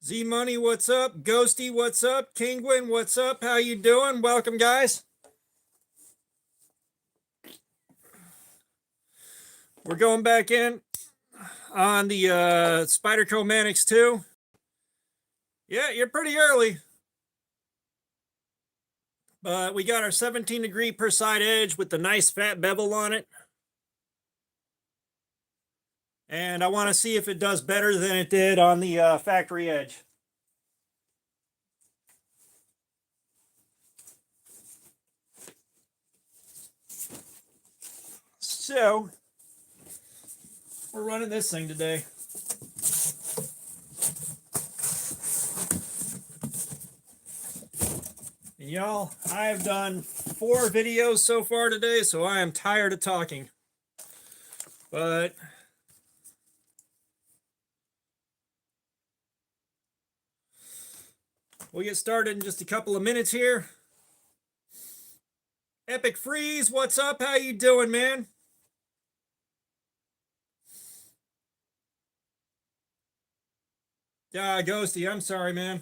Z Money, what's up? Ghosty, what's up? Kingwin, what's up? How you doing? Welcome, guys. We're going back in on the Spyderco Manix 2. Yeah, you're pretty early. But we got our 17 degree per side edge with the nice fat bevel on it. And I want to see if it does better than it did on the factory edge. So, we're running this thing today. And y'all, I've done 4 videos so far today, so I am tired of talking. But we'll get started in just a couple of minutes here. Epic Freeze, what's up? How you doing, man? Yeah, Ghosty, I'm sorry, man.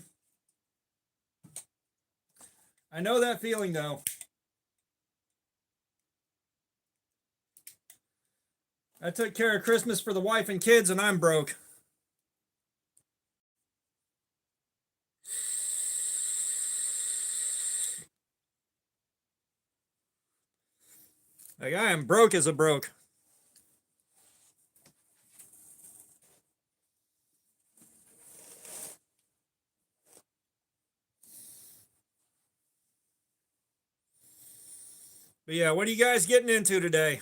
I know that feeling, though. I took care of Christmas for the wife and kids, and I'm broke. Like, I am broke as a broke. But yeah, what are you guys getting into today?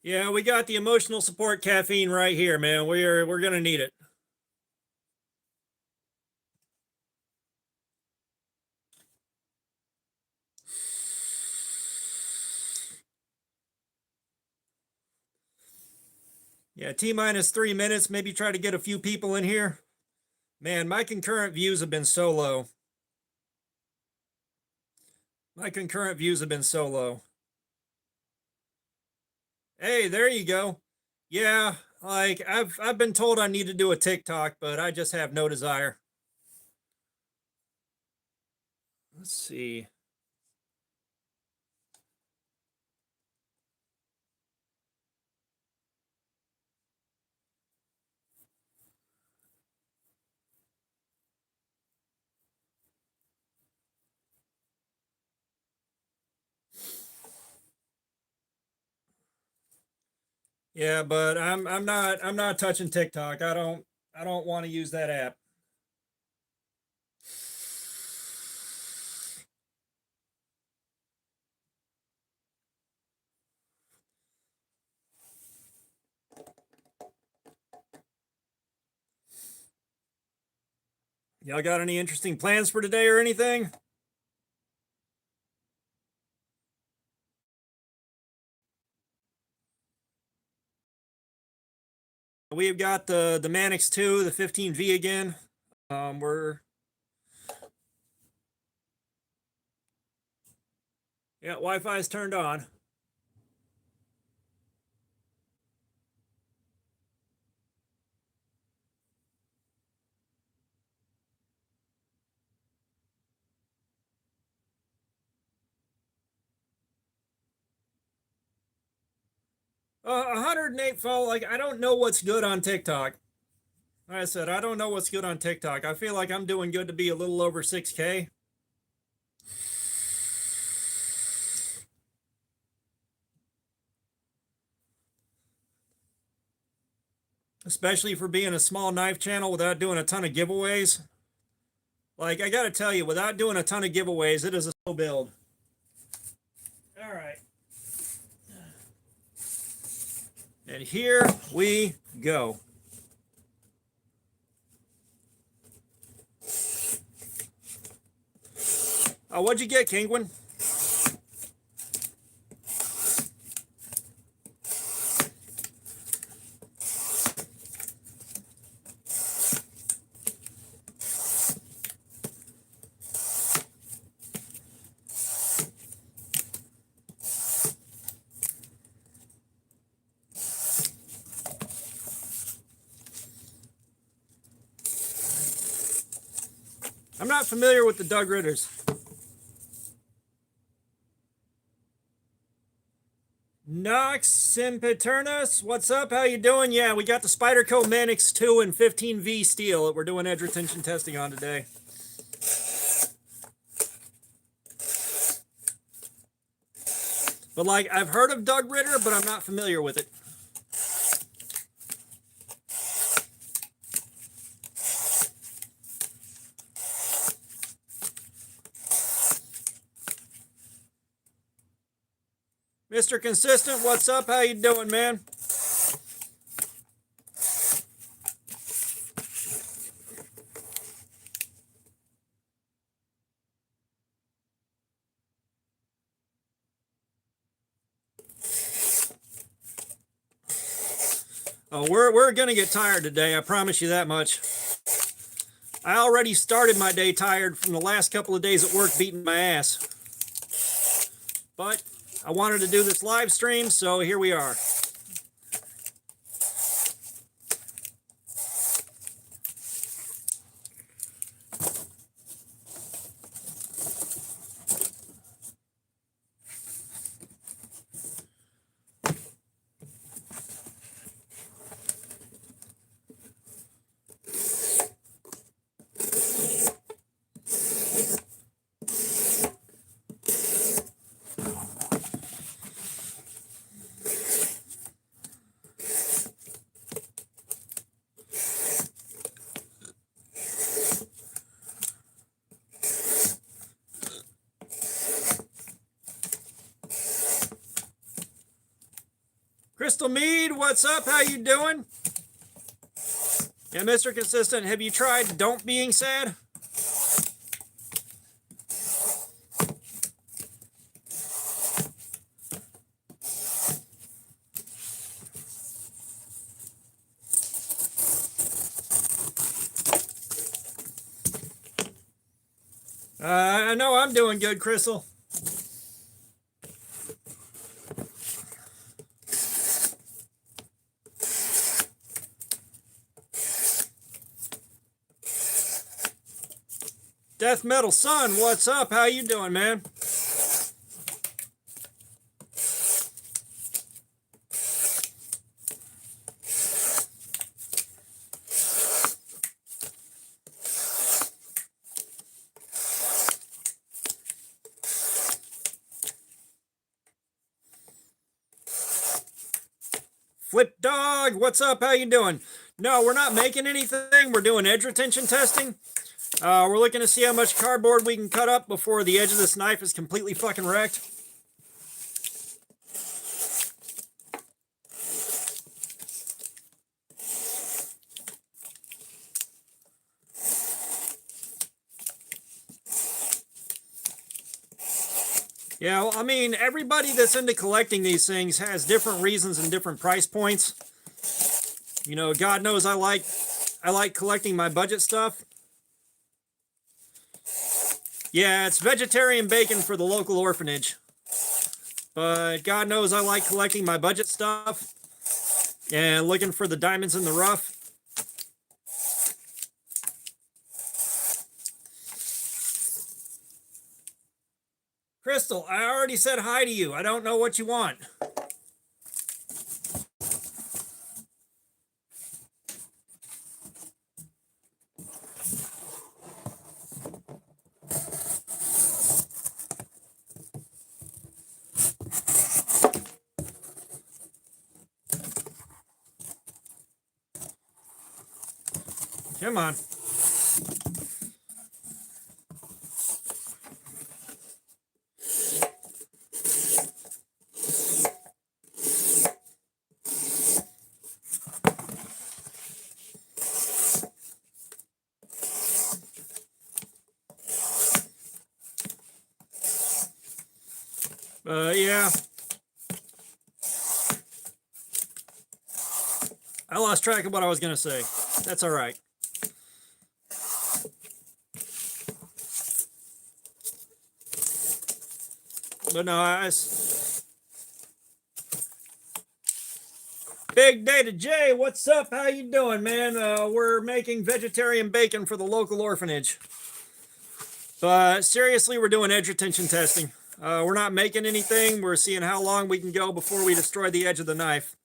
Yeah, we got the emotional support caffeine right here, man. We're gonna need it. Yeah, T-minus 3 minutes. Maybe try to get a few people in here. Man, my concurrent views have been so low. My concurrent views have been so low. Hey, there you go. Yeah, like I've been told I need to do a TikTok, but I just have no desire. Let's see. Yeah, but I'm not touching TikTok. I don't want to use that app. Y'all got any interesting plans for today or anything? We've got the Manix 2, the 15V again. Yeah, Wi-Fi is turned on. 108 follow. Like, I don't know what's good on TikTok. Like I said, I don't know what's good on TikTok. I feel like I'm doing good to be a little over 6K. Especially for being a small knife channel without doing a ton of giveaways. Like, I gotta tell you, without doing a ton of giveaways, it is a slow build. All right. And here we go. What'd you get, Kingwin? I'm not familiar with the Doug Ritters. Nox Sempiternus, what's up? How you doing? Yeah, we got the Spyderco Manix 2 and 15V steel that we're doing edge retention testing on today. But like, I've heard of Doug Ritter, but I'm not familiar with it. Mr. Consistent, what's up? How you doing, man? Oh, we're gonna get tired today, I promise you that much. I already started my day tired from the last couple of days at work beating my ass. But I wanted to do this live stream, so here we are. Crystal Mead, what's up? How you doing? Yeah, Mr. Consistent, have you tried Don't Being Sad? I know I'm doing good, Crystal. Death Metal Sun, what's up? How you doing, man? Flip Dog, what's up? How you doing? No, we're not making anything. We're doing edge retention testing. We're looking to see how much cardboard we can cut up before the edge of this knife is completely fucking wrecked. Yeah, well, I mean, everybody that's into collecting these things has different reasons and different price points. You know, God knows I like collecting my budget stuff. Yeah, it's vegetarian bacon for the local orphanage. But God knows I like collecting my budget stuff and looking for the diamonds in the rough. Crystal, I already said hi to you. I don't know what you want. Come on. Yeah. I lost track of what I was going to say. That's all right. But no, Big Data J, what's up? How you doing, man? We're making vegetarian bacon for the local orphanage. But seriously, we're doing edge retention testing. We're not making anything. We're seeing how long we can go before we destroy the edge of the knife.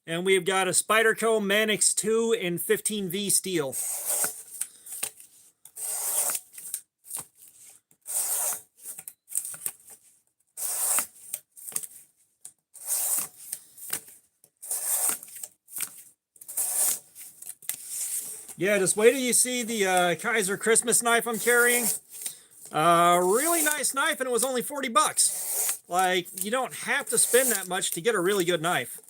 And we've got a Spyderco Manix 2 in 15V steel. Yeah, just wait till you see the Kaiser Christmas knife I'm carrying. Really nice knife, and it was only 40 bucks. Like, you don't have to spend that much to get a really good knife.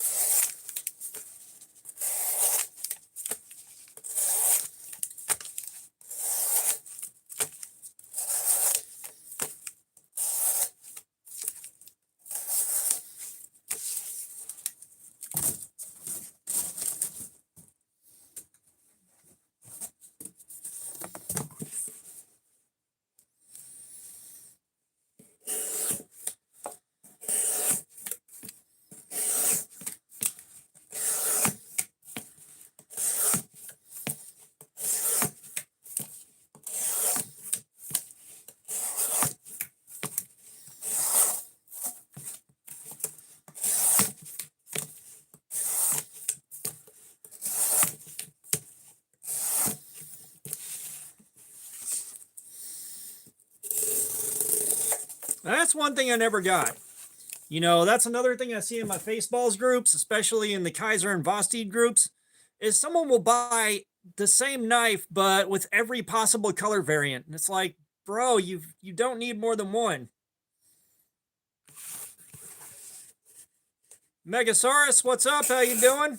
That's one thing I never got. You know, that's another thing I see in my Faceballs groups, especially in the Kaiser and Vosteed groups, is someone will buy the same knife, but with every possible color variant. And it's like, bro, you don't need more than one. Megasaurus, what's up? How you doing?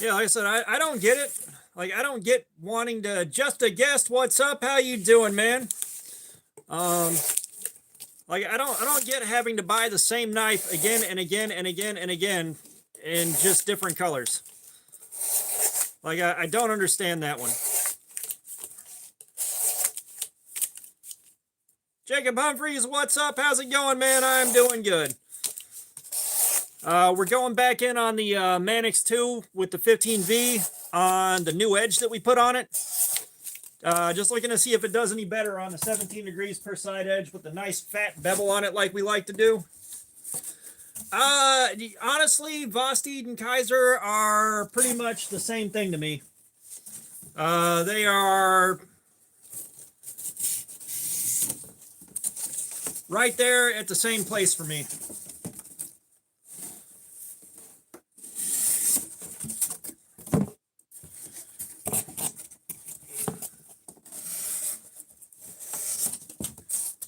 Yeah, like I said, I don't get it. Like, I don't get wanting to just a guest. What's up? How you doing, man? Like, I don't get having to buy the same knife again and again and again and again in just different colors. Like, I don't understand that one. Jacob Humphreys, what's up? How's it going, man? I'm doing good. We're going back in on the Manix 2 with the 15V on the new edge that we put on it. Just looking to see if it does any better on the 17 degrees per side edge with the nice fat bevel on it like we like to do. Honestly, Vosteed and Kaiser are pretty much the same thing to me. They are right there at the same place for me.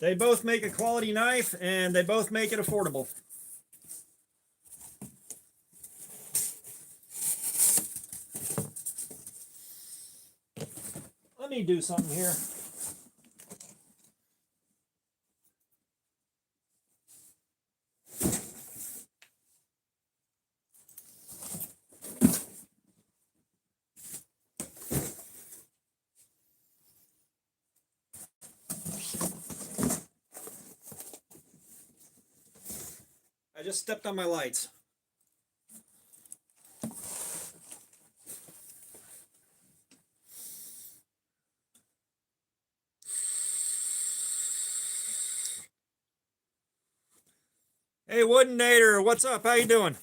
They both make a quality knife, and they both make it affordable. Let me do something here. I just stepped on my lights. Hey, Woodenator, what's up? How you doing?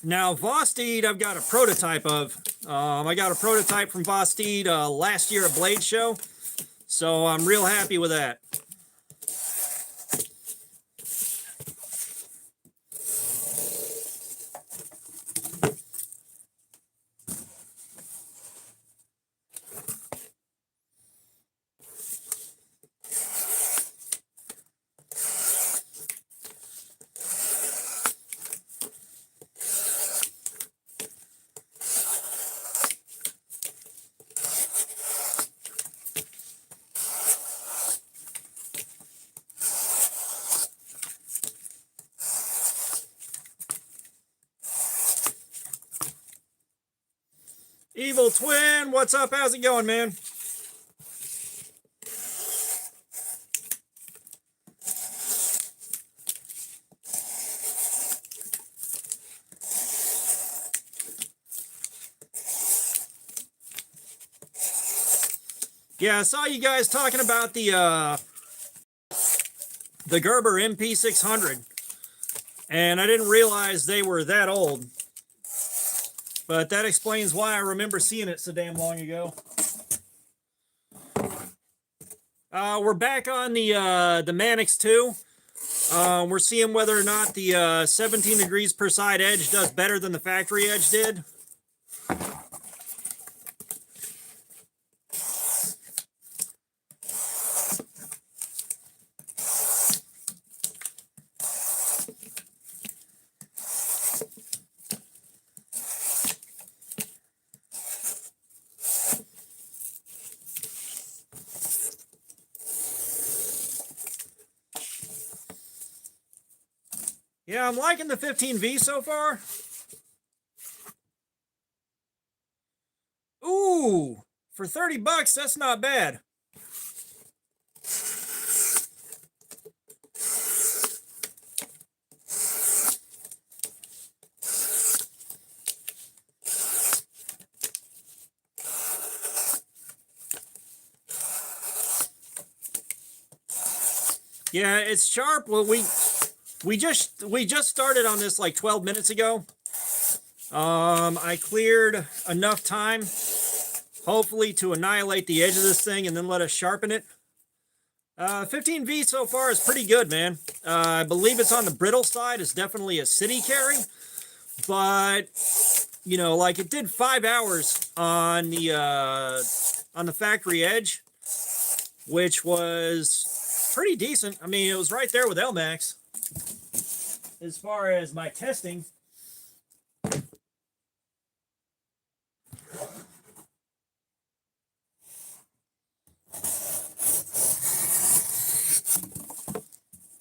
Now, Vosteed, I've got a prototype of. I got a prototype from Vosteed last year at Blade Show, so I'm real happy with that. Evil Twin, what's up? How's it going, man? Yeah, I saw you guys talking about the Gerber MP600, and I didn't realize they were that old. But that explains why I remember seeing it so damn long ago. We're back on the Mannix 2. We're seeing whether or not the 17 degrees per side edge does better than the factory edge did. Yeah, I'm liking the 15V so far. Ooh, for 30 bucks, that's not bad. Yeah, it's sharp. Well, we just started on this like 12 minutes ago. I cleared enough time, hopefully, to annihilate the edge of this thing and then let us sharpen it. 15V so far is pretty good, man. I believe it's on the brittle side. It's definitely a city carry, but you know, like it did 5 hours on the factory edge, which was pretty decent. I mean, it was right there with LMAX as far as my testing.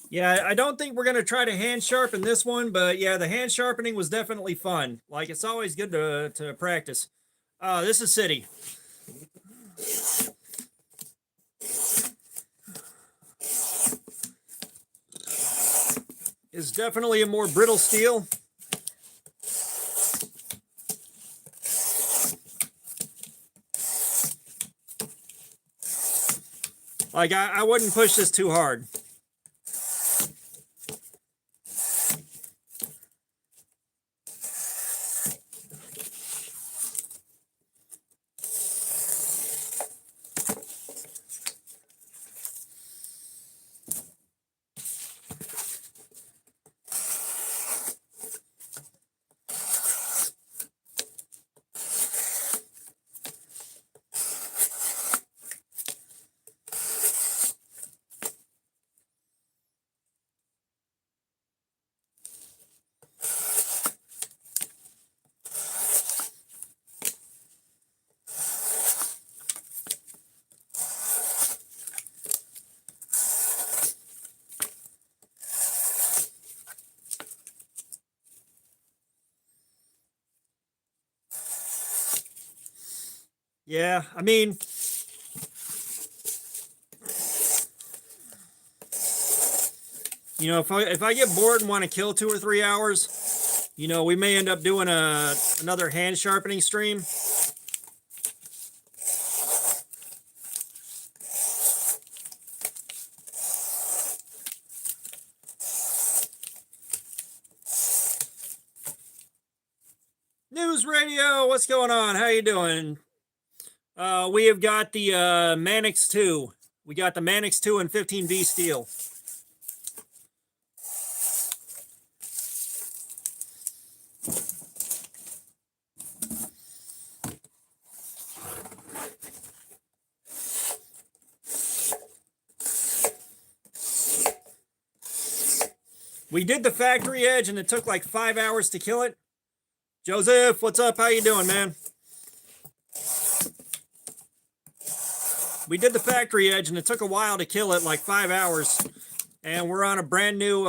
Yeah, I don't think we're going to try to hand sharpen this one, but yeah, the hand sharpening was definitely fun. Like, it's always good to practice. This is City. It's definitely a more brittle steel. Like, I wouldn't push this too hard. Yeah, I mean, you know, if I get bored and want to kill 2 or 3 hours, you know, we may end up doing another hand sharpening stream. News Radio, what's going on? How you doing? We have got the Mannix 2. We got the Mannix 2 and 15V steel. We did the factory edge and it took like 5 hours to kill it. Joseph, what's up? How you doing, man? We did the factory edge and it took a while to kill it, like 5 hours. And we're on a brand new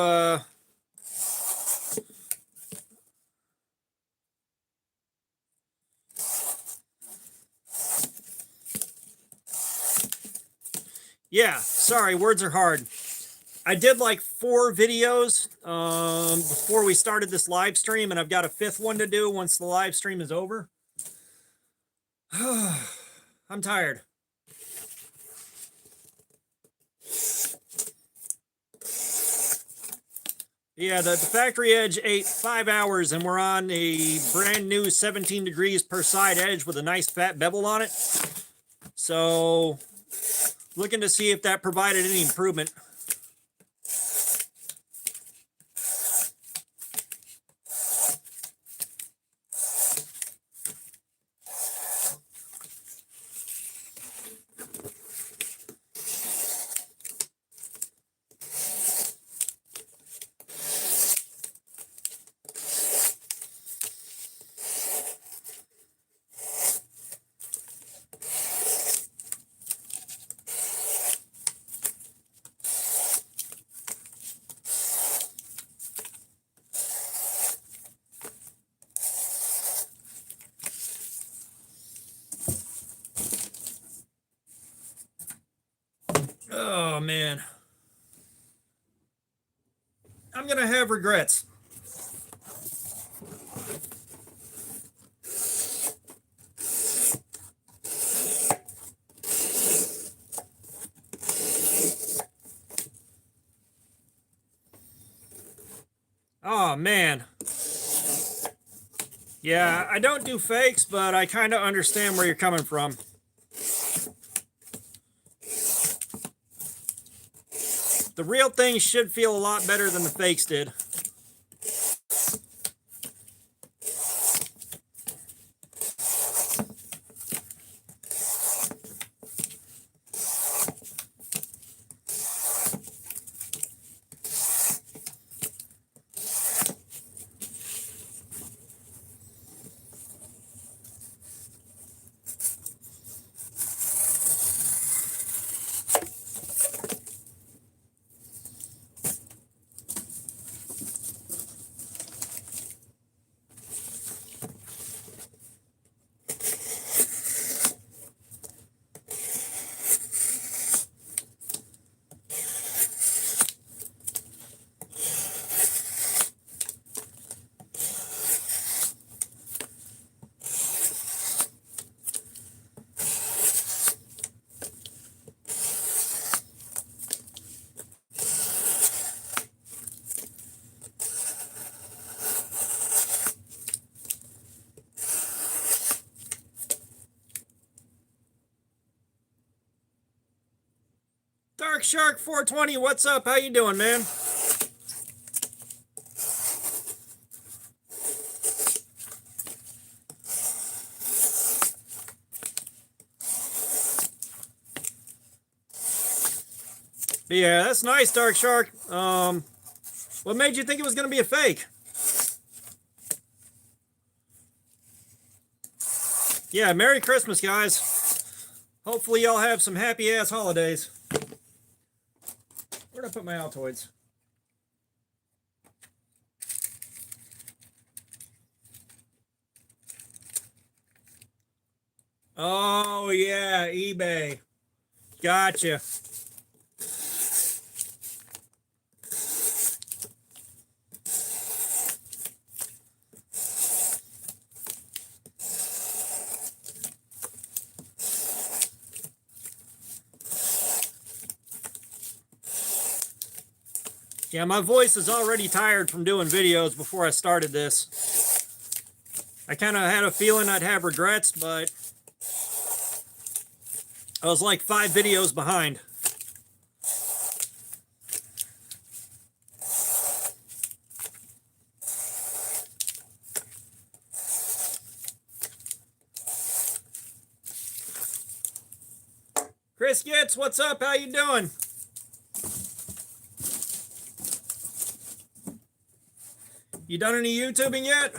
Yeah, sorry, words are hard. I did like 4 videos before we started this live stream, and I've got a 5th one to do once the live stream is over. I'm tired. Yeah, the factory edge ate 5 hours, and we're on a brand new 17 degrees per side edge with a nice fat bevel on it. So, looking to see if that provided any improvement. Oh, man. I'm going to have regrets. Oh, man. Yeah, I don't do fakes, but I kind of understand where you're coming from. The real thing should feel a lot better than the fakes did. Dark Shark 420, what's up? How you doing, man? But yeah, that's nice, Dark Shark. What made you think it was going to be a fake? Yeah, Merry Christmas, guys. Hopefully y'all have some happy-ass holidays. Where'd I put my Altoids? Oh, yeah, eBay. Gotcha. Yeah, my voice is already tired from doing videos before I started this. I kind of had a feeling I'd have regrets, but I was like 5 videos behind. Chris Gitz, what's up? How you doing? You done any YouTubing yet?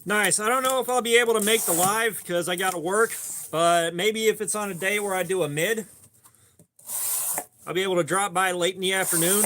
Nice. I don't know if I'll be able to make the live because I got to work, but maybe if it's on a day where I do a mid, I'll be able to drop by late in the afternoon.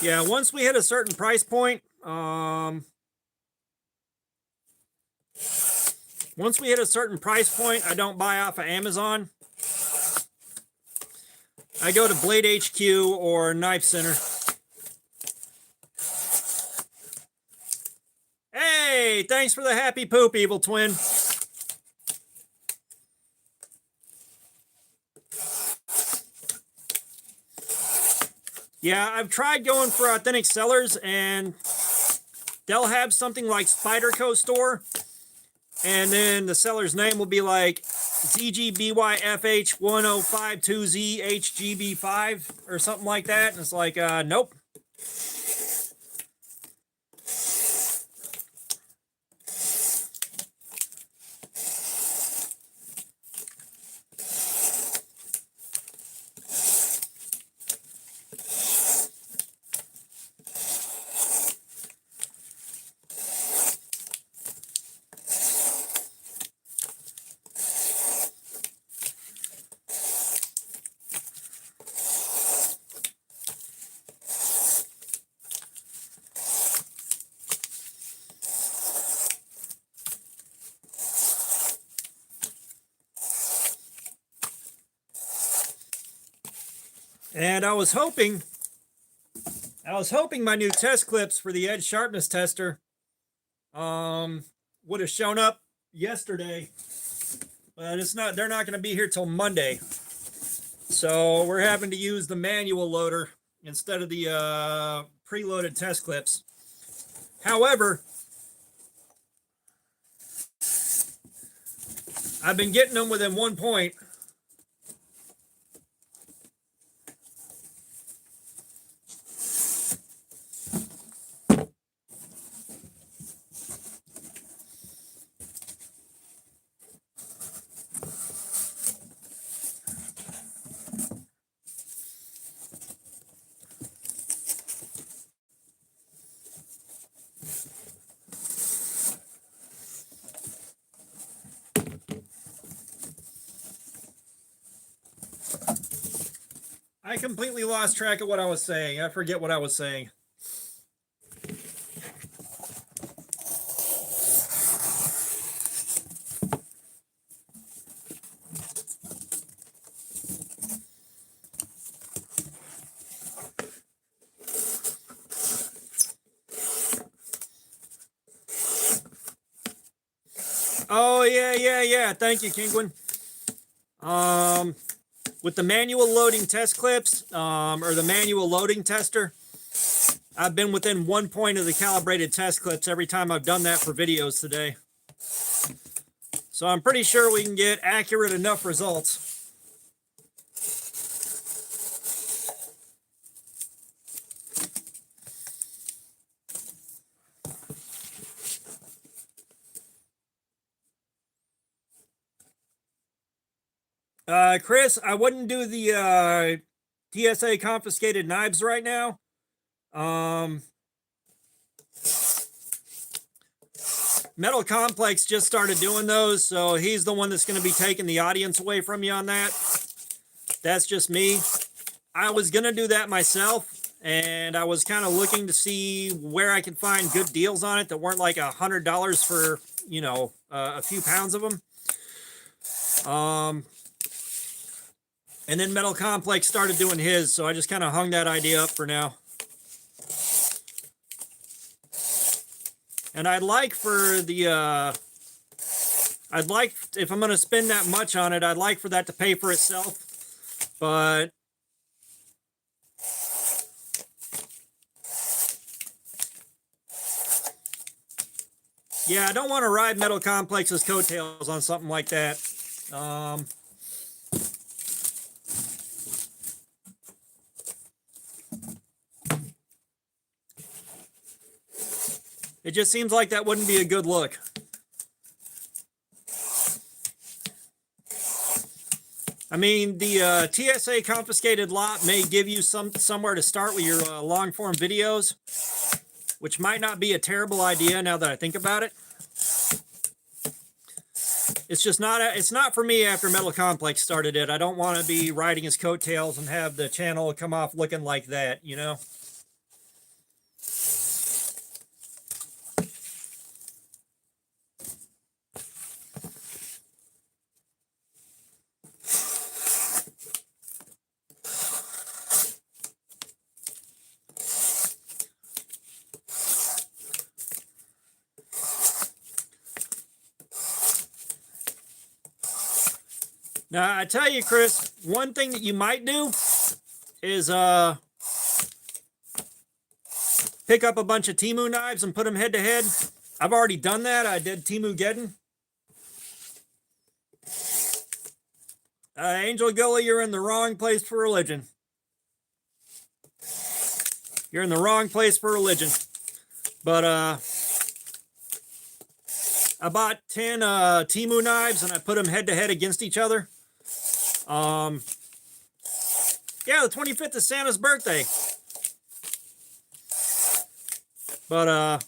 Yeah, once we hit a certain price point, once we hit a certain price point, I don't buy off of Amazon. I go to Blade HQ or Knife Center. Hey, thanks for the happy poop, Evil Twin. Yeah, I've tried going for authentic sellers, and they'll have something like Spyderco store, and then the seller's name will be like ZGBYFH1052ZHGB5 or something like that, and it's like, nope. And I was hoping my new test clips for the edge sharpness tester would have shown up yesterday, but it's not. They're not going to be here till Monday, so we're having to use the manual loader instead of the preloaded test clips. However, I've been getting them within 1 point. I completely lost track of what I was saying. I forget what I was saying. Oh, yeah. Thank you, Kingwin. With the manual loading test clips, or the manual loading tester, I've been within 1 point of the calibrated test clips every time I've done that for videos today. So I'm pretty sure we can get accurate enough results. Chris, I wouldn't do the TSA confiscated knives right now. Metal Complex just started doing those, so he's the one that's going to be taking the audience away from you on that. That's just me. I was going to do that myself, and I was kind of looking to see where I could find good deals on it that weren't like $100 for, you know, a few pounds of them. And then Metal Complex started doing his, so I just kind of hung that idea up for now. And I'd like for the, I'd like, if I'm going to spend that much on it, I'd like for that to pay for itself. But yeah, I don't want to ride Metal Complex's coattails on something like that. It just seems like that wouldn't be a good look. I mean, the TSA confiscated lot may give you somewhere to start with your long form videos, which might not be a terrible idea now that I think about it. It's just not, it's not for me after Metal Complex started it. I don't want to be riding his coattails and have the channel come off looking like that, you know? Now, I tell you, Chris, one thing that you might do is pick up a bunch of Temu knives and put them head to head. I've already done that. I did Temu Geddon. Angel Gully, you're in the wrong place for religion. You're in the wrong place for religion. But I bought 10 Temu knives and I put them head to head against each other. Yeah, the 25th is Santa's birthday. But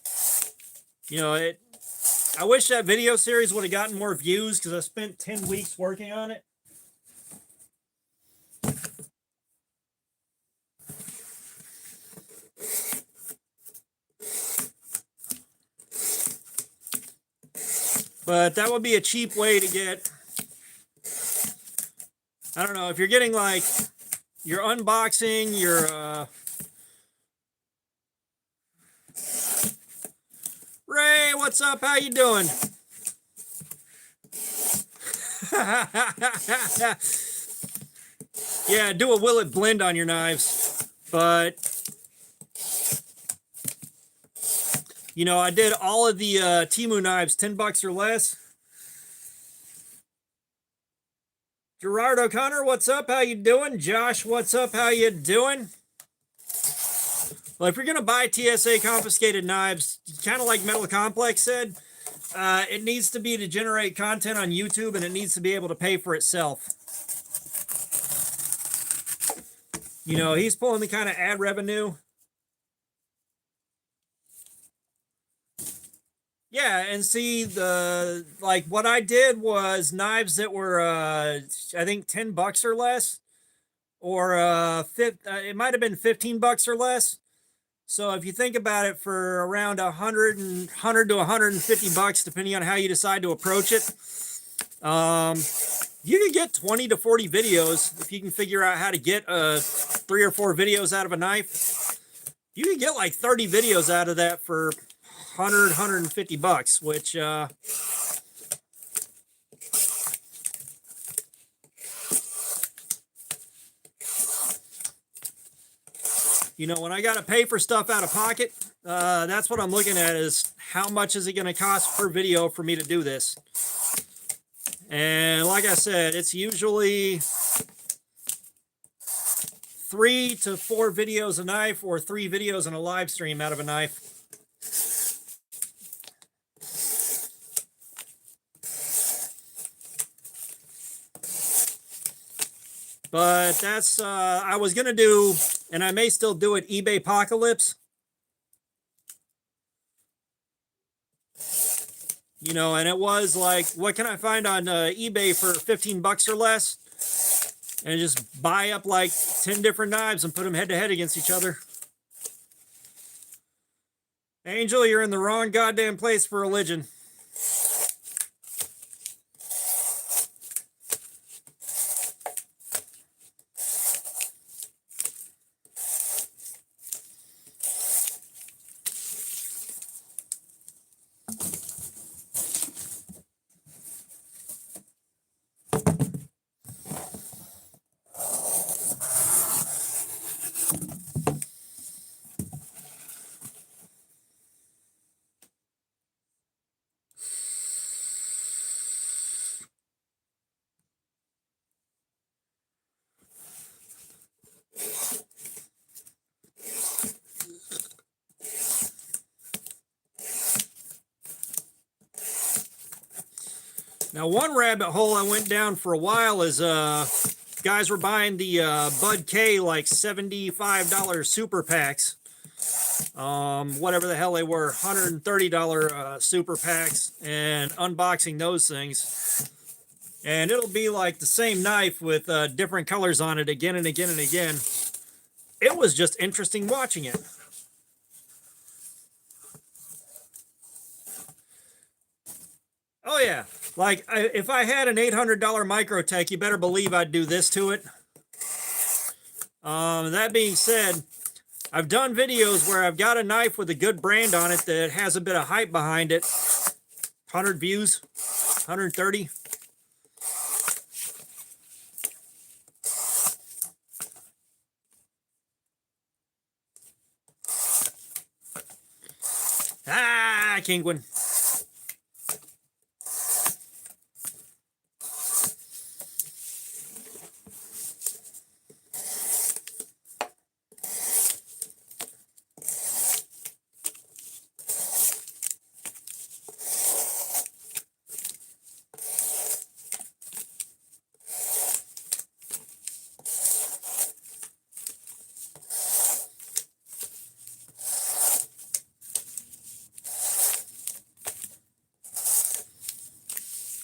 you know, I wish that video series would have gotten more views because I spent 10 weeks working on it. But that would be a cheap way to get, I don't know, if you're getting like your unboxing, your Ray, what's up? How you doing? Yeah, do a will it blend on your knives. But you know, I did all of the Temu knives, $10 or less. Gerard O'Connor, what's up? How you doing? Josh, what's up? How you doing? Well, if you're going to buy TSA confiscated knives, kind of like Metal Complex said, it needs to be to generate content on YouTube, and it needs to be able to pay for itself. You know, he's pulling the kind of ad revenue. Yeah, and see, like what I did was knives that were I think $10 or less, or it might have been $15 or less. So if you think about it, for around $100 to $150, depending on how you decide to approach it, you can get 20 to 40 videos if you can figure out how to get 3 or 4 videos out of a knife. You can get like 30 videos out of that for $100, $150, which you know, when I got to pay for stuff out of pocket, that's what I'm looking at, is how much is it going to cost per video for me to do this. And like I said, it's usually 3 to 4 videos a knife, or 3 videos in a live stream out of a knife. But that's, I was going to do, and I may still do it, eBay Apocalypse. You know, and it was like, what can I find on eBay for $15 or less? And just buy up like 10 different knives and put them head to head against each other. Angel, you're in the wrong goddamn place for religion. Now, one rabbit hole I went down for a while is guys were buying the Bud K like $75 super packs. Whatever the hell they were, $130 super packs, and unboxing those things. And it'll be like the same knife with different colors on it again and again and again. It was just interesting watching it. Oh yeah, like if I had an $800 Microtech, you better believe I'd do this to it. That being said, I've done videos where I've got a knife with a good brand on it that has a bit of hype behind it. 100 views, 130. Ah, Kingwin.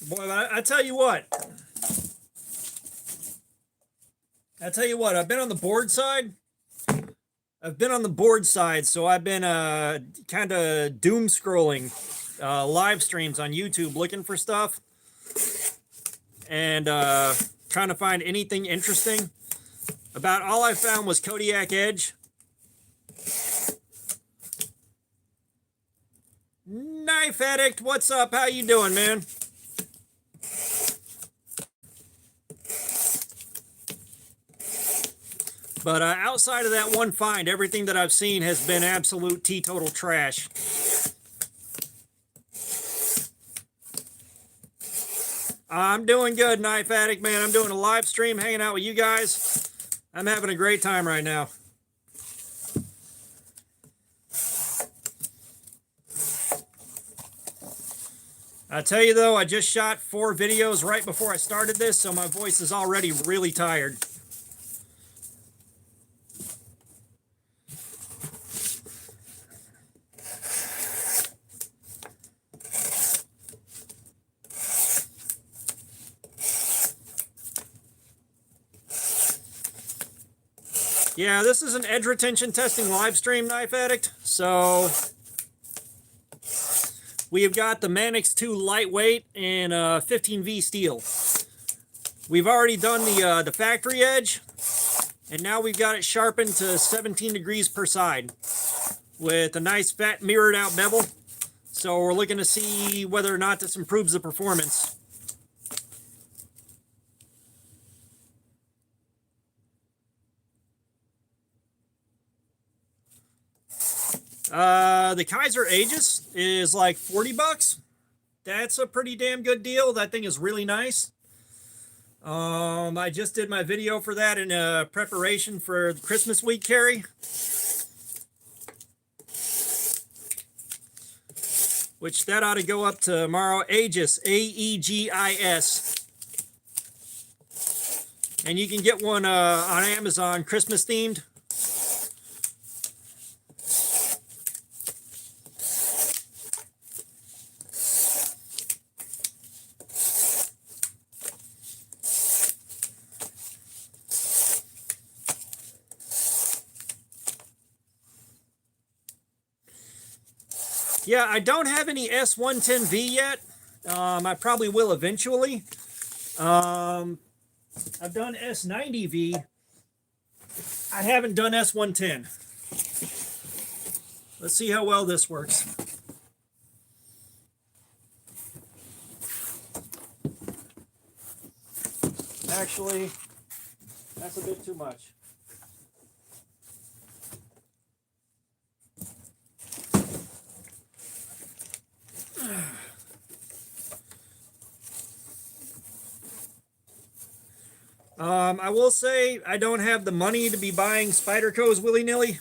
Boy, I tell you what. I've been on the board side. So I've been kind of doom scrolling live streams on YouTube looking for stuff and trying to find anything interesting. About all I found was Kodiak Edge. Knife Addict, what's up? How you doing, man? But outside of that one find, everything that I've seen has been absolute teetotal trash. I'm doing good, Knife Addict, man. I'm doing a live stream, hanging out with you guys. I'm having a great time right now. I tell you though, I just shot 4 videos right before I started this, so my voice is already really tired. Yeah, this is an edge retention testing live stream, Knife Addict. So we have got the Manix 2 lightweight and 15V steel. We've already done the factory edge, and now we've got it sharpened to 17 degrees per side with a nice fat mirrored out bevel. So we're looking to see whether or not this improves the performance. The Kaiser Aegis is like 40 bucks. That's a pretty damn good deal. That thing is really nice. I just did my video for that in preparation for the Christmas week carry. Which that ought to go up tomorrow. Aegis, A-E-G-I-S. And you can get one on Amazon, Christmas themed. Yeah, I don't have any S110V yet. I probably will eventually. I've done S90V. I haven't done S110. Let's see how well this works. Actually, that's a bit too much. I will say I don't have the money to be buying Spyderco's willy-nilly.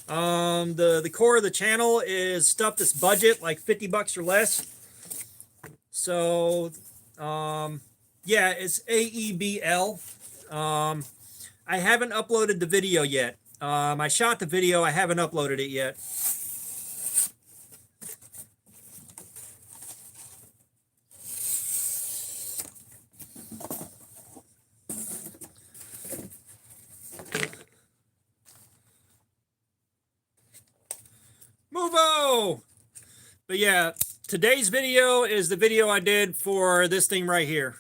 The core of the channel is stuff that's budget, like 50 bucks or less. So Yeah, it's AEBL. I haven't uploaded the video yet. I shot the video, I haven't uploaded it yet. Move-o! But yeah, today's video is the video I did for this thing right here.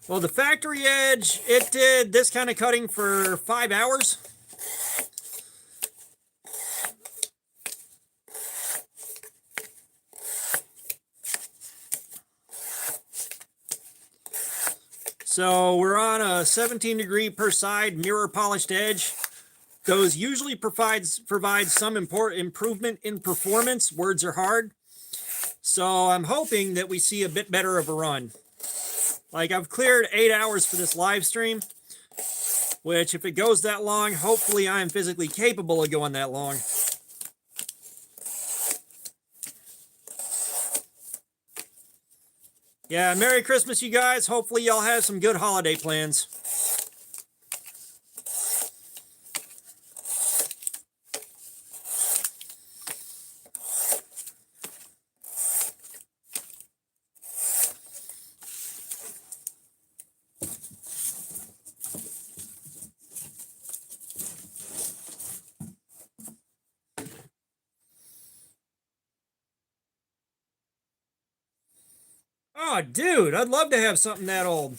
Well, the factory edge, it did this kind of cutting for 5 hours. So we're on a 17 degree per side mirror polished edge. Those usually provide some improvement in performance. Words are hard. So I'm hoping that we see a bit better of a run. Like, I've cleared 8 hours for this live stream, which if it goes that long, hopefully I'm physically capable of going that long. Yeah, Merry Christmas, you guys. Hopefully y'all have some good holiday plans. Oh, dude, I'd love to have something that old.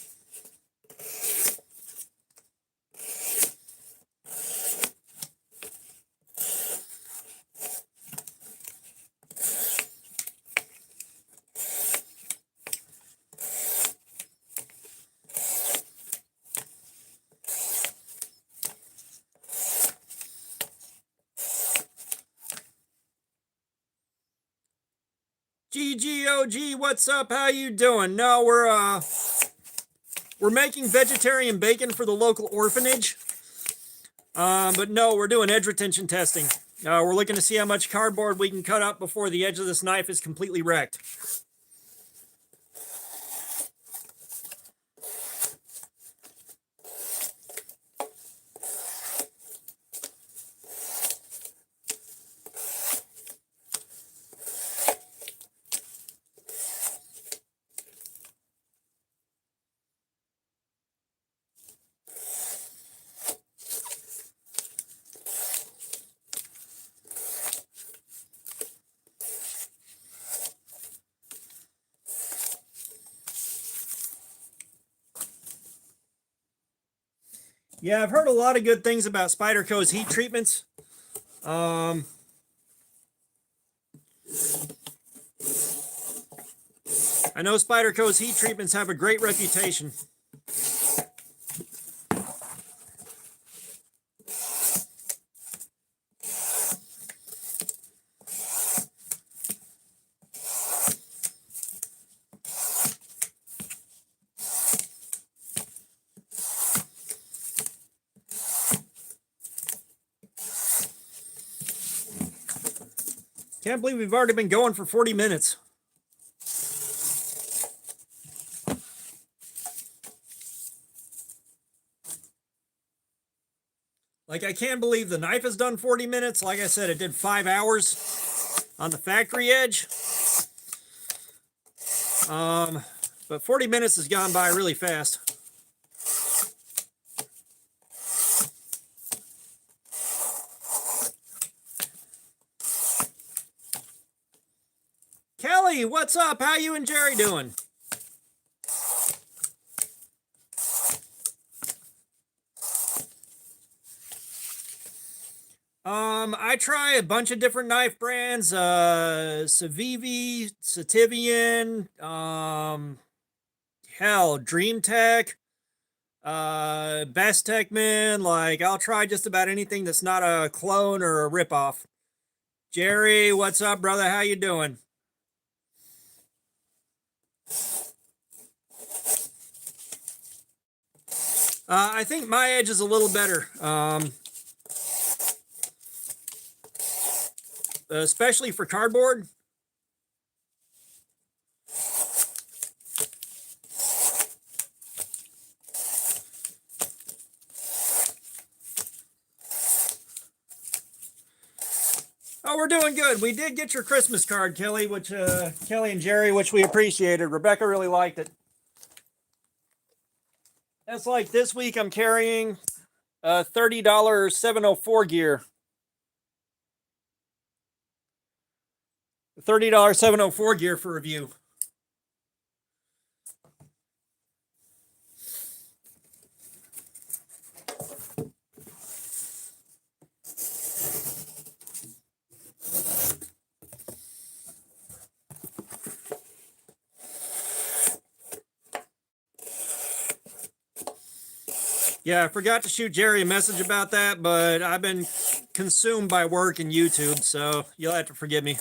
GGOG, what's up? How you doing? No, we're making vegetarian bacon for the local orphanage. But no, we're doing edge retention testing. We're looking to see how much cardboard we can cut up before the edge of this knife is completely wrecked. Yeah, I've heard a lot of good things about Spyderco's heat treatments. I know Spyderco's heat treatments have a great reputation. Can't believe we've already been going for 40 minutes. Like, I can't believe the knife has done 40 minutes. Like I said, it did 5 hours on the factory edge. But 40 minutes has gone by really fast. Kelly, what's up? How you and Jerry doing? I try a bunch of different knife brands, Civivi, Sativian, hell, DreamTech, Best Techman. Like, I'll try just about anything that's not a clone or a ripoff. Jerry, what's up, brother? How you doing? I think my edge is a little better, especially for cardboard. Oh, we're doing good. We did get your Christmas card, Kelly, which Kelly and Jerry, which we appreciated. Rebecca really liked it. That's like this week I'm carrying $30 704 gear. $30 704 gear for review. Yeah, I forgot to shoot Jerry a message about that, but I've been consumed by work and YouTube, so you'll have to forgive me.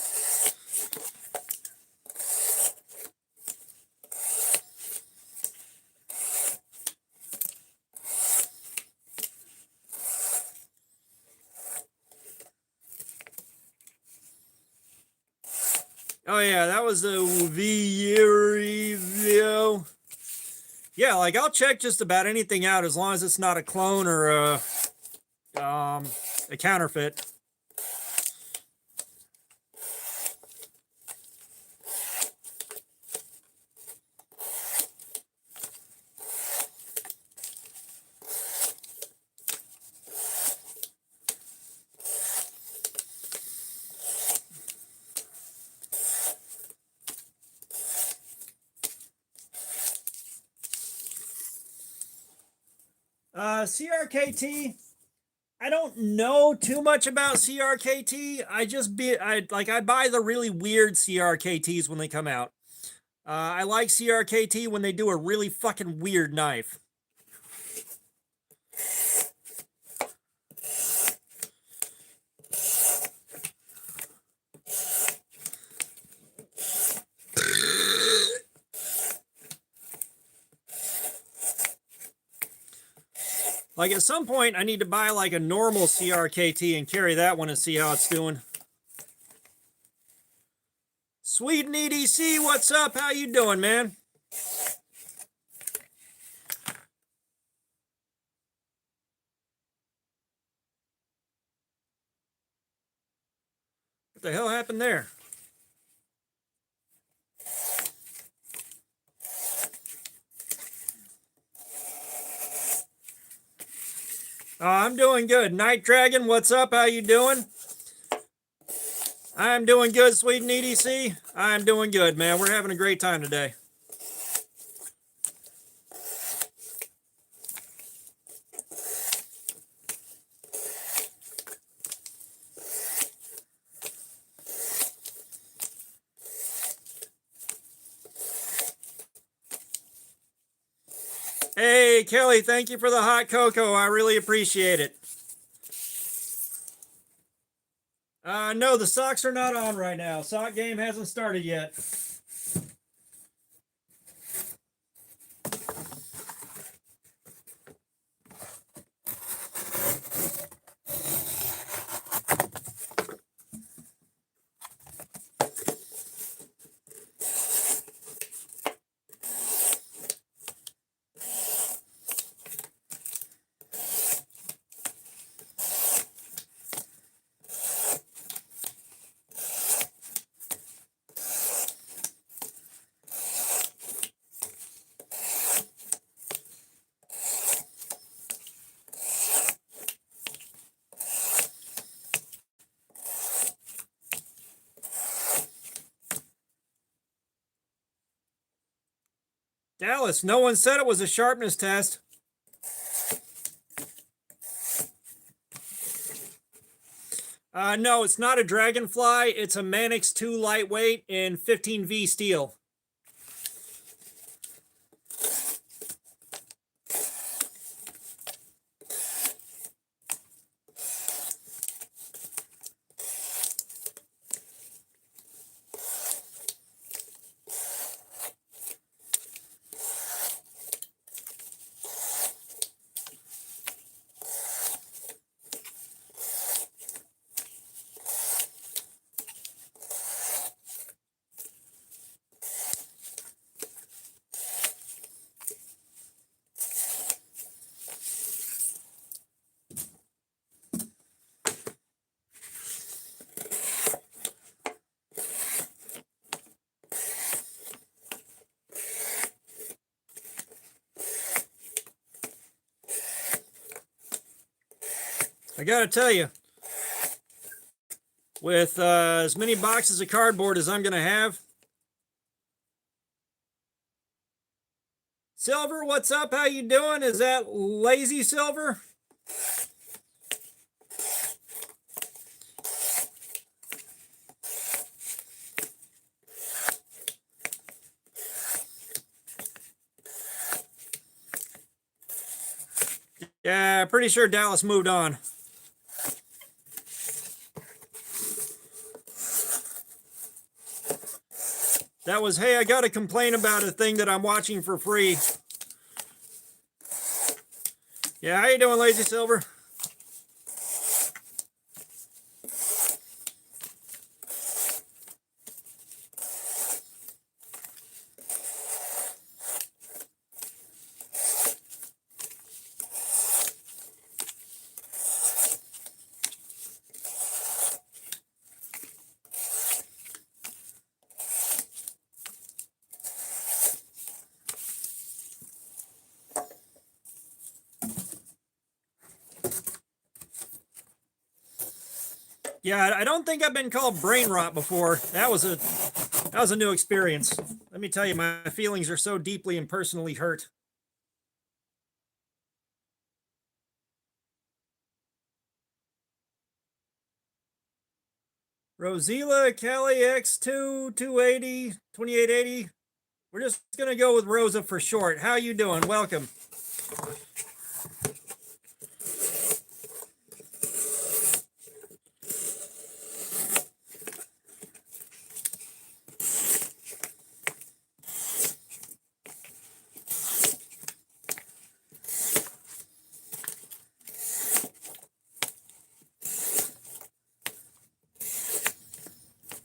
Oh yeah, that was a video. Yeah, like I'll check just about anything out as long as it's not a clone or a counterfeit. CRKT, I don't know too much about CRKT. I buy the really weird CRKTs when they come out. I like CRKT when they do a really fucking weird knife. Like at some point I need to buy like a normal CRKT and carry that one and see how it's doing. Sweden EDC, what's up? How you doing, man? What the hell happened there? I'm doing good. Night Dragon, what's up? How you doing? I'm doing good, Sweden EDC. I'm doing good, man. We're having a great time today. Hey, Kelly, thank you for the hot cocoa. I really appreciate it. No, the socks are not on right now. Sock game hasn't started yet. Dallas, no one said it was a sharpness test. No, it's not a Dragonfly. It's a Manix 2 lightweight in 15V steel. I gotta tell you, with as many boxes of cardboard as I'm gonna have. Silver, what's up? How you doing? Is that Lazy Silver? Yeah, pretty sure Dallas moved on. That was, hey, I got to complain about a thing that I'm watching for free. Yeah, how you doing, Lazy Silver? Yeah, I don't think I've been called brain rot before. That was a new experience. Let me tell you, my feelings are so deeply and personally hurt. Rosila, Kelly, X2, 280, 2880. We're just going to go with Rosa for short. How you doing? Welcome.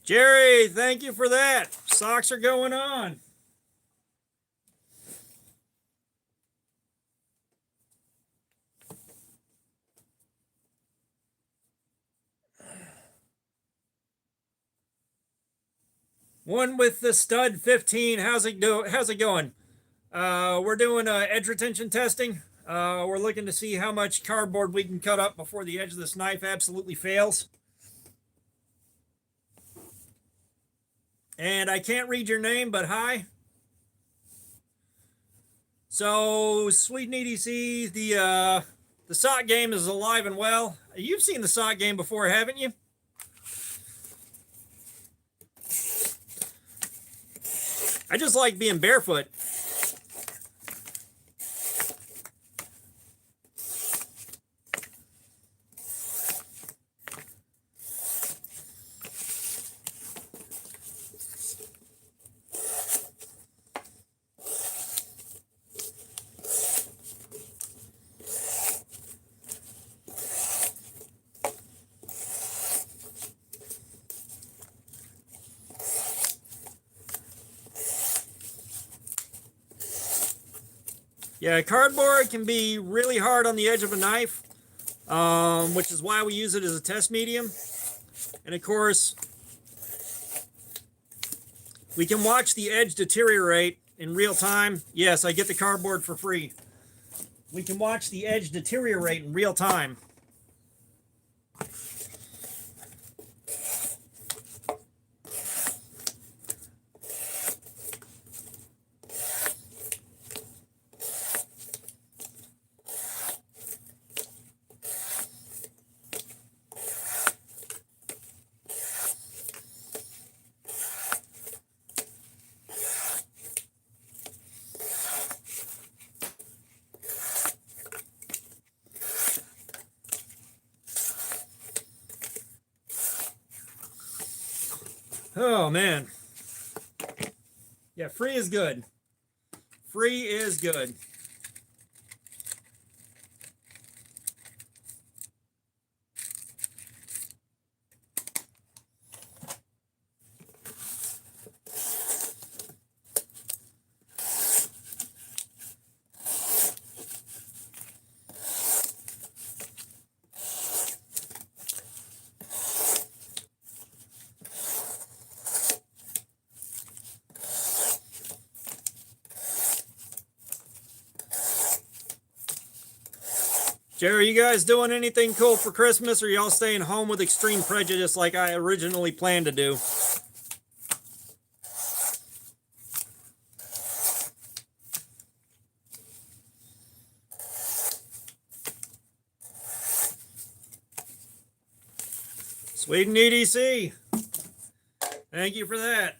Jerry, thank you for that. Socks are going on. One with the stud 15. How's it going? We're doing edge retention testing. We're looking to see how much cardboard we can cut up before the edge of this knife absolutely fails. And I can't read your name, but hi. So, Sweet and EDC, the sock game is alive and well. You've seen the sock game before, haven't you? I just like being barefoot. Yeah, cardboard can be really hard on the edge of a knife, which is why we use it as a test medium. And of course, we can watch the edge deteriorate in real time. Yes, I get the cardboard for free. We can watch the edge deteriorate in real time. Oh, man. Yeah, free is good. Free is good. Jerry, you guys doing anything cool for Christmas, or y'all staying home with extreme prejudice like I originally planned to do? Sweden EDC. Thank you for that.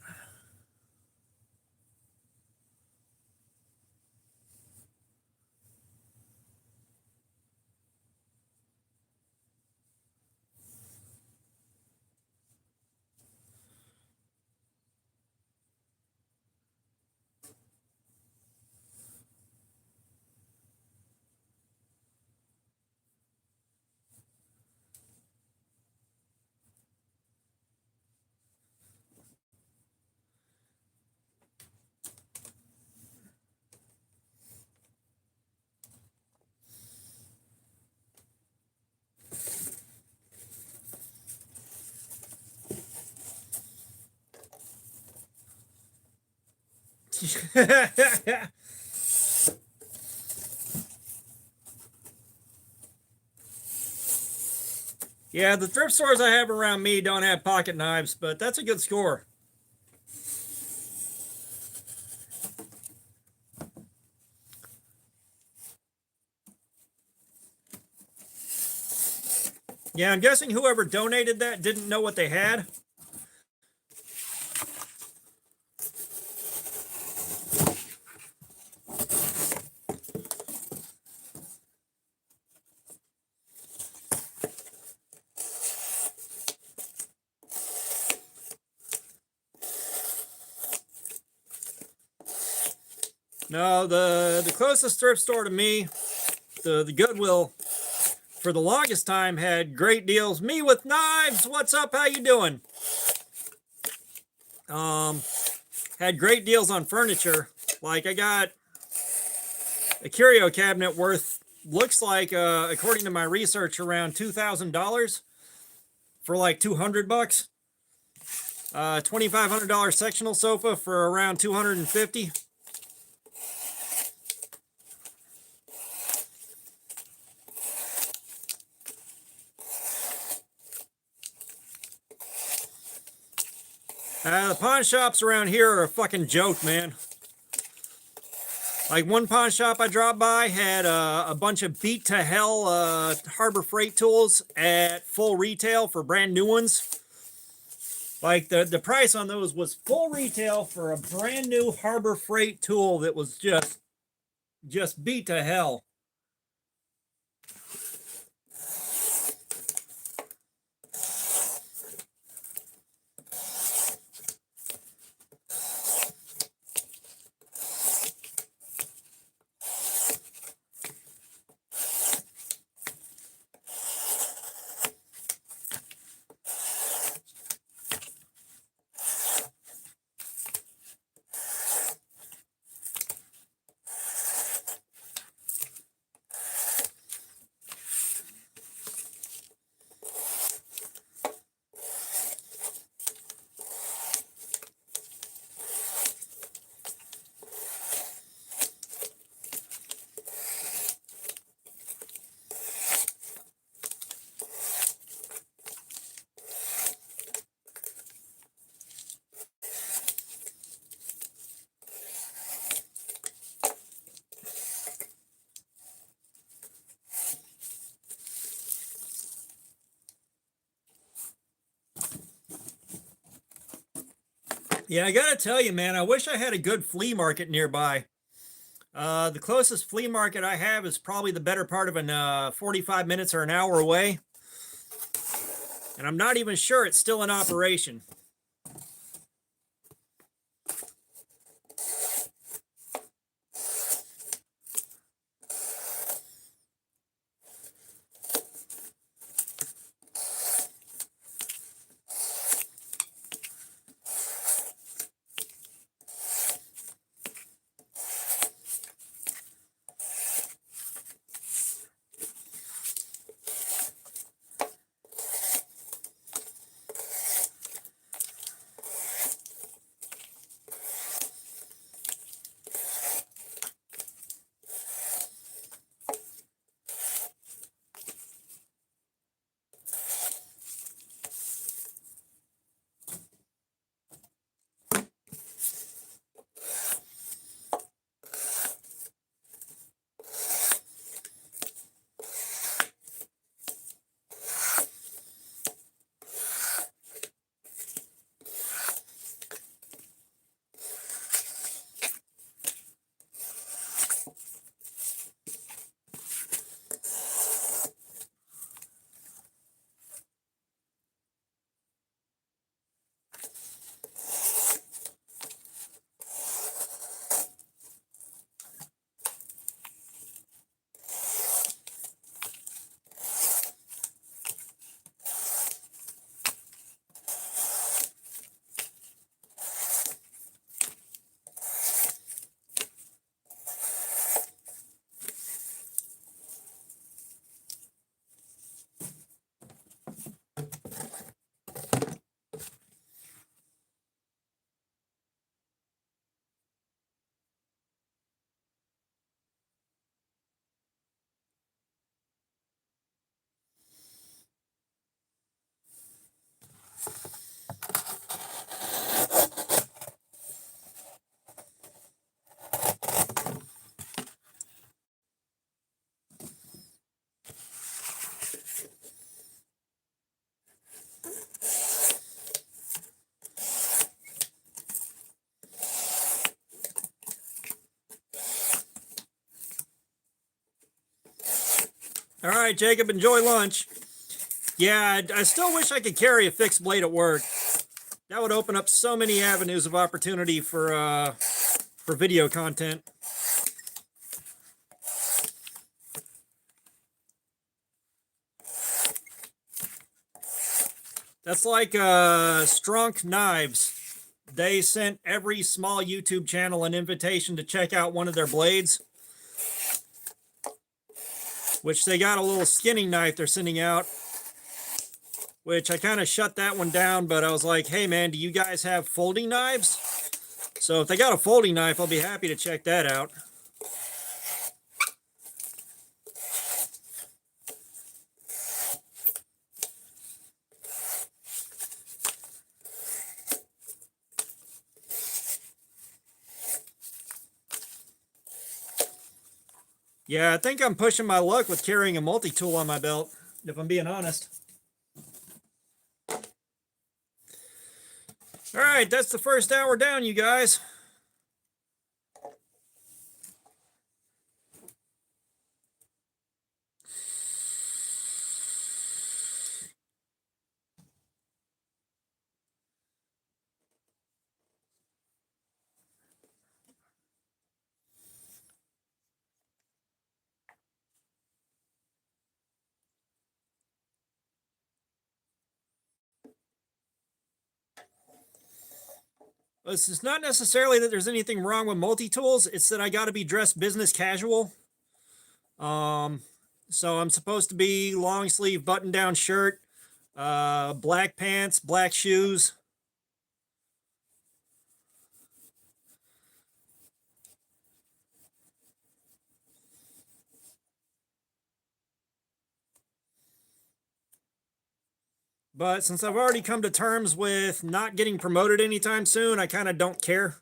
Yeah, the thrift stores I have around me don't have pocket knives, but that's a good score. Yeah, I'm guessing whoever donated that didn't know what they had. No, the closest thrift store to me, the Goodwill, for the longest time had great deals. Me with knives, what's up? How you doing? Had great deals on furniture. Like I got a curio cabinet worth, looks like, according to my research, around $2,000 for like 200 bucks. $2,500 sectional sofa for around 250. The pawn shops around here are a fucking joke, man. Like one pawn shop I dropped by had a bunch of beat to hell Harbor Freight tools at full retail for brand new ones. Like the price on those was full retail for a brand new Harbor Freight tool that was just beat to hell. Yeah, I gotta tell you, man, I wish I had a good flea market nearby. The closest flea market I have is probably the better part of an 45 minutes or an hour away. And I'm not even sure it's still in operation. All right, Jacob, enjoy lunch. Yeah, I still wish I could carry a fixed blade at work. That would open up so many avenues of opportunity for video content. That's like Strunk Knives. They sent every small YouTube channel an invitation to check out one of their blades, which they got a little skinning knife they're sending out, which I kind of shut that one down, but I was like, hey man, do you guys have folding knives? So if they got a folding knife, I'll be happy to check that out. Yeah, I think I'm pushing my luck with carrying a multi-tool on my belt, if I'm being honest. All right, that's the first hour down, you guys. It's not necessarily that there's anything wrong with multi-tools. It's that I got to be dressed business casual. So I'm supposed to be long sleeve button down shirt, black pants, black shoes. But since I've already come to terms with not getting promoted anytime soon, I kind of don't care.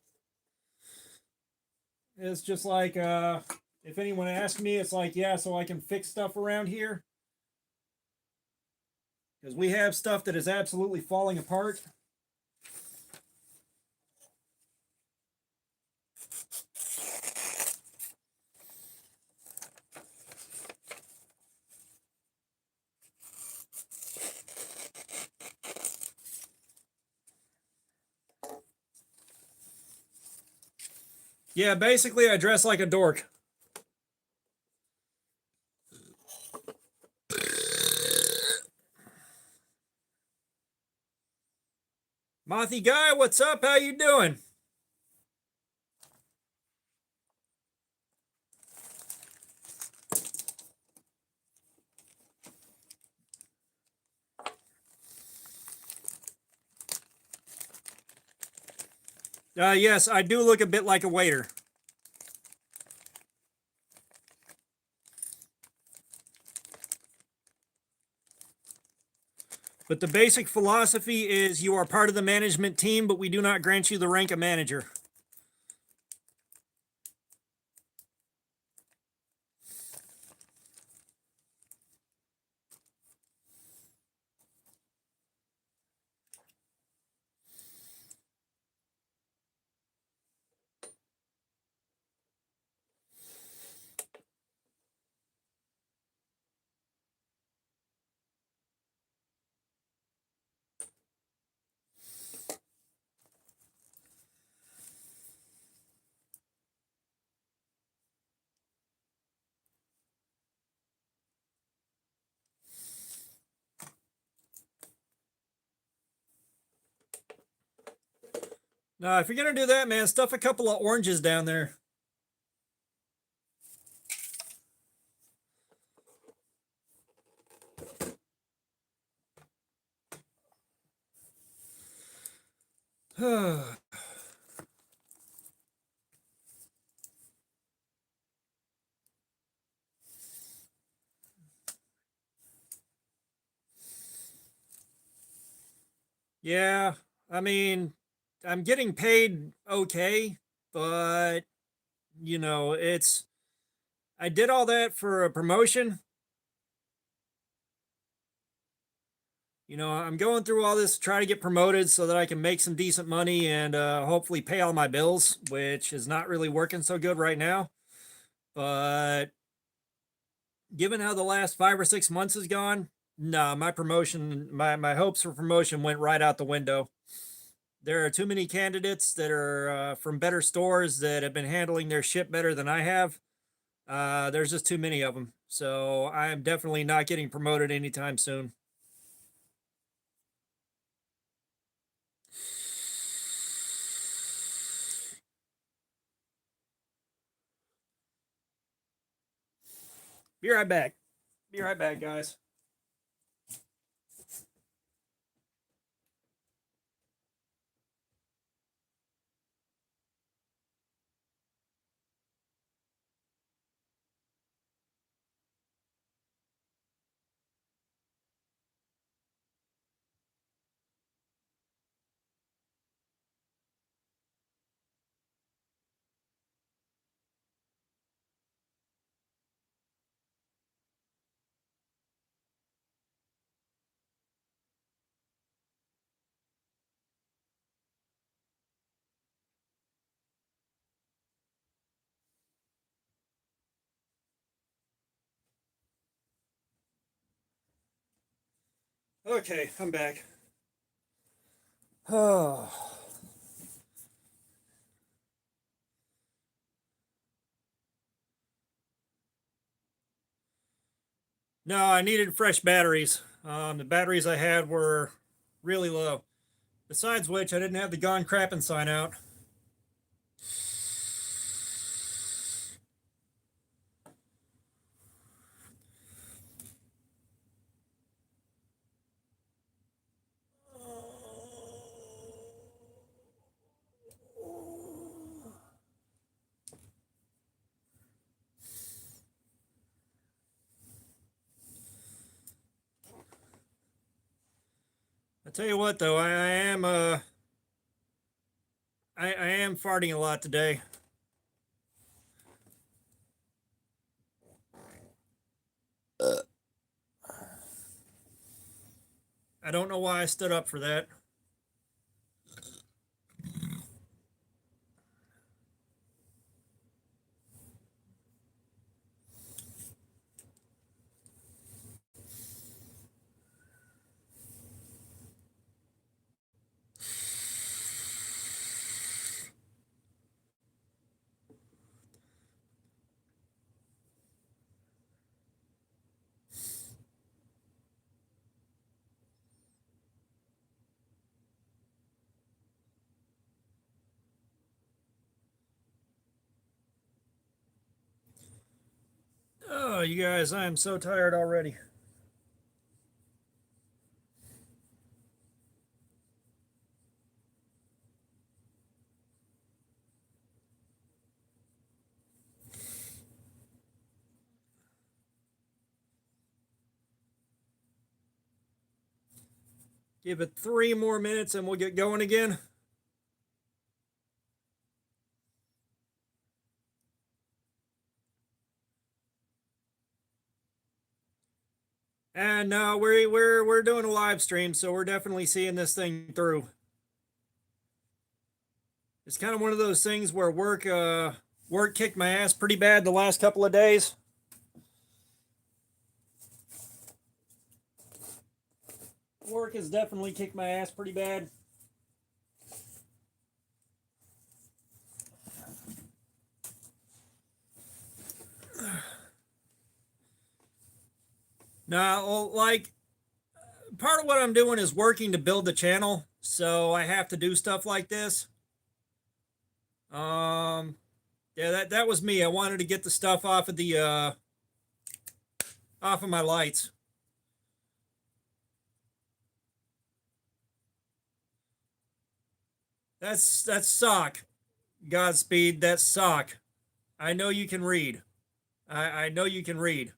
It's just like, if anyone asks me, it's like, yeah, so I can fix stuff around here. Because we have stuff that is absolutely falling apart. Yeah, basically I dress like a dork. Mothy Guy, what's up? How you doing? Yes, I do look a bit like a waiter. But the basic philosophy is you are part of the management team, but we do not grant you the rank of manager. Now, if you're going to do that, man, stuff a couple of oranges down there. Yeah, I mean, I'm getting paid okay, but you know, I did all that for a promotion. You know, I'm going through all this to try to get promoted so that I can make some decent money and hopefully pay all my bills, which is not really working so good right now. But given how the last 5 or 6 months has gone, nah, my promotion, my hopes for promotion went right out the window. There are too many candidates that are from better stores that have been handling their shit better than I have. There's just too many of them. So I'm definitely not getting promoted anytime soon. Be right back. Be right back, guys. Okay, I'm back. Oh. No, I needed fresh batteries. The batteries I had were really low. Besides which, I didn't have the gone crapping sign out. I tell you what, though, I am farting a lot today. I don't know why I stood up for that. Oh, you guys, I am so tired already. Give it 3 more minutes and we'll get going again. And no, we're doing a live stream, so we're definitely seeing this thing through. It's kind of one of those things where work kicked my ass pretty bad the last couple of days. Work has definitely kicked my ass pretty bad. Now, like, part of what I'm doing is working to build the channel, so I have to do stuff like this. Yeah, that was me. I wanted to get the stuff off of the off of my lights. That's sock. Godspeed. That's sock. I know you can read. I know you can read.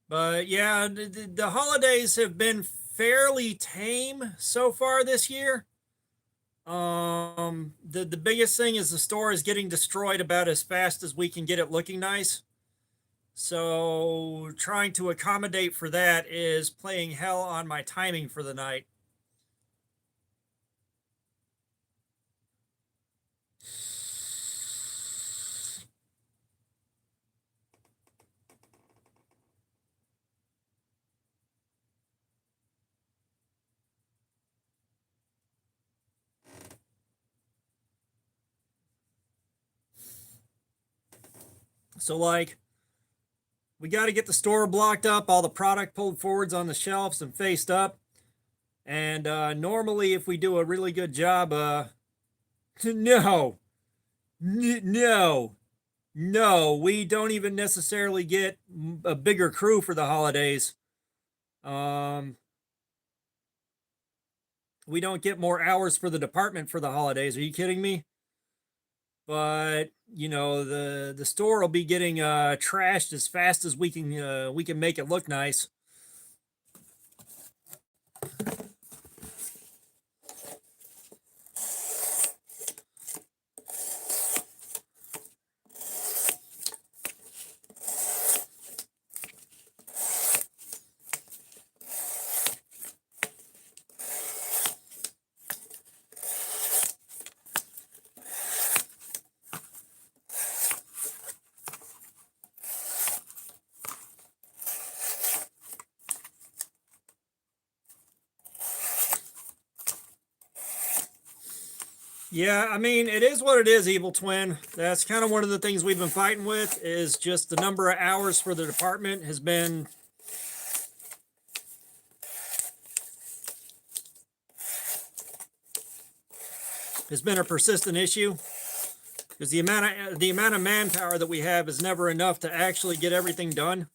But yeah, the holidays have been fairly tame so far this year. The biggest thing is the store is getting destroyed about as fast as we can get it looking nice. So trying to accommodate for that is playing hell on my timing for the night. So like, we got to get the store blocked up, all the product pulled forwards on the shelves and faced up. And normally, if we do a really good job, no, no, no, we don't even necessarily get a bigger crew for the holidays. Um, we don't get more hours for the department for the holidays. Are you kidding me? But you know, the store will be getting trashed as fast as we can make it look nice. Yeah, I mean, it is what it is, Evil Twin. That's kind of one of the things we've been fighting with is just the number of hours for the department has been a persistent issue because the amount of manpower that we have is never enough to actually get everything done.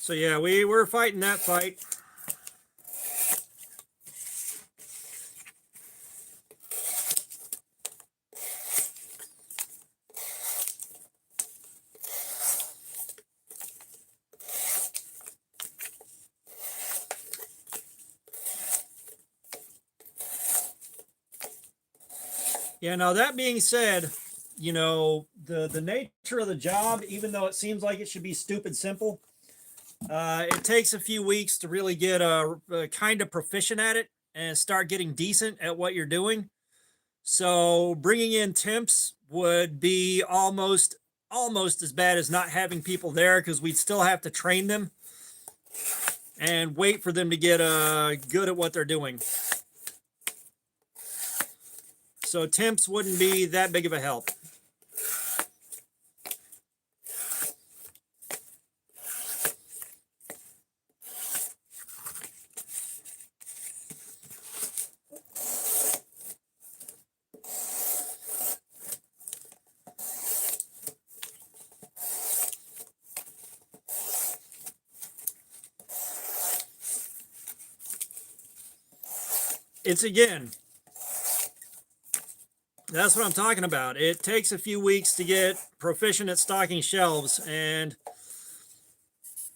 So yeah, we're fighting that fight. Yeah, now that being said, you know, the nature of the job, even though it seems like it should be stupid simple, it takes a few weeks to really get kind of proficient at it and start getting decent at what you're doing. So bringing in temps would be almost as bad as not having people there because we'd still have to train them and wait for them to get good at what they're doing. So temps wouldn't be that big of a help. It's again, that's what I'm talking about. It takes a few weeks to get proficient at stocking shelves, and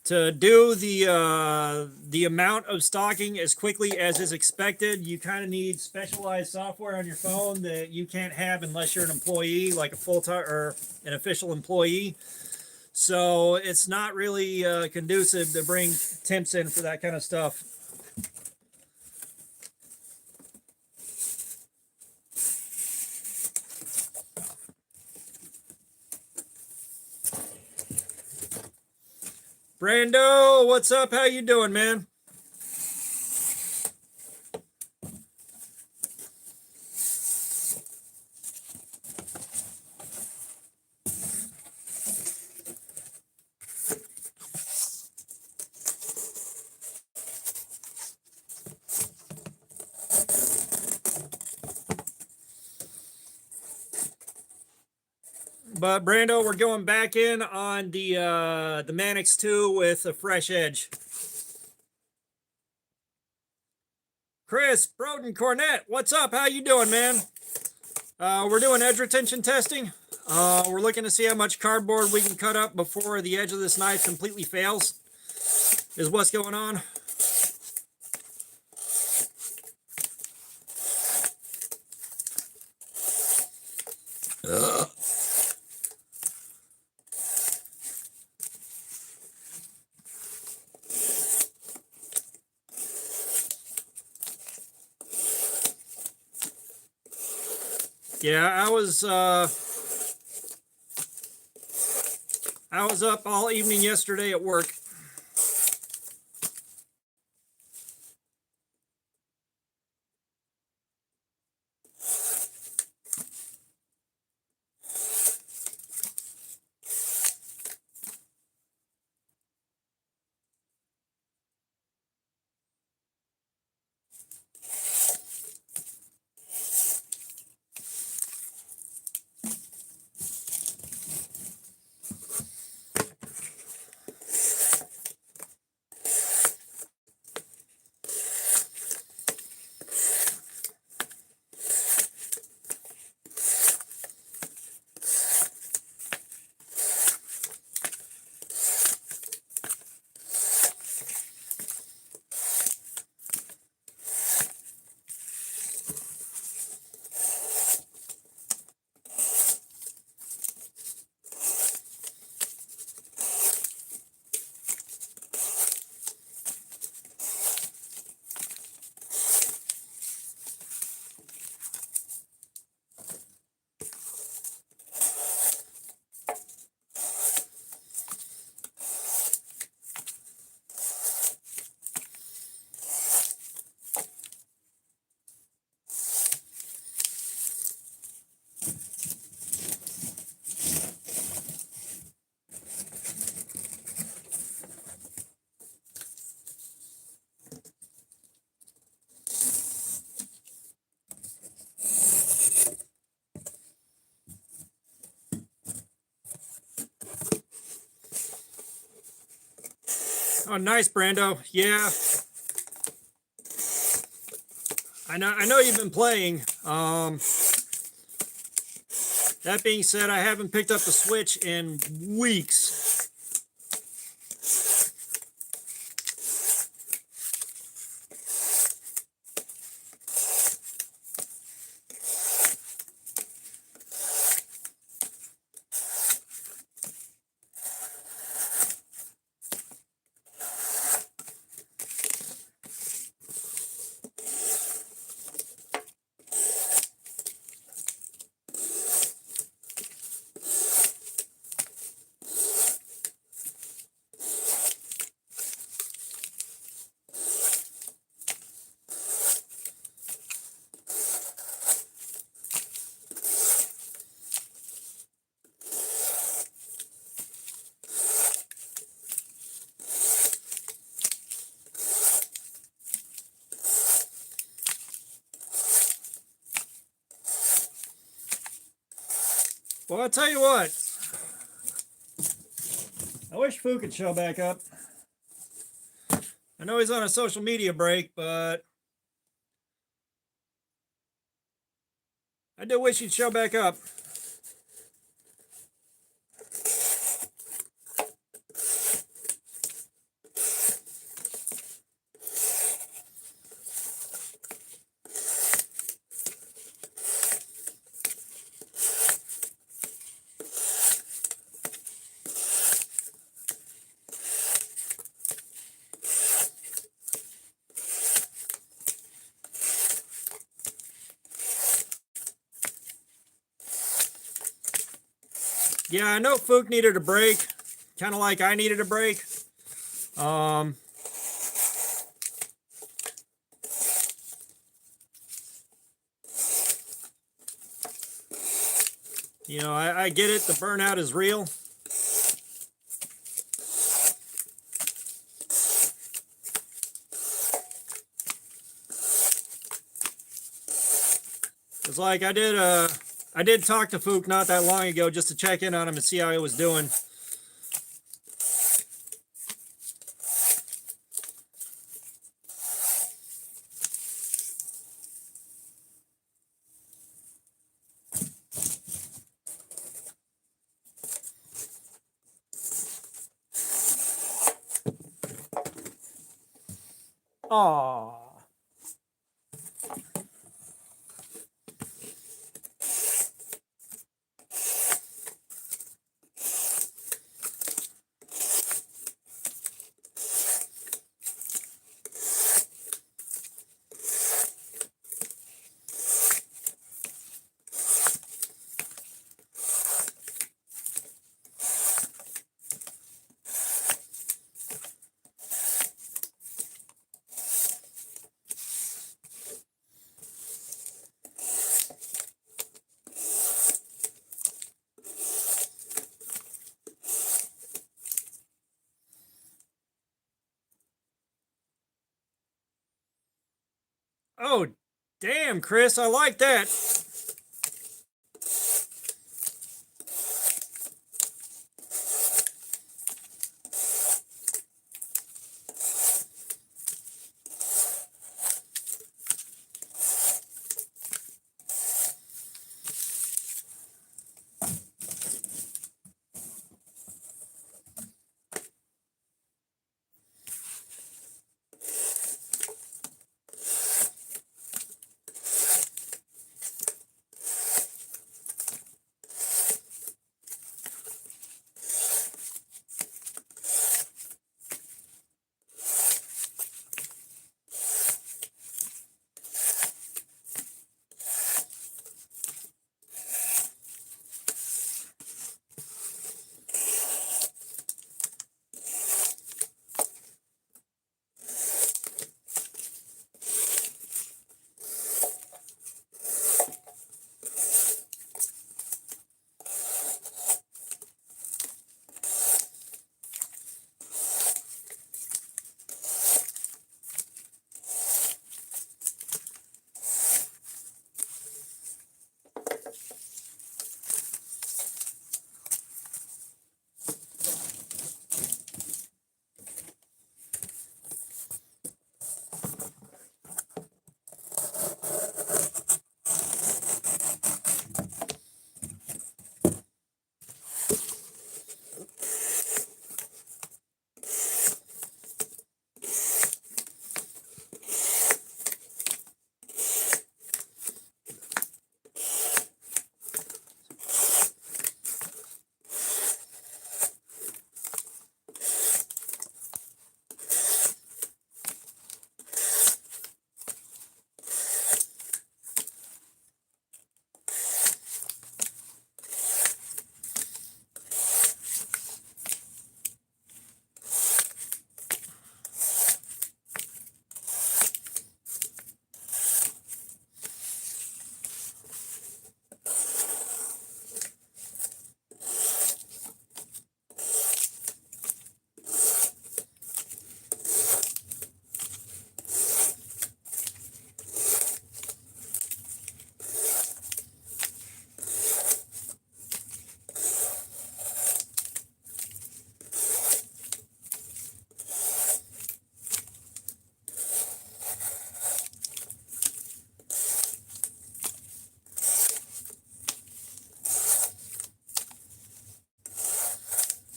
to do the amount of stocking as quickly as is expected, you kind of need specialized software on your phone that you can't have unless you're an employee, like a full-time or an official employee. So it's not really conducive to bring temps in for that kind of stuff. Brando, what's up? How you doing, man? But Brando, we're going back in on the Manix 2 with a fresh edge. Chris Broden Cornett, what's up? How you doing, man? We're doing edge retention testing. We're looking to see how much cardboard we can cut up before the edge of this knife completely fails, is what's going on. Yeah, I was up all evening yesterday at work. Oh, nice, Brando. Yeah, I know you've been playing. That being said, I haven't picked up the Switch in weeks. Well, I'll tell you what. I wish Fu could show back up. I know he's on a social media break, but I do wish he'd show back up. Yeah, I know Fook needed a break, kind of like I needed a break. You know, I get it. The burnout is real. It's like I did I did talk to Fook not that long ago just to check in on him and see how he was doing. Aww. Oh, damn, Chris, I like that.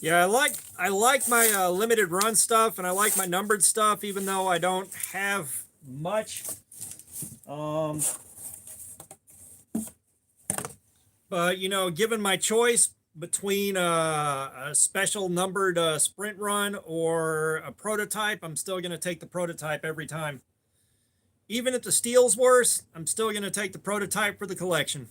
Yeah, I like my limited run stuff, and I like my numbered stuff, even though I don't have much. But you know, given my choice between a special numbered sprint run or a prototype, I'm still going to take the prototype every time. Even if the steel's worse, I'm still going to take the prototype for the collection.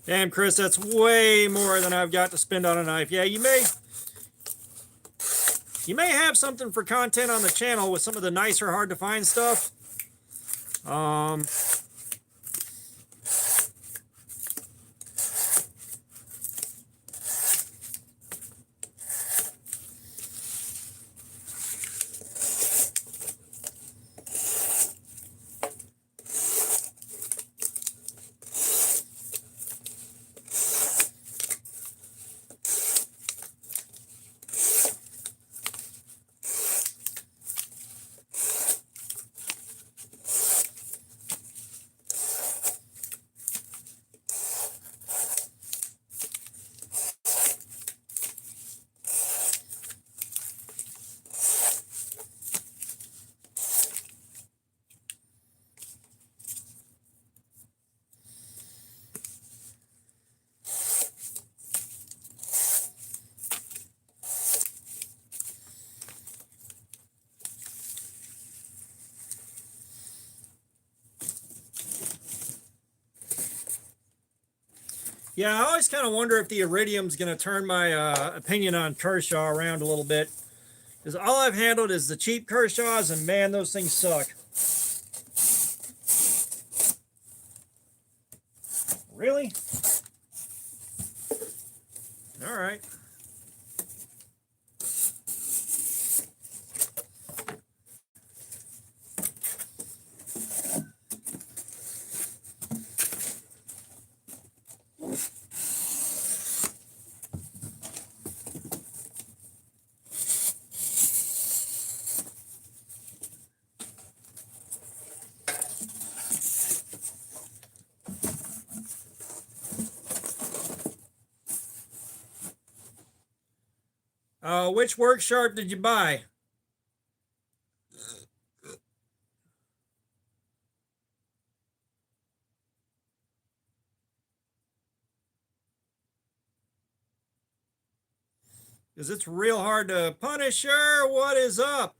Damn, Chris, that's way more than I've got to spend on a knife. Yeah, you may have something for content on the channel with some of the nicer, hard to find stuff. Um, yeah, I always kind of wonder if the iridium's going to turn my opinion on Kershaw around a little bit. Because all I've handled is the cheap Kershaws, and man, those things suck. Really? All right. Which Worksharp did you buy? Because it's real hard to Punisher. What is up?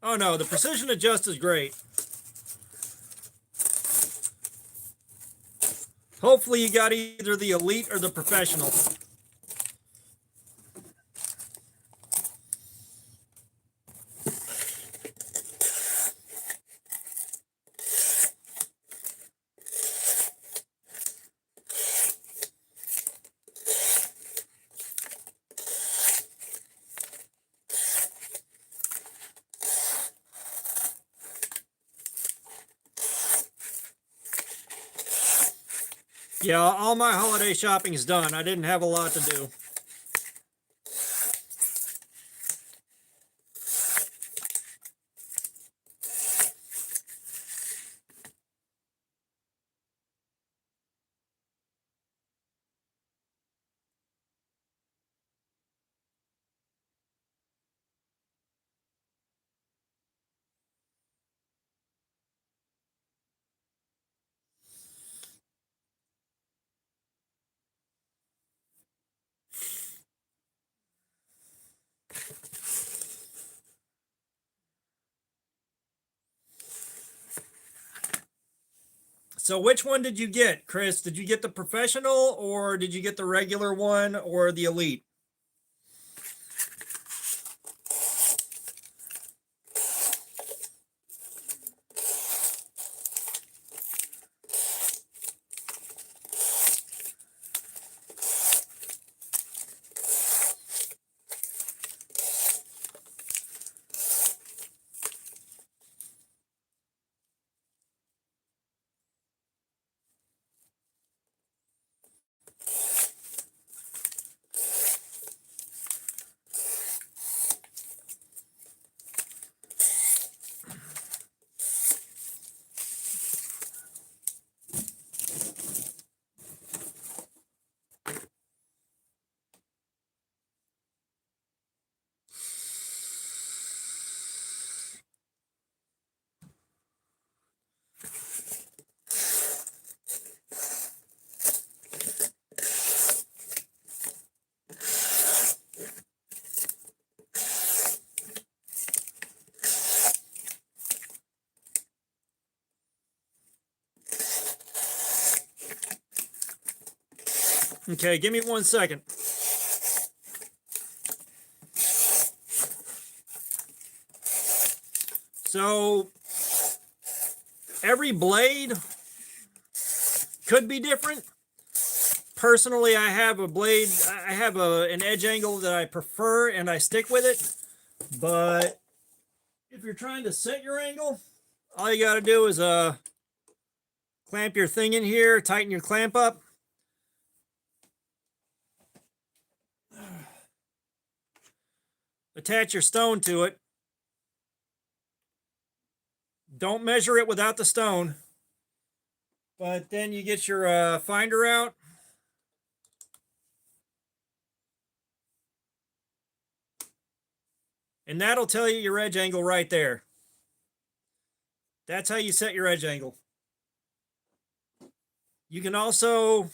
Oh no, the precision adjust is great. Hopefully you got either the Elite or the Professional. Yeah, all my holiday shopping's done. I didn't have a lot to do. So which one did you get, Chris? Did you get the Professional or did you get the regular one or the Elite? Okay, give me 1 second. So every blade could be different. Personally, I have a blade, I have an edge angle that I prefer and I stick with it. But if you're trying to set your angle, all you got to do is clamp your thing in here, tighten your clamp up. Attach your stone to it. Don't measure it without the stone. But then you get your finder out. And that'll tell you your edge angle right there. That's how you set your edge angle. You can also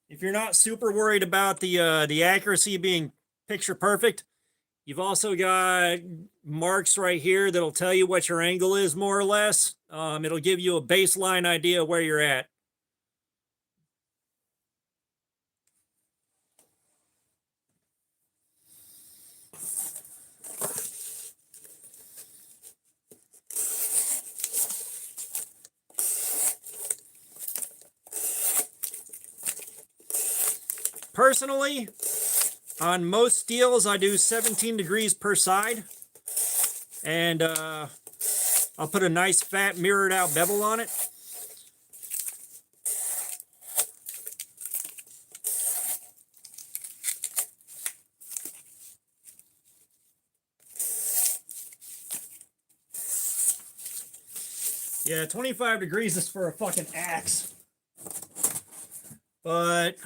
if you're not super worried about the accuracy being picture perfect, you've also got marks right here that'll tell you what your angle is more or less. It'll give you a baseline idea of where you're at. Personally, on most steels, I do 17 degrees per side. And I'll put a nice fat mirrored out bevel on it. Yeah, 25 degrees is for a fucking axe. But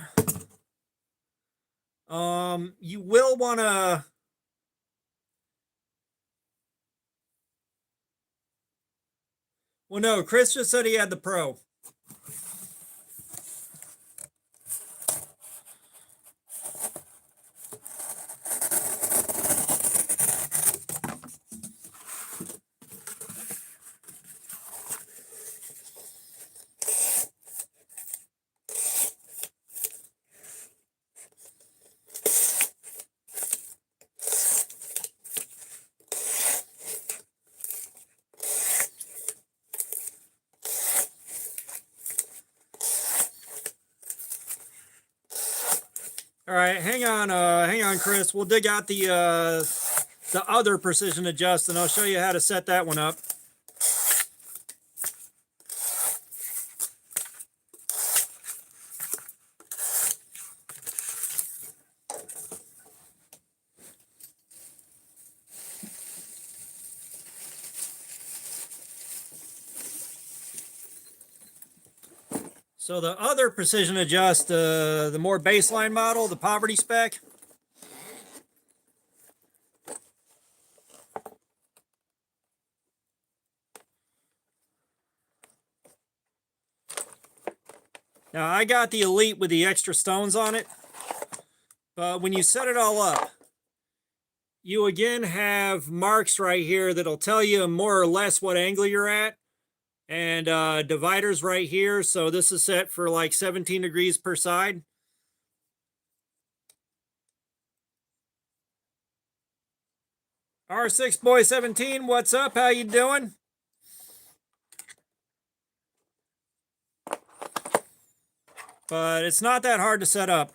you will want to well, no, Chris just said he had the Pro. All right, hang on, Chris. We'll dig out the other precision adjust, and I'll show you how to set that one up. So the other precision adjust, the more baseline model, the poverty spec. Now I got the Elite with the extra stones on it, but when you set it all up, you again have marks right here that'll tell you more or less what angle you're at. And dividers right here. So this is set for like 17 degrees per side. R6 Boy 17, what's up? How you doing? But it's not that hard to set up.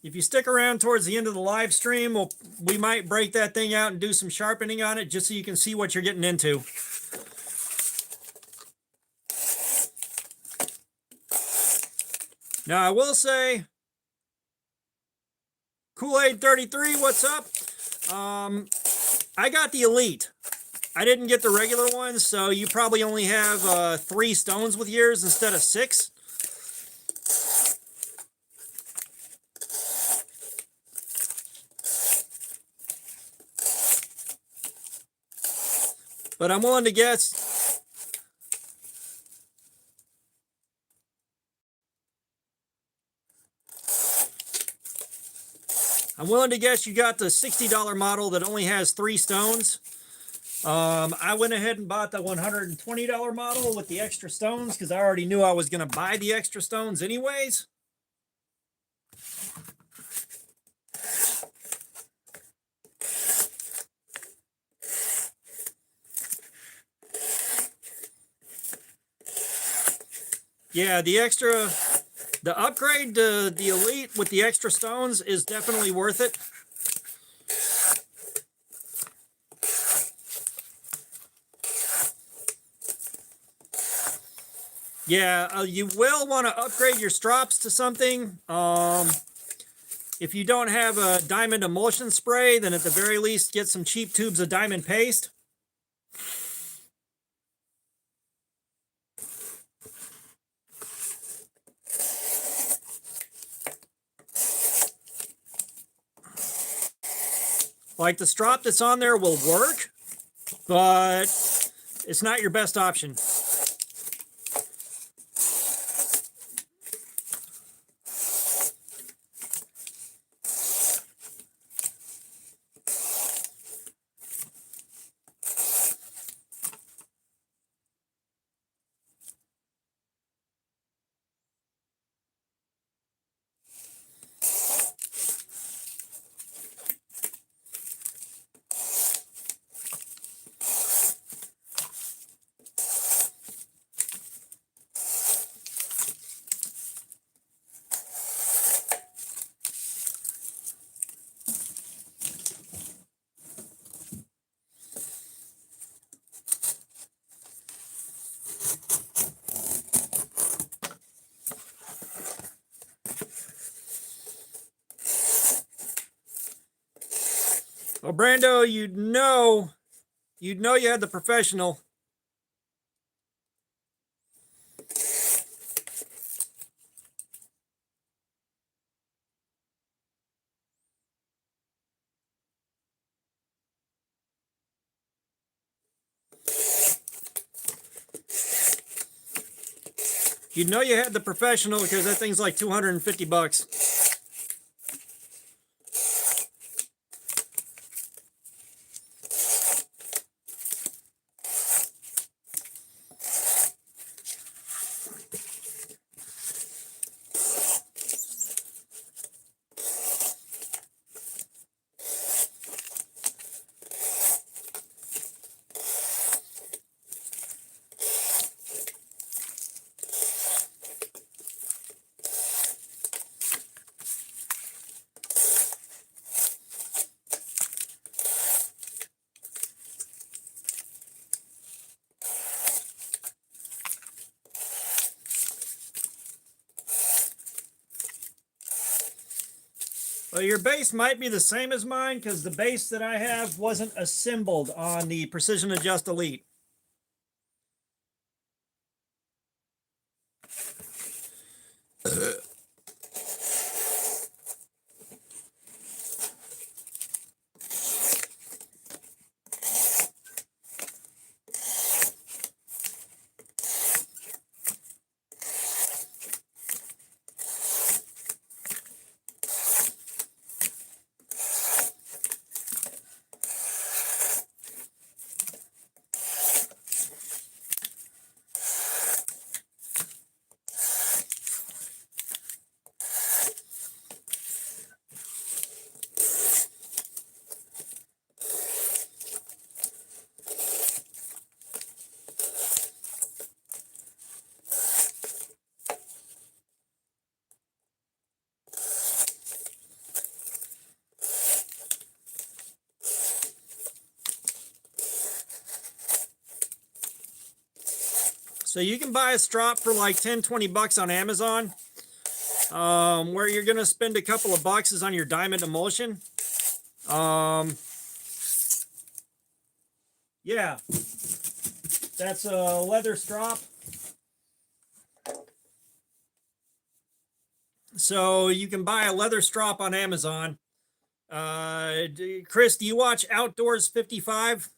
If you stick around towards the end of the live stream, we might break that thing out and do some sharpening on it just so you can see what you're getting into. Now, I will say, Kool-Aid 33, what's up? I got the Elite. I didn't get the regular ones, so you probably only have 3 stones with yours instead of 6. But I'm willing to guess. I'm willing to guess you got the $60 model that only has 3 stones. I went ahead and bought the $120 model with the extra stones because I already knew I was going to buy the extra stones anyways. Yeah, the upgrade to the Elite with the extra stones is definitely worth it. Yeah, you will want to upgrade your strops to something. If you don't have a diamond emulsion spray, then at the very least get some cheap tubes of diamond paste. Like the strop that's on there will work, but it's not your best option. Well, Brando, you'd know you had the professional. You'd know you had the professional because that thing's like 250 bucks. Well, your base might be the same as mine because the base that I have wasn't assembled on the Precision Adjust Elite. So you can buy a strop for like 10, 20 bucks on Amazon. Where you're going to spend a couple of bucks is on your diamond emulsion. Yeah, that's a leather strop. So you can buy a leather strop on Amazon. Chris, do you watch Outdoors 55?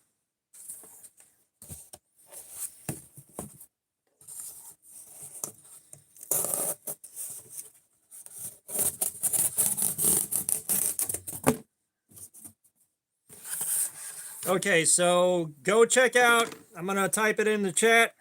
Okay, so go check out, I'm going to type it in the chat.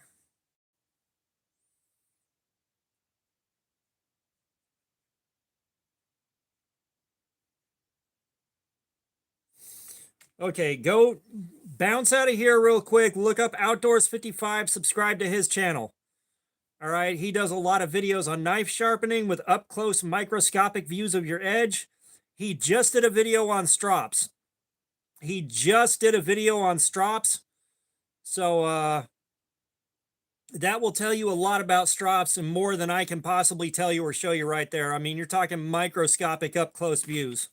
Okay, go bounce out of here real quick. Look up Outdoors55, subscribe to his channel. All right, he does a lot of videos on knife sharpening with up close microscopic views of your edge. He just did a video on Strops. So that will tell you a lot about Strops and more than I can possibly tell you or show you right there. I mean, you're talking microscopic up close views.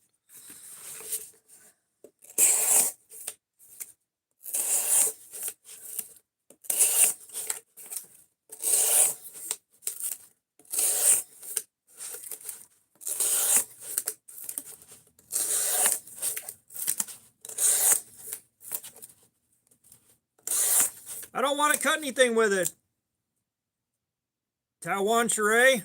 I don't want to cut anything with it. Taiwan Chiray.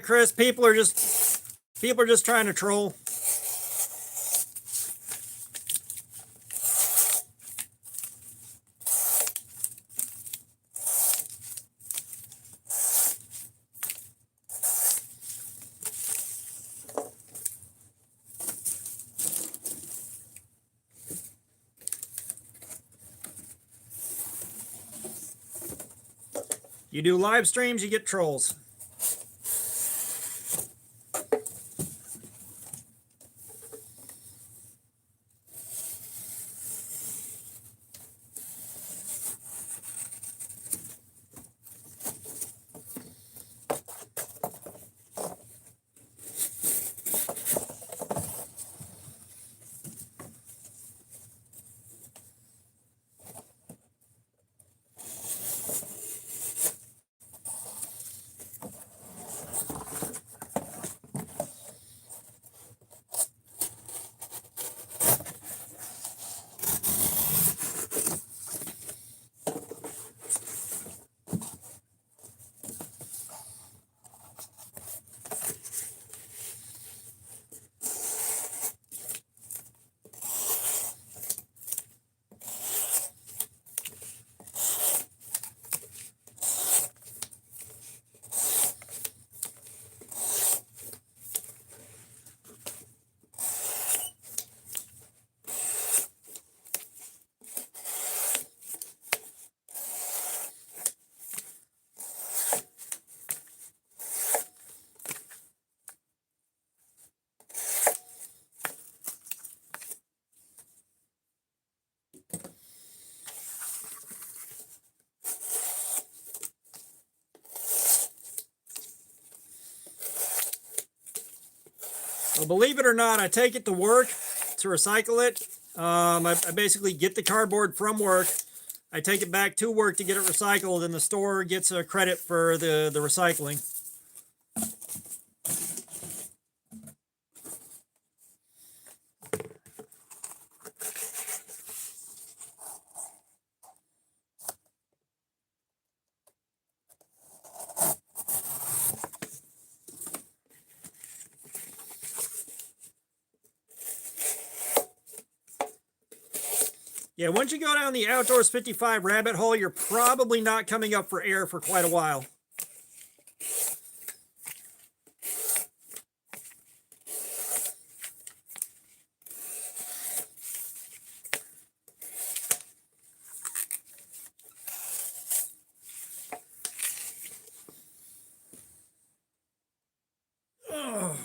Chris, people are just trying to troll. You do live streams, you get trolls. Well, believe it or not, I take it to work to recycle it. I basically get the cardboard from work. I take it back to work to get it recycled, and the store gets a credit for the recycling. Yeah, once you go down the Outdoors 55 rabbit hole, you're probably not coming up for air for quite a while. Oh.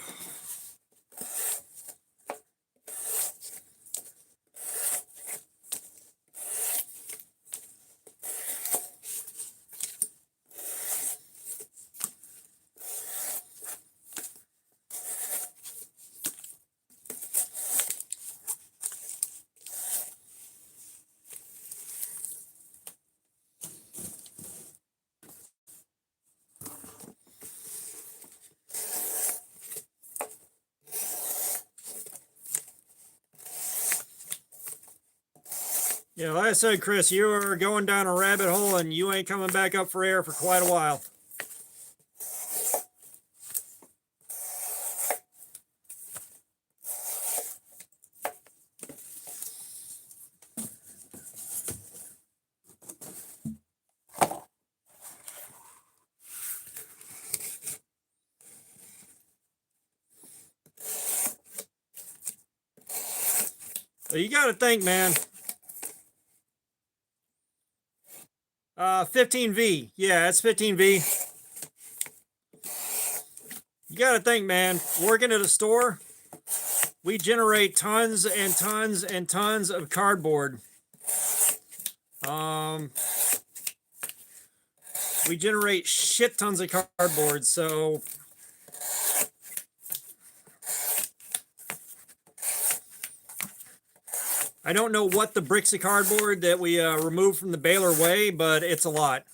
Yeah, like I said, Chris, you are going down a rabbit hole and you ain't coming back up for air for quite a while. So you got to think, man. 15V. Yeah, it's 15V. You got to think, man. Working at a store, we generate tons and tons and tons of cardboard. We generate shit tons of cardboard, so I don't know what the bricks of cardboard that we remove from the baler weigh, but it's a lot.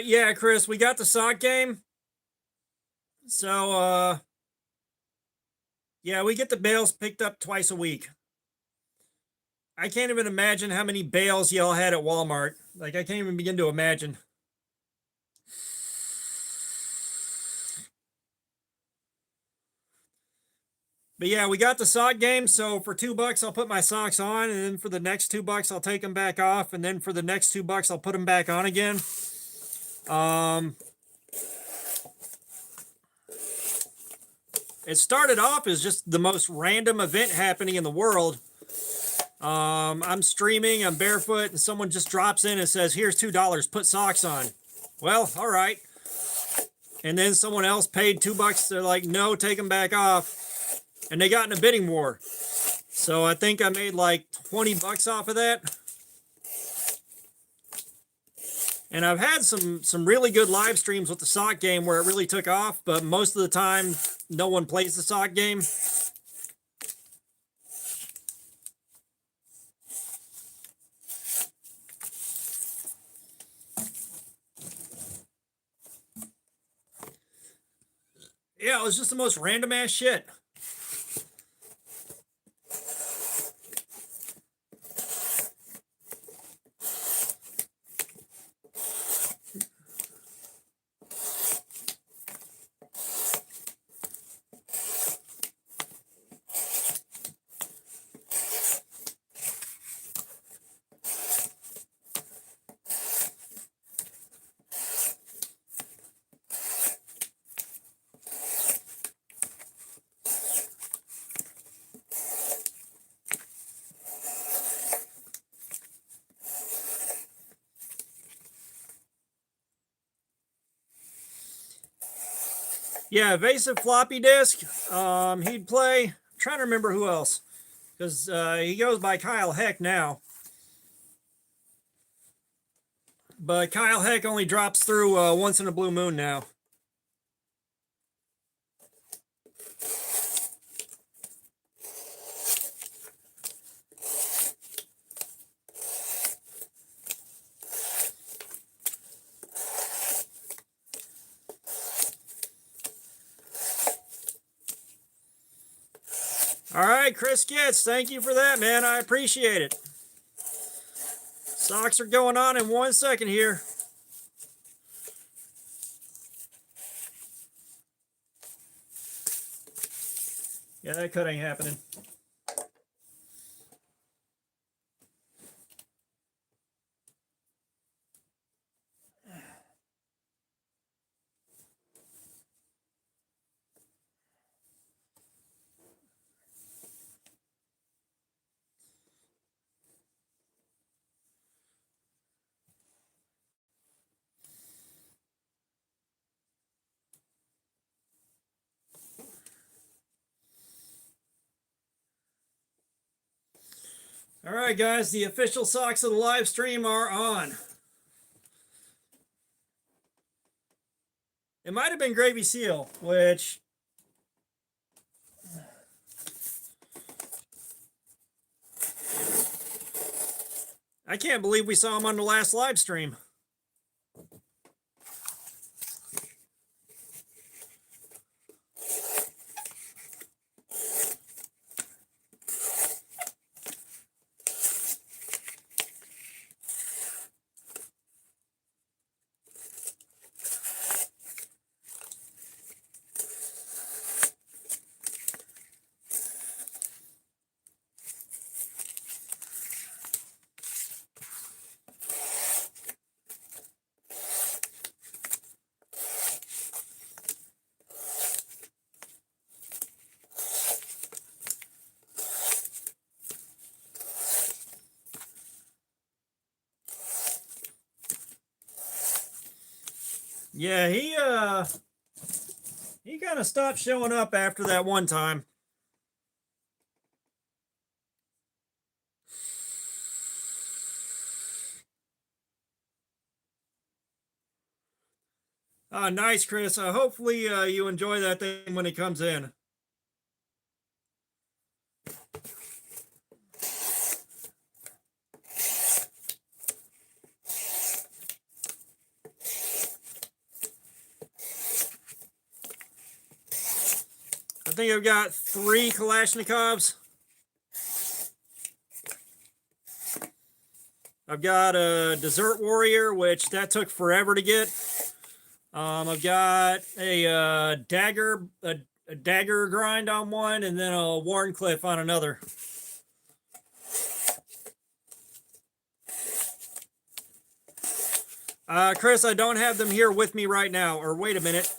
Yeah, Chris, we got the sock game. So, yeah, we get the bales picked up twice a week. I can't even imagine how many bales y'all had at Walmart. Like, I can't even begin to imagine. But yeah, we got the sock game. So for $2, I'll put my socks on, and then for the next $2, I'll take them back off, and then for the next $2, I'll put them back on again. It started off as just the most random event happening in the world. I'm streaming, I'm barefoot, and someone just drops in and says, "Here's $2, put socks on." Well, all right. And then someone else paid $2. They're like, "No, take them back off." And they got in a bidding war. So I think I made like $20 off of that. And I've had some really good live streams with the sock game where it really took off, but most of the time, no one plays the sock game. Yeah, it was just the most random ass shit. Yeah, evasive floppy disk. He'd play. I'm trying to remember who else, because he goes by Kyle Heck now. But Kyle Heck only drops through once in a blue moon now. All right, Chris Getz, thank you for that, man. I appreciate it. Socks are going on in 1 second here. Yeah, that cut ain't happening. All right, guys, the official socks of the live stream are on. It might have been Gravy Seal, which I can't believe we saw him on the last live stream. Yeah, he kind of stopped showing up after that one time. Nice, Chris. Hopefully you enjoy that thing when it comes in. I think I've got 3 Kalashnikovs. I've got a Desert Warrior, which that took forever to get. I've got a dagger, a dagger grind on one and then a Warncliffe on another. Chris, I don't have them here with me right now. Or wait a minute.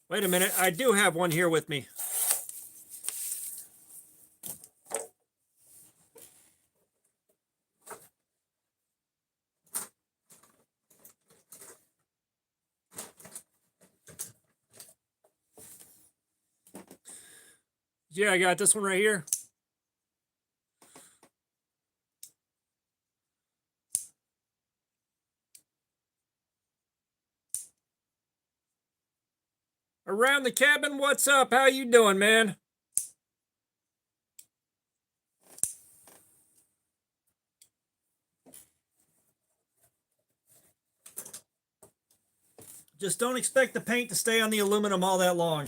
Wait a minute. I do have one here with me. Yeah, I got this one right here. Around the cabin, what's up? How you doing, man? Just don't expect the paint to stay on the aluminum all that long.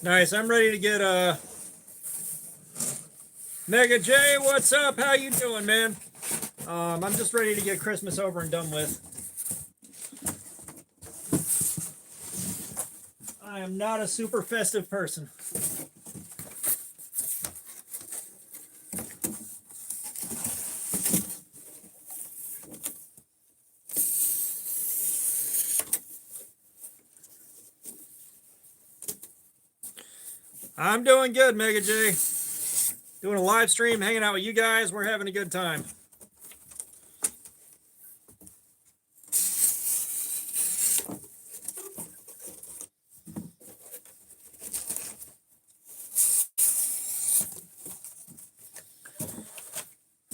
Nice. I'm ready to get Mega J, what's up? How you doing, man? I'm just ready to get Christmas over and done with. I am not a super festive person. I'm doing good, Mega J. Doing a live stream, hanging out with you guys. We're having a good time.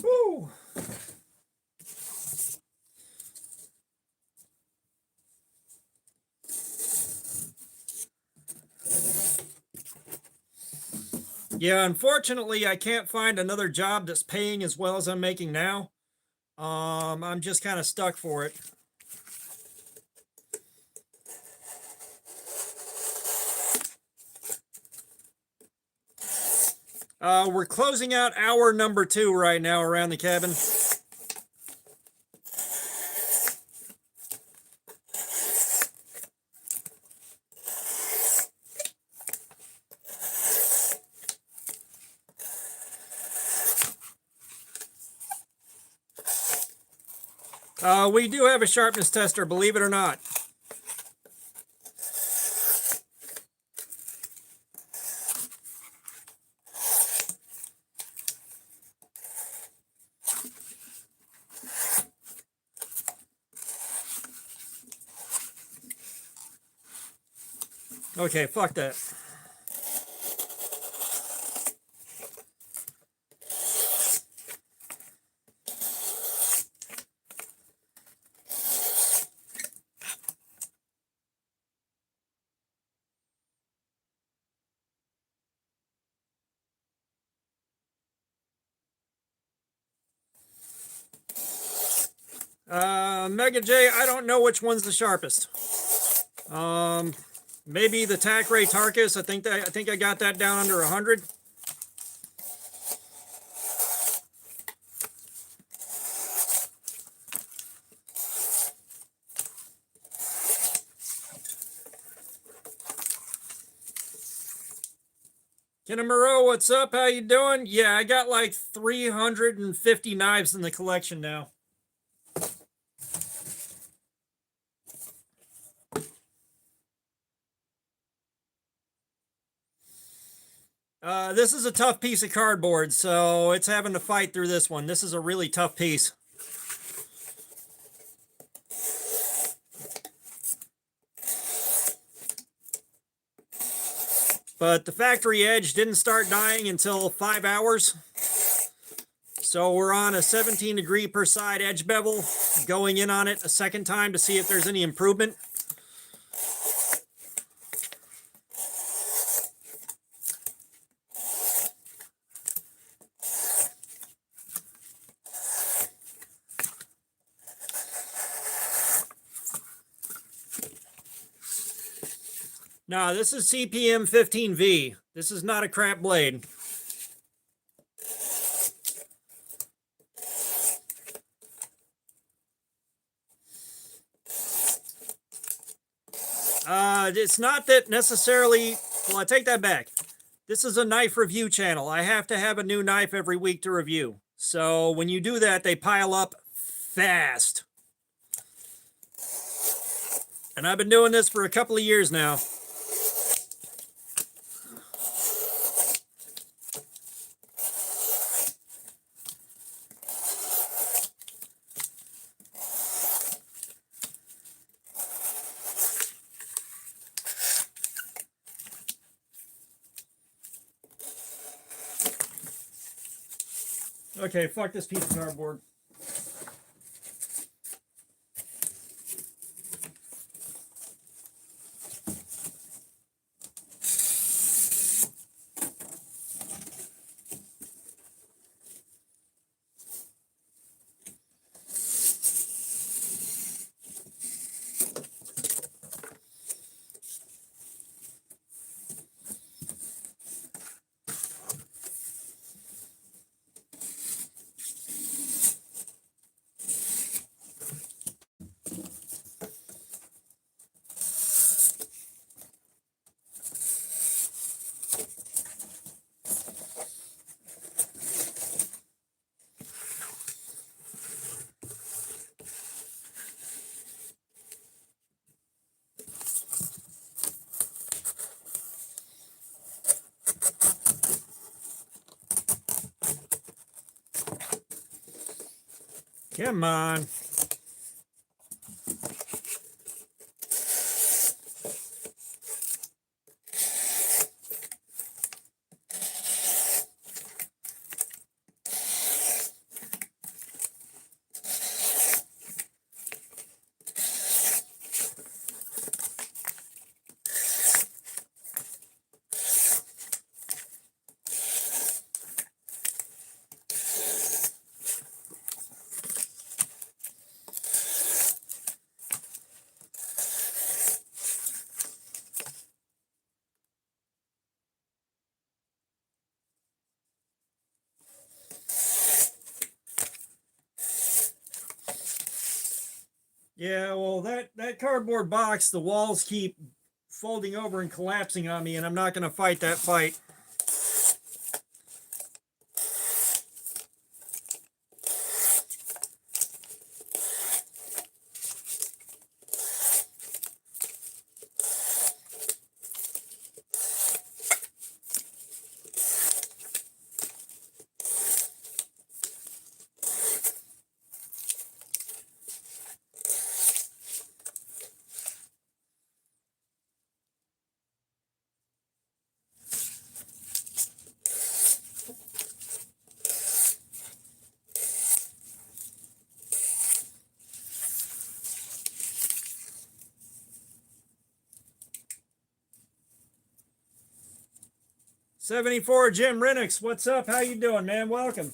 Woo! Yeah, unfortunately, I can't find another job that's paying as well as I'm making now. I'm just kind of stuck for it. We're closing out hour number 2 right now around the cabin. We do have a sharpness tester, believe it or not. Okay, fuck that. Mega J, I don't know which one's the sharpest. Maybe the Tac Ray Tarkus. I think I got that down under 100. Kenna Moreau, what's up? How you doing? Yeah, I got like 350 knives in the collection now. This is a tough piece of cardboard, so it's having to fight through this one. This is a really tough piece. But the factory edge didn't start dying until 5 hours. So we're on a 17 degree per side edge bevel, going in on it a second time to see if there's any improvement. No, this is CPM 15V. This is not a crap blade. It's not that necessarily, well, I take that back. This is a knife review channel. I have to have a new knife every week to review. So when you do that, they pile up fast. And I've been doing this for a couple of years now. Okay, fuck this piece of cardboard. Come on. Yeah, well, that cardboard box, the walls keep folding over and collapsing on me, and I'm not going to fight that fight. '74 Jim Renix, what's up? How you doing, man? Welcome.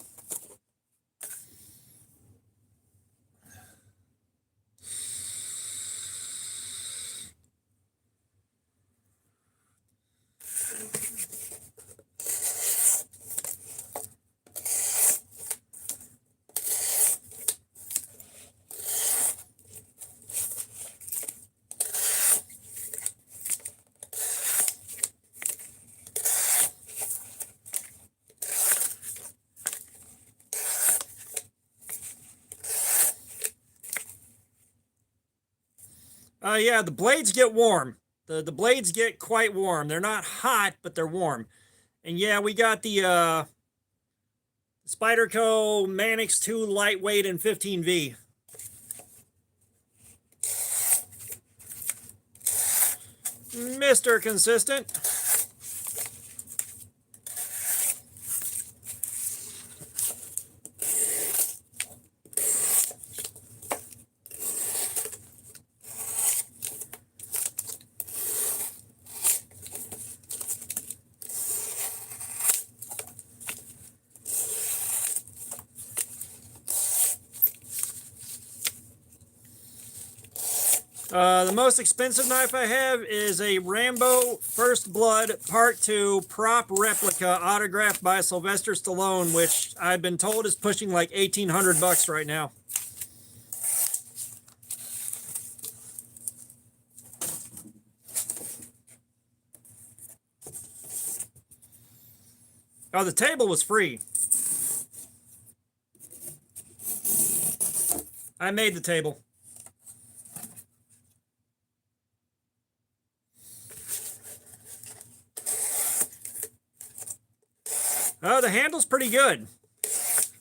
Yeah, the blades get warm. The blades get quite warm. They're not hot, but they're warm. And yeah, we got the Spyderco Manix 2 lightweight and 15V. Mr. Consistent. The most expensive knife I have is a Rambo First Blood Part 2 prop replica autographed by Sylvester Stallone, which I've been told is pushing like 1,800 bucks right now. Oh, the table was free. I made the table. Oh, the handle's pretty good.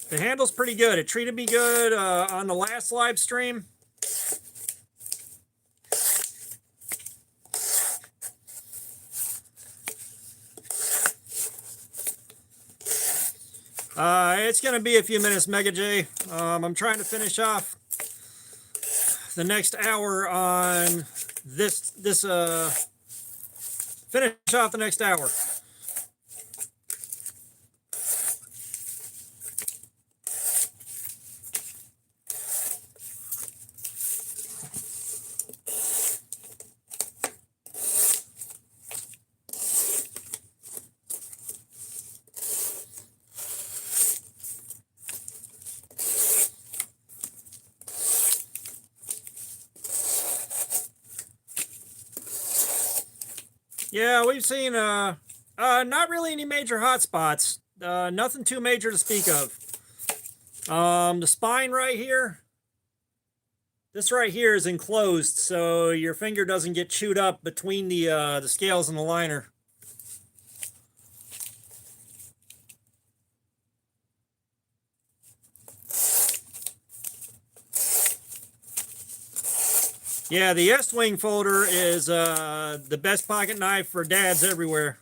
The handle's pretty good. It treated me good on the last live stream. It's going to be a few minutes, Mega J. I'm trying to finish off the next hour on finish off the next hour. Yeah, we've seen not really any major hot spots. Nothing too major to speak of. The spine right here, this right here is enclosed, so your finger doesn't get chewed up between the scales and the liner. Yeah, the S-Wing folder is the best pocket knife for dads everywhere.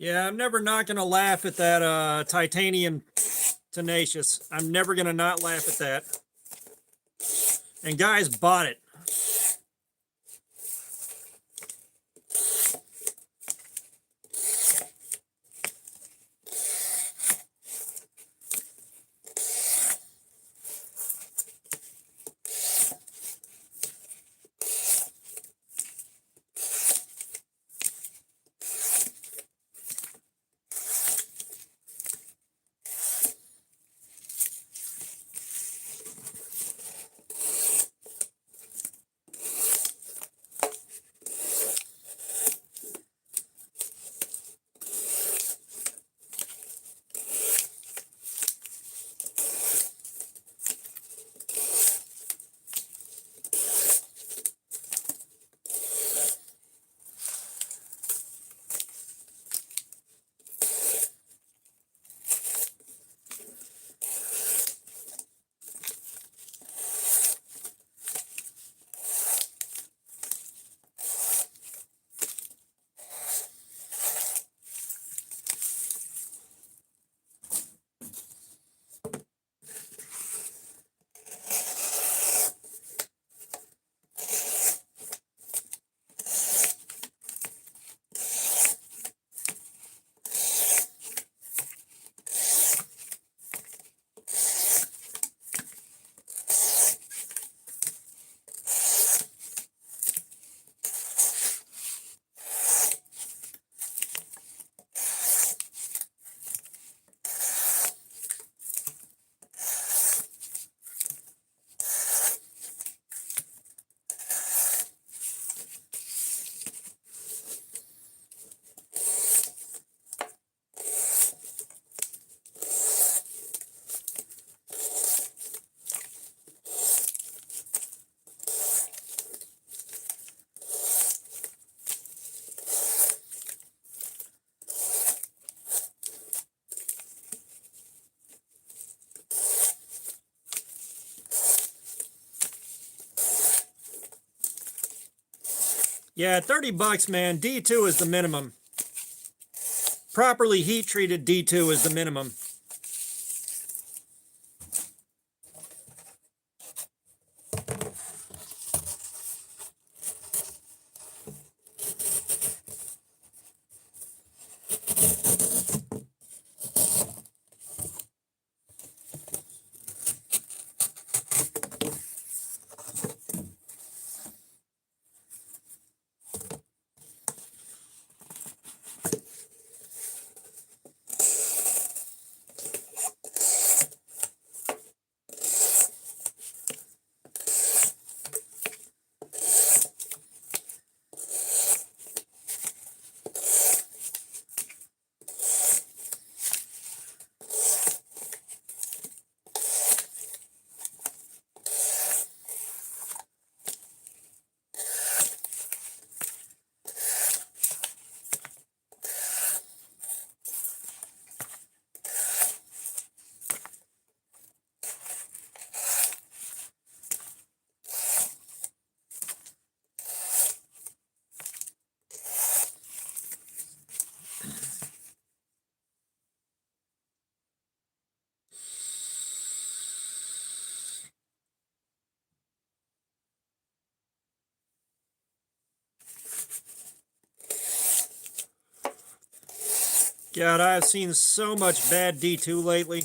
Yeah, I'm never not going to laugh at that titanium tenacious. I'm never going to not laugh at that. And guys bought it. Yeah, 30 bucks, man. D2 is the minimum. Properly heat treated D2 is the minimum. God, I've seen so much bad D2 lately.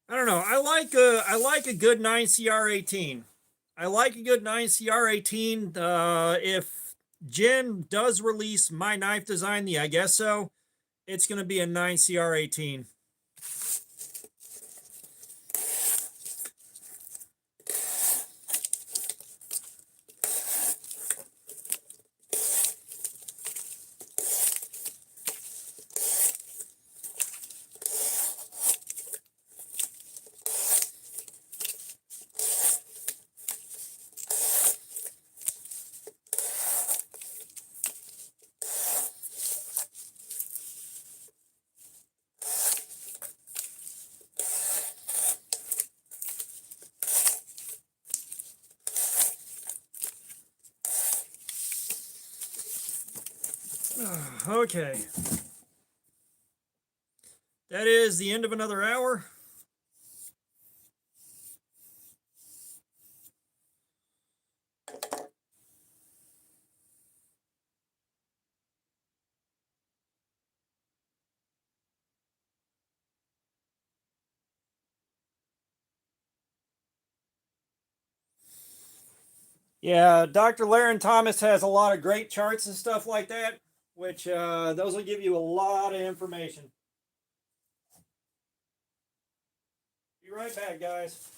I don't know. I like a good 9CR18. I like a good 9CR18. If Jen does release my knife design, the I guess so, it's going to be a 9CR18. Okay. That is the end of another hour. Yeah, Dr. Laren Thomas has a lot of great charts and stuff like that, which those will give you a lot of information. Be right back, guys.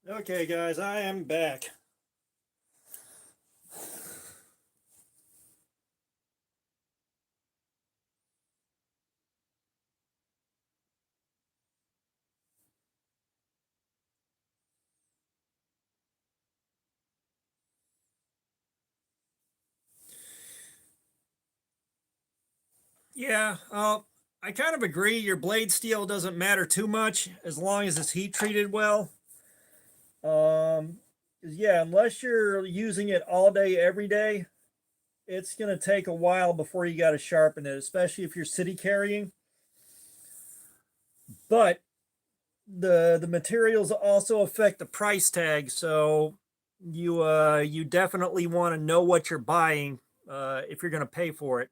Okay, guys, I am back. Yeah, I kind of agree. Your blade steel doesn't matter too much as long as it's heat treated well. Yeah, unless you're using it all day, every day, it's going to take a while before you got to sharpen it, especially if you're city carrying. But the materials also affect the price tag, so you definitely want to know what you're buying if you're going to pay for it.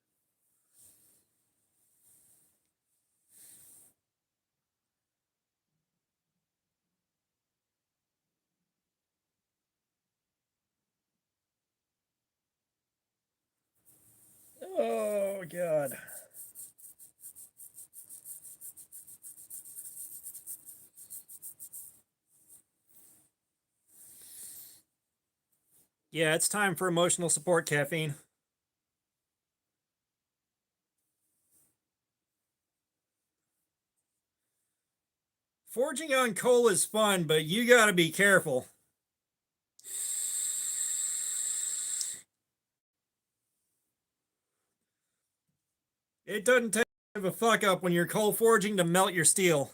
Oh God. Yeah, it's time for emotional support caffeine. Forging on coal is fun, but you got to be careful. It doesn't take a fuck up when you're coal forging to melt your steel.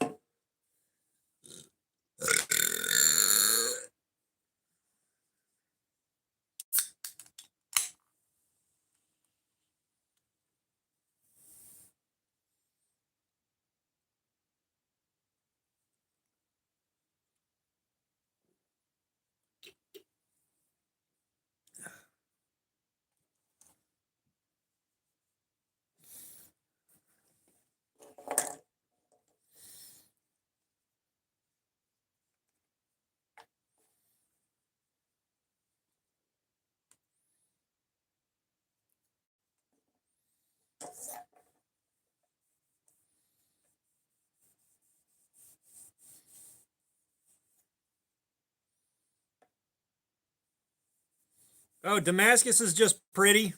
Oh, Damascus is just pretty.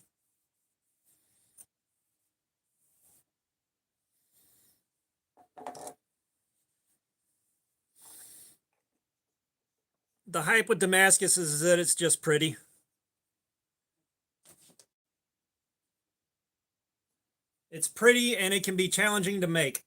The hype with Damascus is that it's just pretty. It's pretty and it can be challenging to make.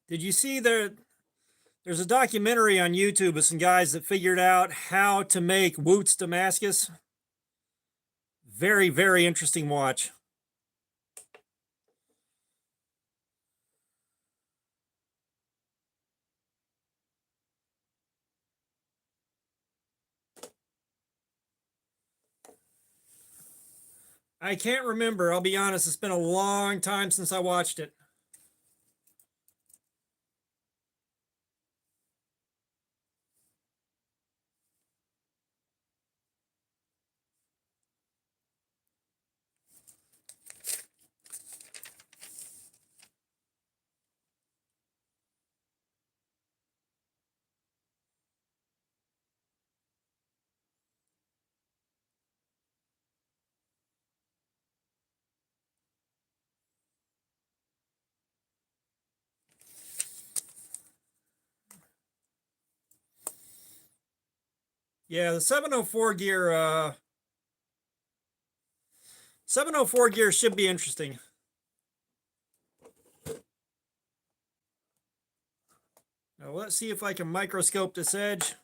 Did you see there's a documentary on YouTube of some guys that figured out how to make Wootz Damascus? Very, very interesting watch. I can't remember. I'll be honest. It's been a long time since I watched it. Yeah, the 704 gear should be interesting. Now let's see if I can microscope this edge.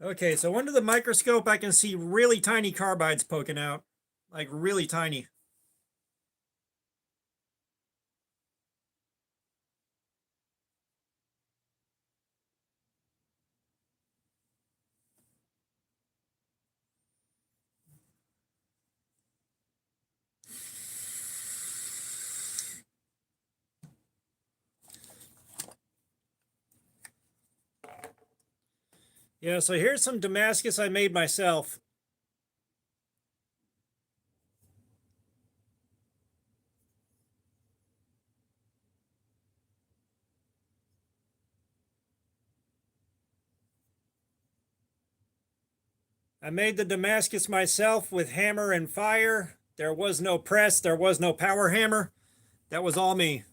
Okay, so under the microscope, I can see really tiny carbides poking out, like really tiny. Yeah, so here's some Damascus I made myself. I made the Damascus myself with hammer and fire. There was no press, there was no power hammer. That was all me.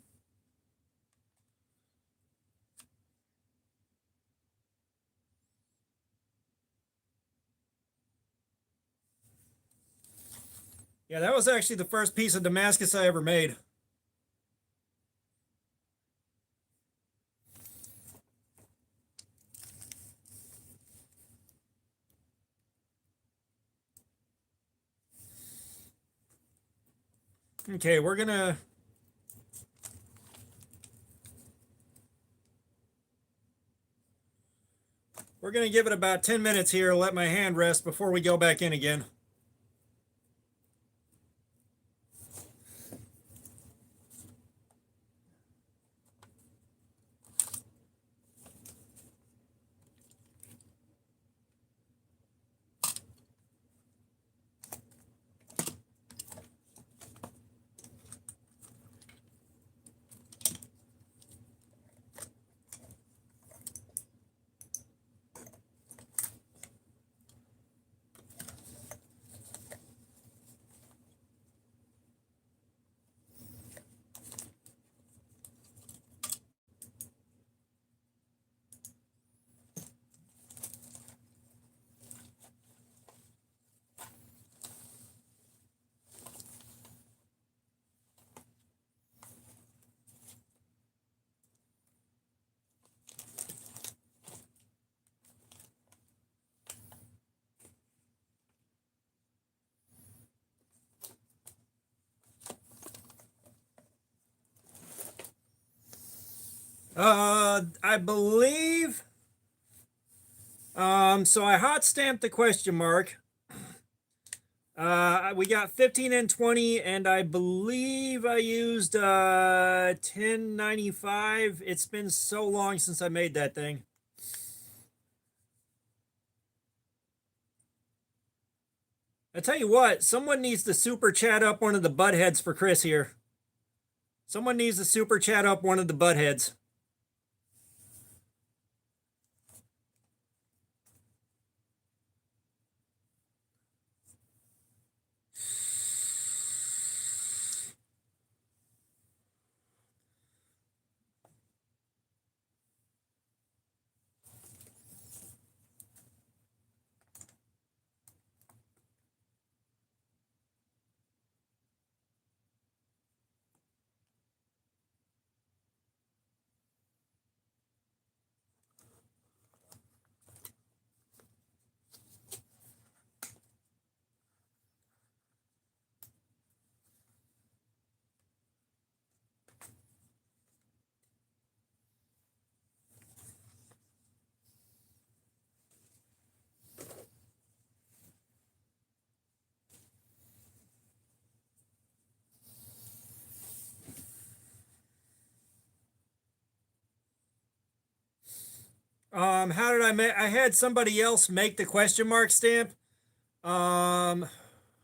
Yeah, that was actually the first piece of Damascus I ever made. Okay, we're gonna give it about 10 minutes here, let my hand rest before we go back in again. I believe. So I hot stamped the question mark. We got 15 and 20, and I believe I used 1095. It's been so long since I made that thing. I tell you what, someone needs to super chat up one of the butt heads for Chris here. Someone needs to super chat up one of the butt heads. How did I make? I had somebody else make the question mark stamp. Um,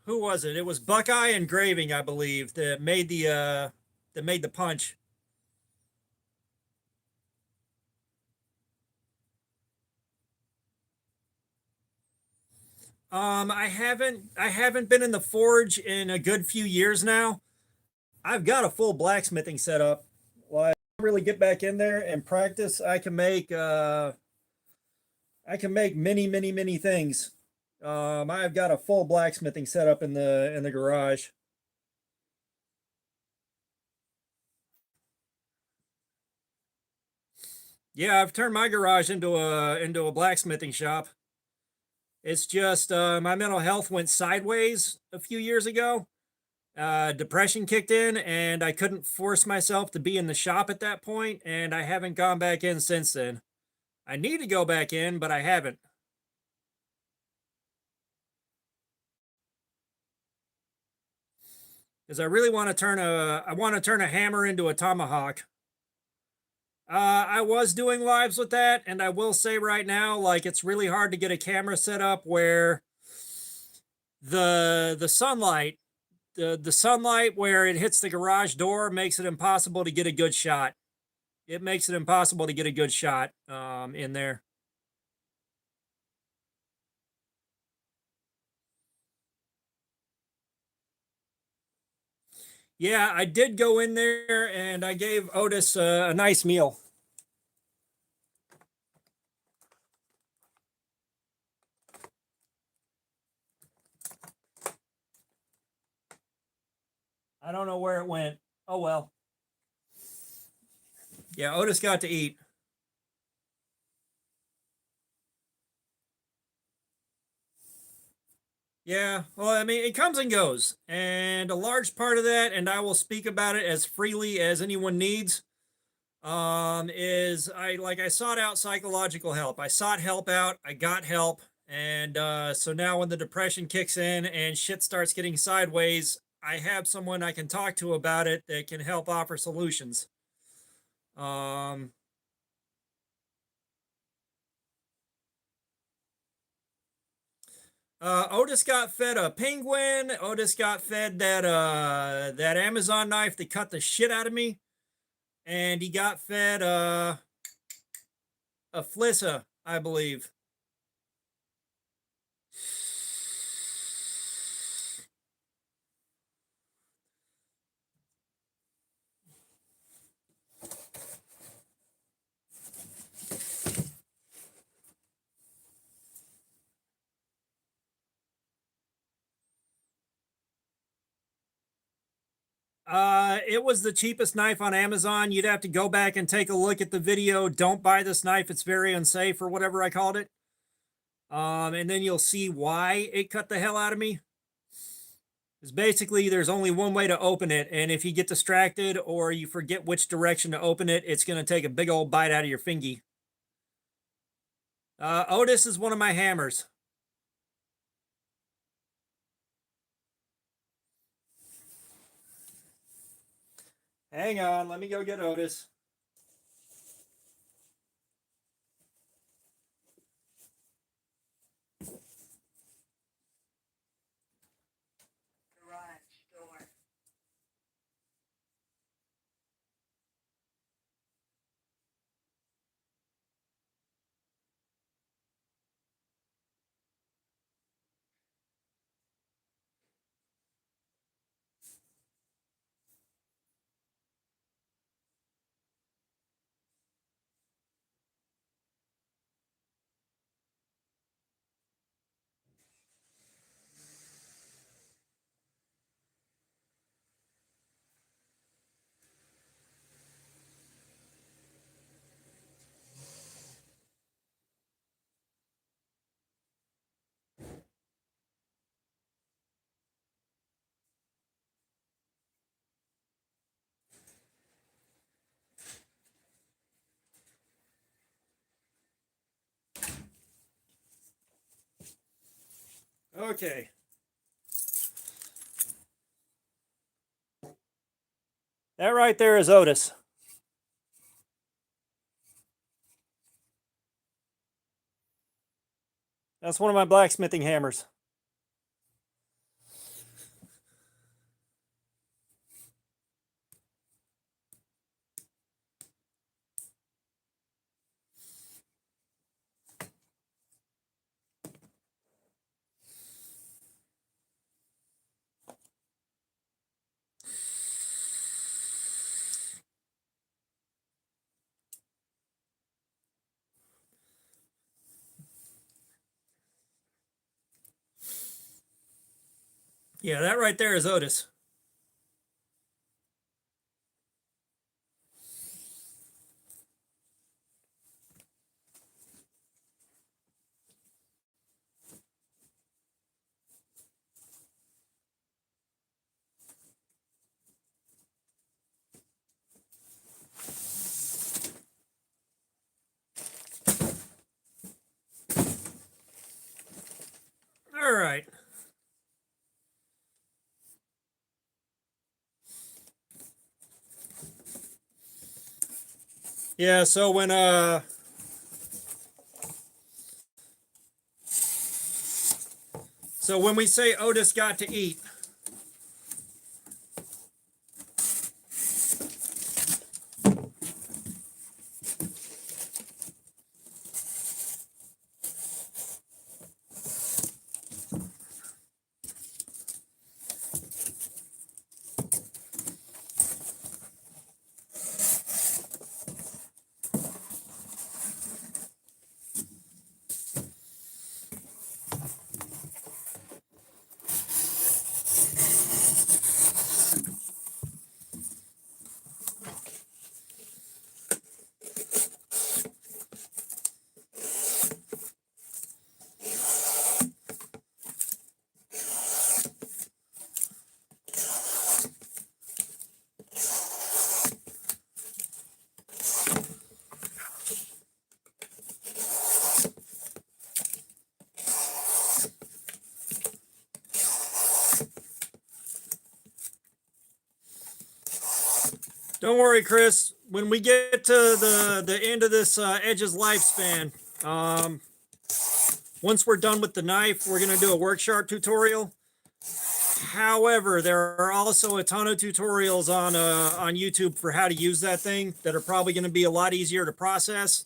who was it? It was Buckeye Engraving, I believe, that made the punch. I haven't been in the forge in a good few years now. I've got a full blacksmithing setup. Like, I really get back in there and practice. I can make many things. I've got a full blacksmithing setup in the garage. Yeah, I've turned my garage into a blacksmithing shop. It's just my mental health went sideways a few years ago. Depression kicked in, and I couldn't force myself to be in the shop at that point, and I haven't gone back in since then. I need to go back in, but I haven't. Because I want to turn a hammer into a tomahawk. I was doing lives with that, and I will say right now, like, it's really hard to get a camera set up where the sunlight, the sunlight where it hits the garage door makes it impossible to get a good shot. It makes it impossible to get a good shot in there. Yeah, I did go in there and I gave Otis a nice meal. I don't know where it went. Oh well. Yeah, Otis got to eat. Yeah, well, I mean, it comes and goes. And a large part of that, and I will speak about it as freely as anyone needs, is I sought out psychological help. I sought help out, I got help, and so now when the depression kicks in and shit starts getting sideways, I have someone I can talk to about it that can help offer solutions. Um, Otis got fed a penguin. Otis got fed that Amazon knife that cut the shit out of me, and he got fed a Flissa, I believe. It was the cheapest knife on Amazon. You'd have to go back and take a look at the video. Don't buy this knife; it's very unsafe, or whatever I called it. And then you'll see why it cut the hell out of me. Because basically, there's only one way to open it, and if you get distracted or you forget which direction to open it, it's going to take a big old bite out of your fingy. Otis is one of my hammers. Hang on, let me go get Otis. Garage door. Okay. That right there is Otis. That's one of my blacksmithing hammers. Yeah, that right there is Otis. All right. Yeah, so when we say Otis got to eat, don't worry, Chris. When we get to the end of this Edge's lifespan, once we're done with the knife, we're gonna do a Worksharp tutorial. However, there are also a ton of tutorials on YouTube for how to use that thing that are probably going to be a lot easier to process.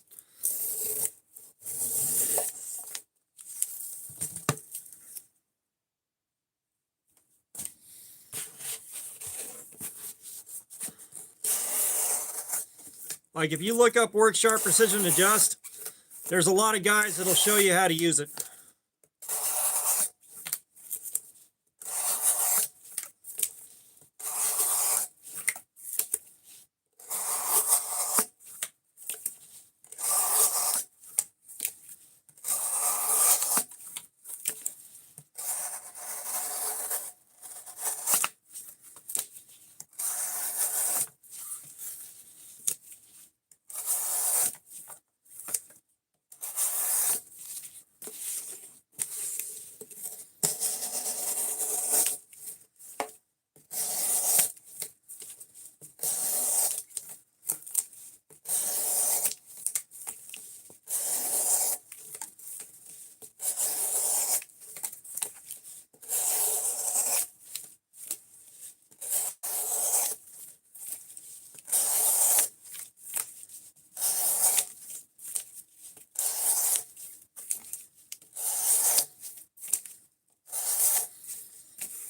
Like if you look up Worksharp Precision Adjust, there's a lot of guys that'll show you how to use it.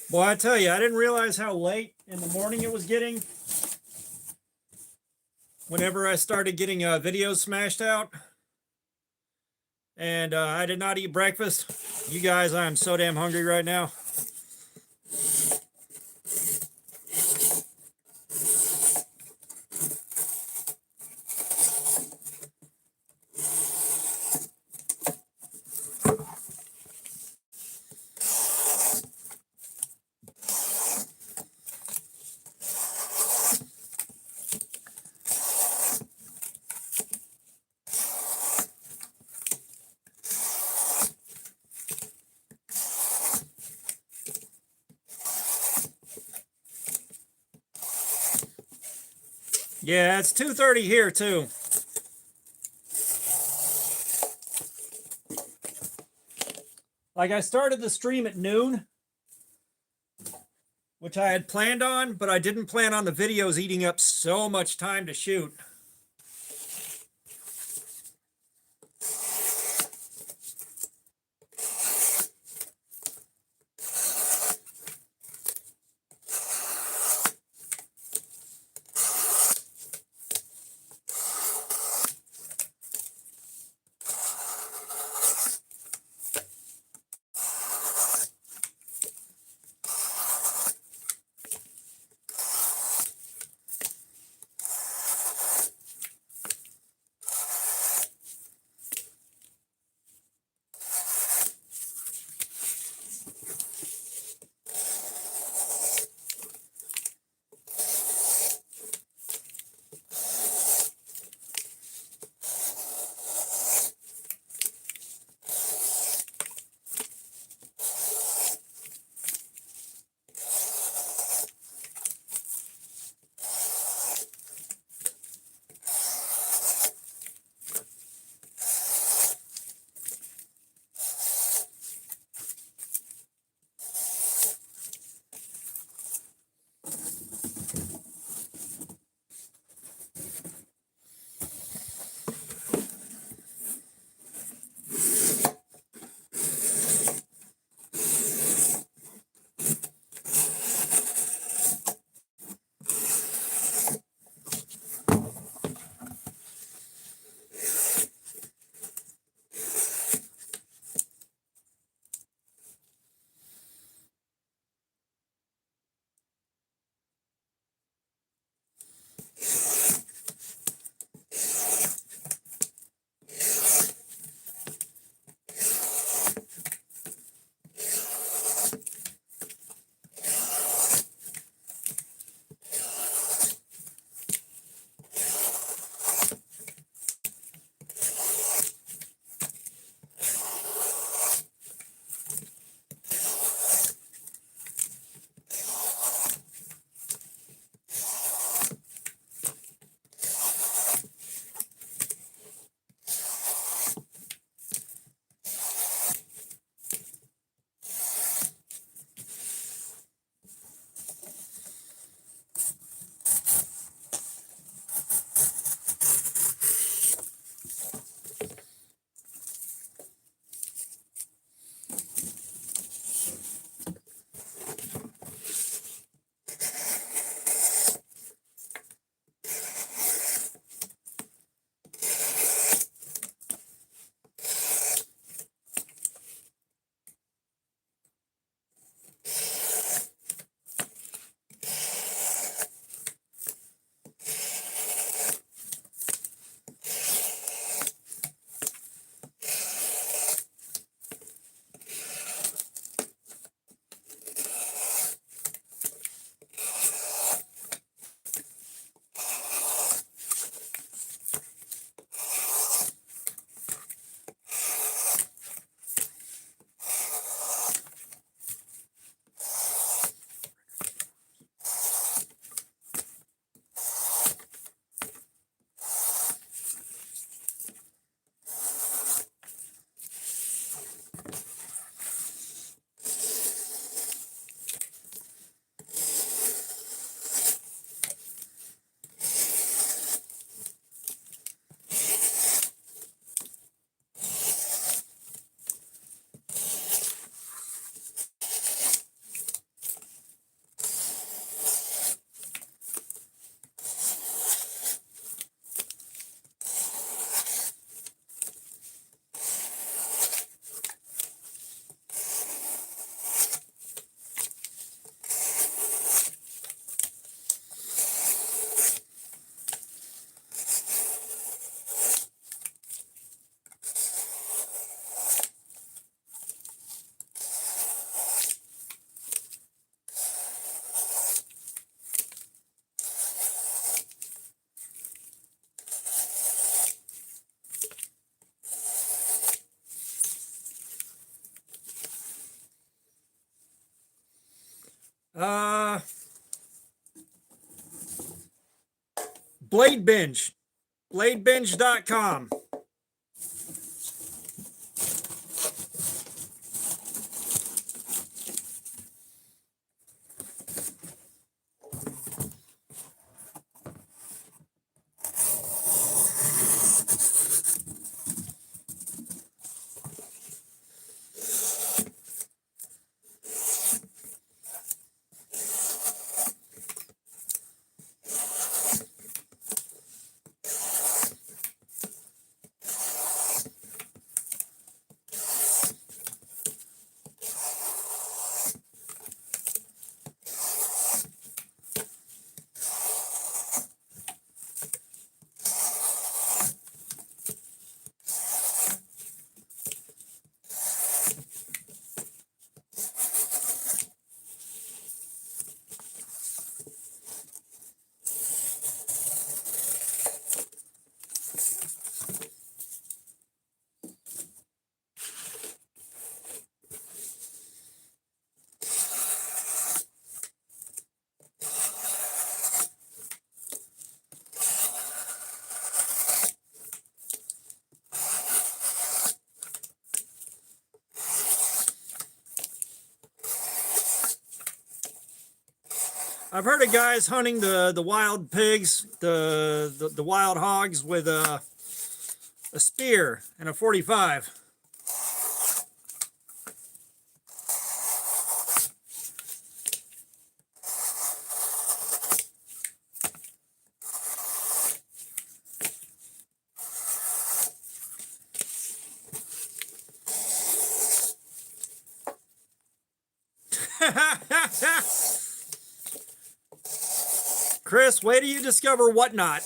Boy, I tell you, I didn't realize how late in the morning it was getting whenever I started getting videos smashed out. And I did not eat breakfast. You guys, I am so damn hungry right now. Yeah, it's 2:30 here too. Like I started the stream at noon, which I had planned on, but I didn't plan on the videos eating up so much time to shoot. Uh, Blade Binge, bladebinge.com. I've heard of guys hunting the wild pigs, the wild hogs with a spear and a 45. Chris, wait till you discover whatnot.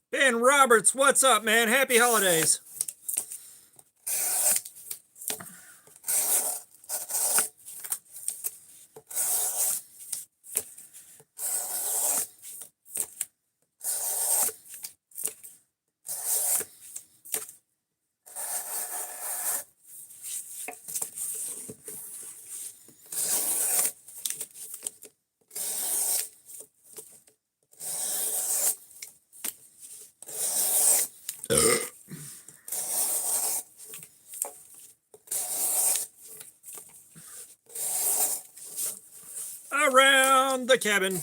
Ben Roberts, what's up, man? Happy holidays. Around the cabin.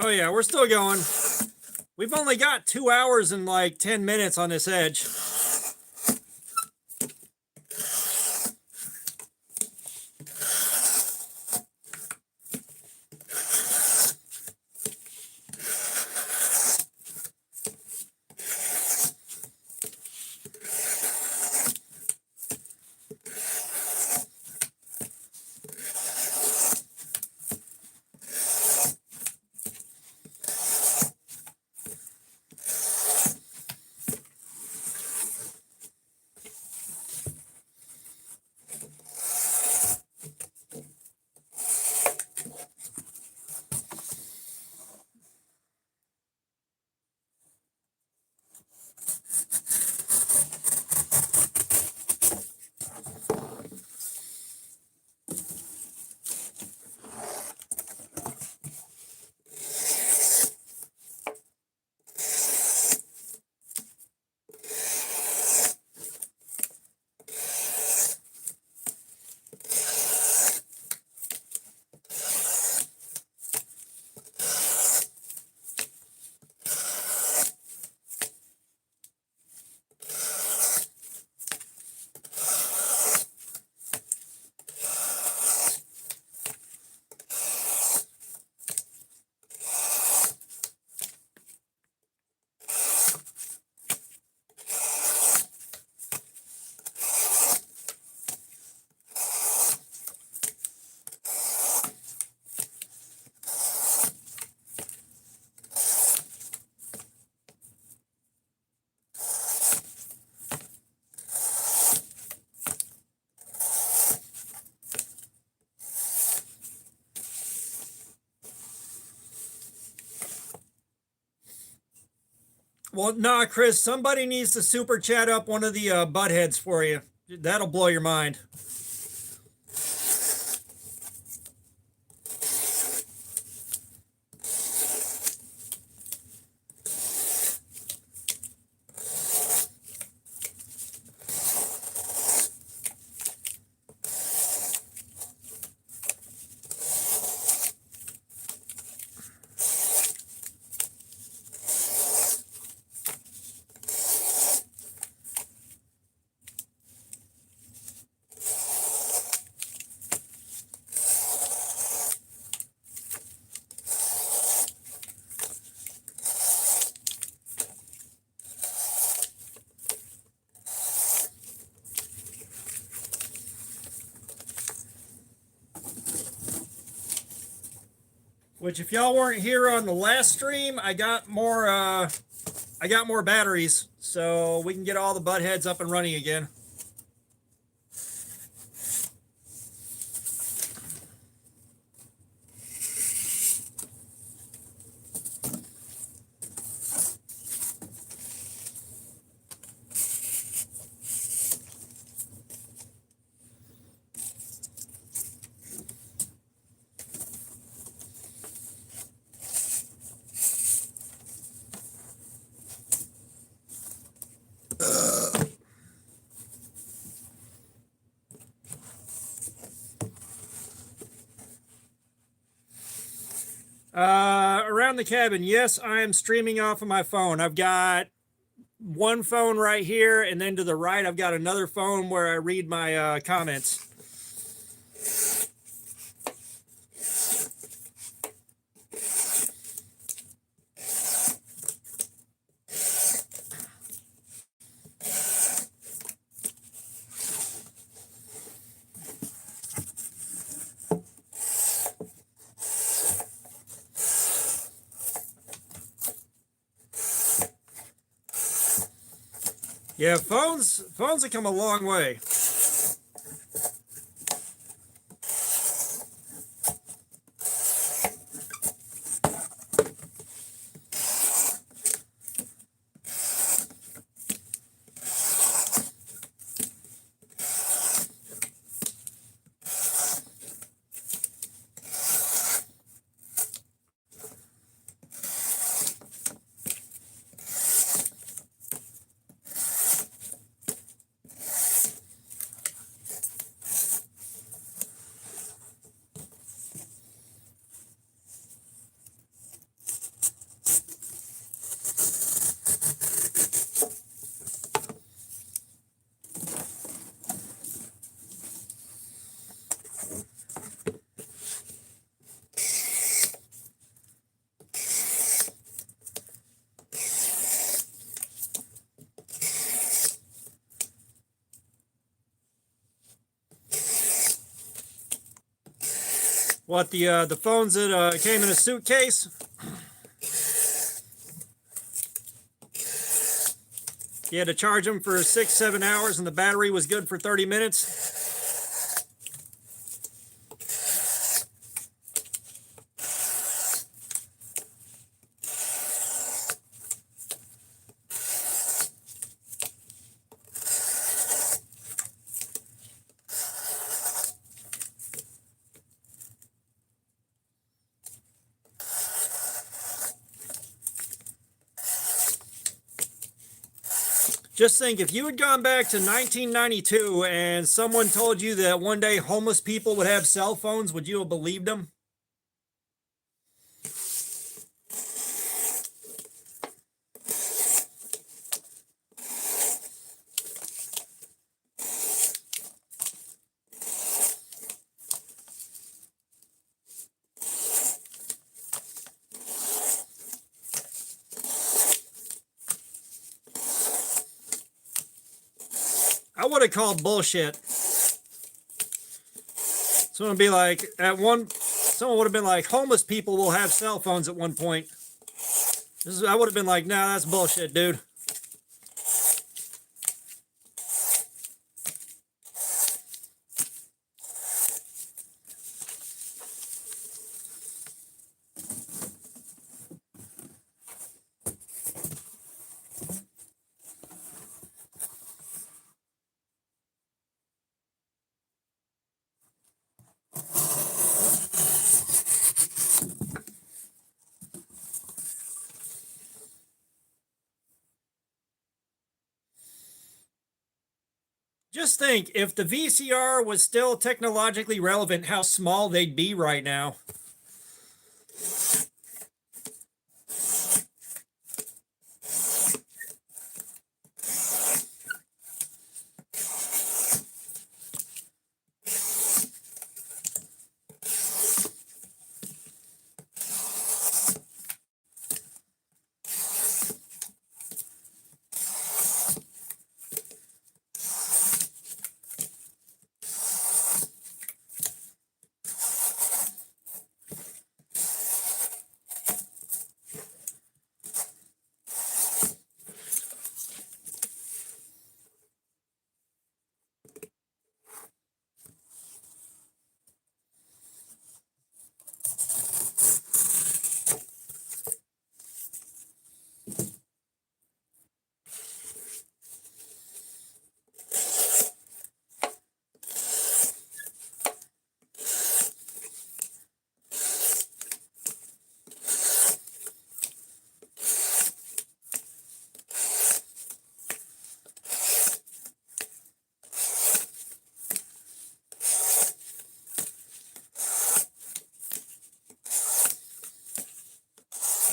Oh yeah, we're still going. We've only got 2 hours and like 10 minutes on this edge. Well, nah, Chris, somebody needs to super chat up one of the butt heads for you. That'll blow your mind. Which, if y'all weren't here on the last stream, I got more batteries, so we can get all the butt heads up and running again. Around the cabin, yes, I am streaming off of my phone. I've got one phone right here, and then to the right, I've got another phone where I read my comments. Yeah, phones have come a long way. What, the phones that came in a suitcase? You had to charge them for 6-7 hours, and the battery was good for 30 minutes. Just think, if you had gone back to 1992 and someone told you that one day homeless people would have cell phones, would you have believed them? I would have called bullshit. Someone would be like, someone would have been like, homeless people will have cell phones at one point. I would have been like, nah, that's bullshit, dude. just think, if the VCR was still technologically relevant, how small they'd be right now.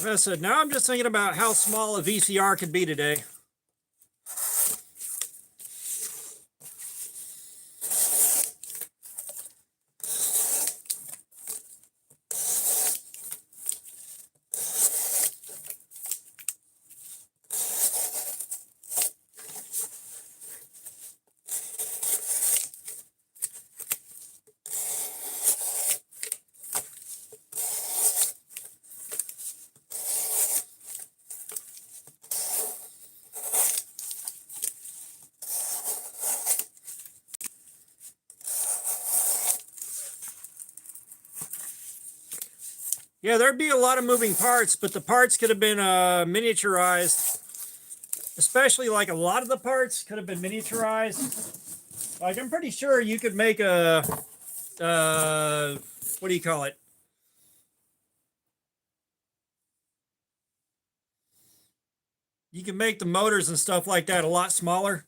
Like I said, now I'm just thinking about how small a VCR could be today. Yeah, there'd be a lot of moving parts, but the parts could have been miniaturized. Especially like a lot of the parts could have been miniaturized. Like I'm pretty sure you could make a, what do you call it? You can make the motors and stuff like that a lot smaller.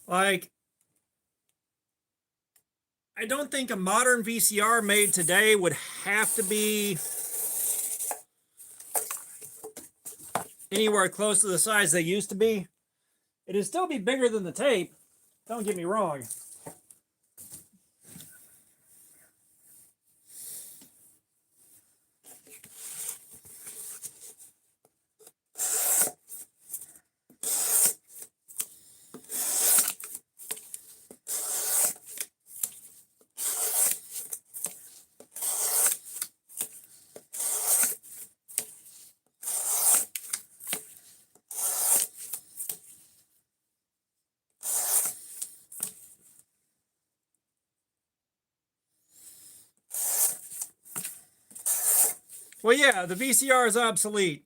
Like, I don't think a modern VCR made today would have to be anywhere close to the size they used to be. It'd still be bigger than the tape, don't get me wrong. Well, yeah, the VCR is obsolete.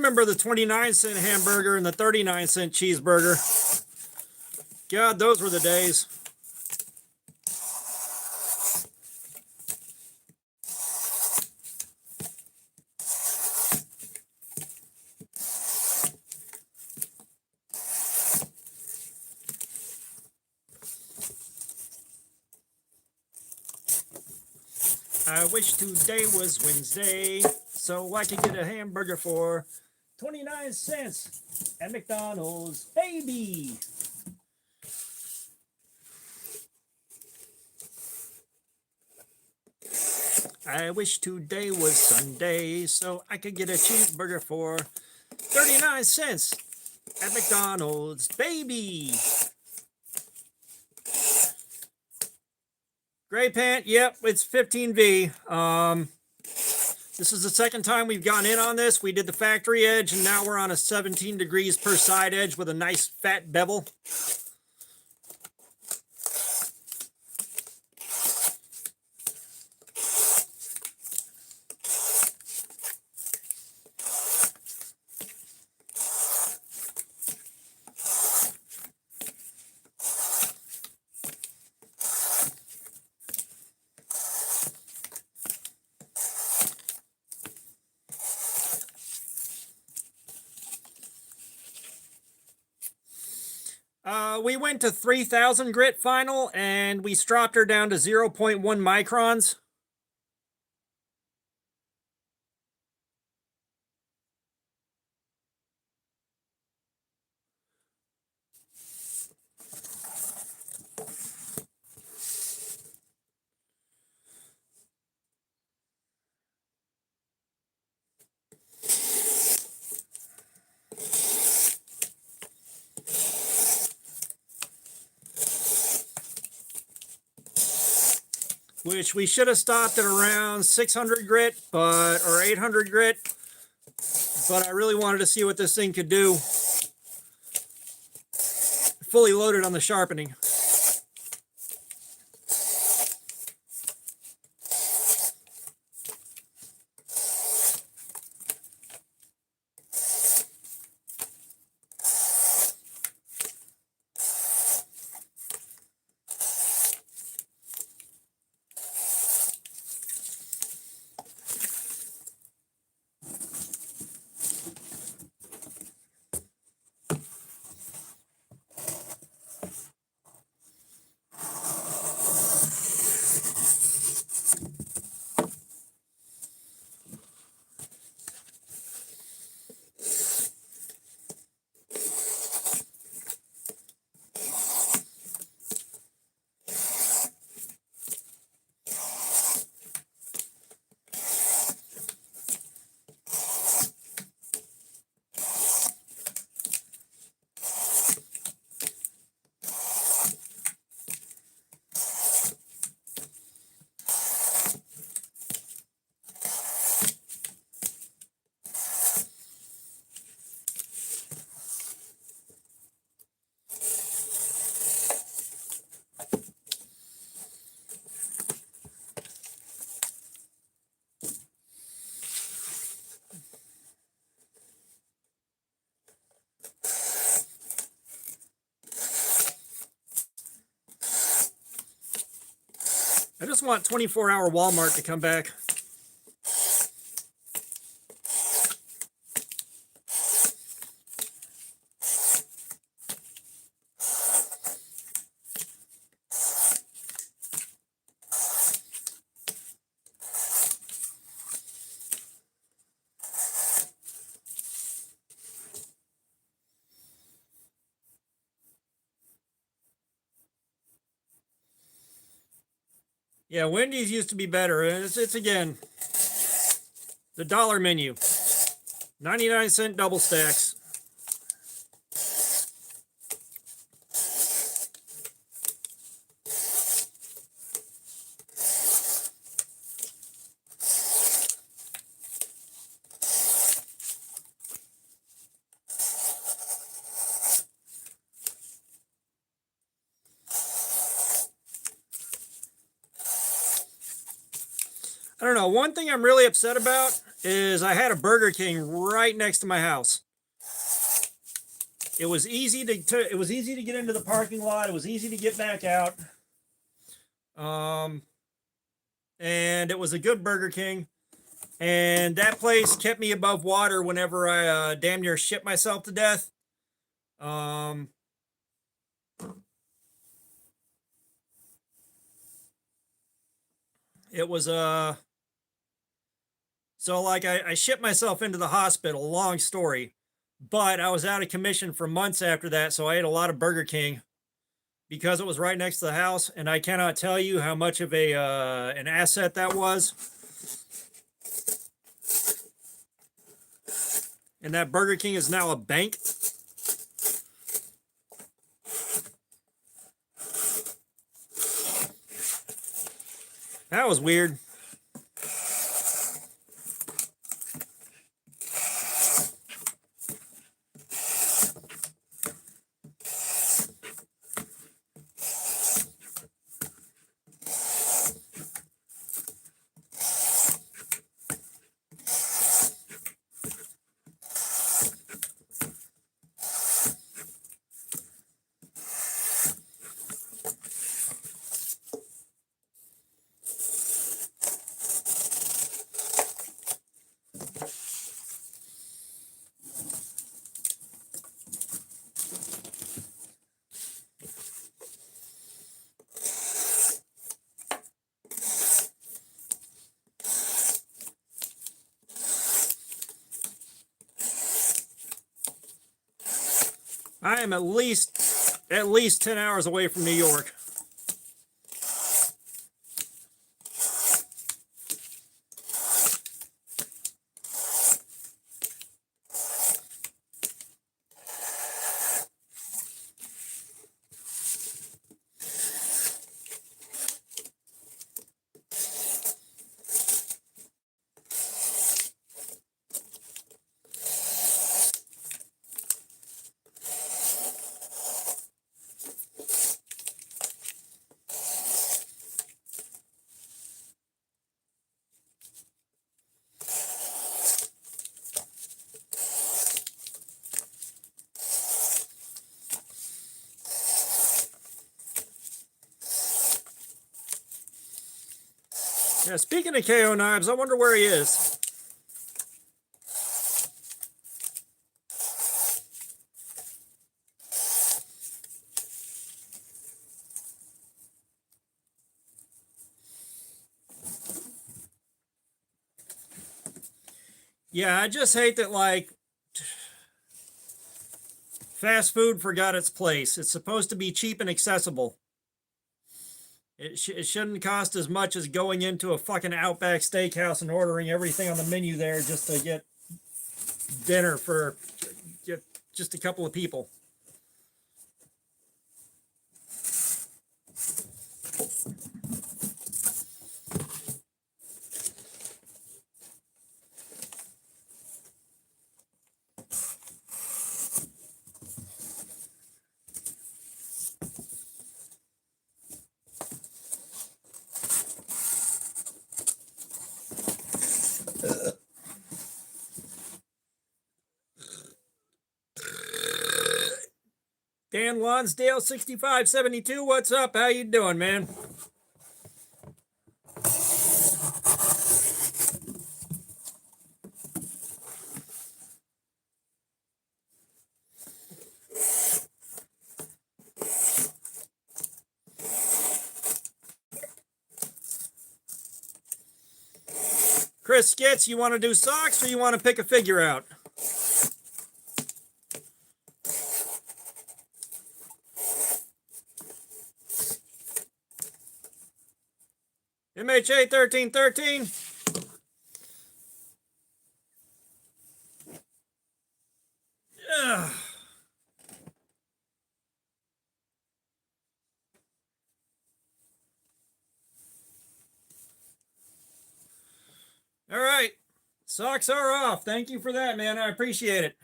remember the 29-cent hamburger and the 39-cent cheeseburger. God, those were the days. I wish today was Wednesday so I could get a hamburger for 29 cents at McDonald's, baby. I wish today was Sunday so I could get a cheeseburger for 39 cents at McDonald's, baby. Gray pant, yep, it's 15V. This is the second time we've gone in on this. We did the factory edge, and now we're on a 17 degrees per side edge with a nice fat bevel. We went to 3,000 grit final, and we stropped her down to 0.1 microns. Which we should have stopped at around 600 grit, or 800 grit, but I really wanted to see what this thing could do. Fully loaded on the sharpening. I just want 24-hour Walmart to come back. Yeah, Wendy's used to be better. It's again, the dollar menu. 99-cent double stacks. I don't know. One thing I'm really upset about is I had a Burger King right next to my house. It was easy to get into the parking lot. It was easy to get back out. And it was a good Burger King. And that place kept me above water whenever I damn near shit myself to death. It was so like I shit myself into the hospital, long story. But I was out of commission for months after that, so I ate a lot of Burger King because it was right next to the house, and I cannot tell you how much of an asset that was. And that Burger King is now a bank. That was weird. I am at least 10 hours away from New York. Yeah, speaking of KO Knives, I wonder where he is. Yeah, I just hate that, like, fast food forgot its place. It's supposed to be cheap and accessible. It shouldn't cost as much as going into a fucking Outback Steakhouse and ordering everything on the menu there just to get dinner for just a couple of people. Dan Lonsdale 6572, what's up? How you doing, man? Chris Skitz, you want to do socks or you want to pick a figure out? MHA 1313. All right. Socks are off. Thank you for that, man. I appreciate it.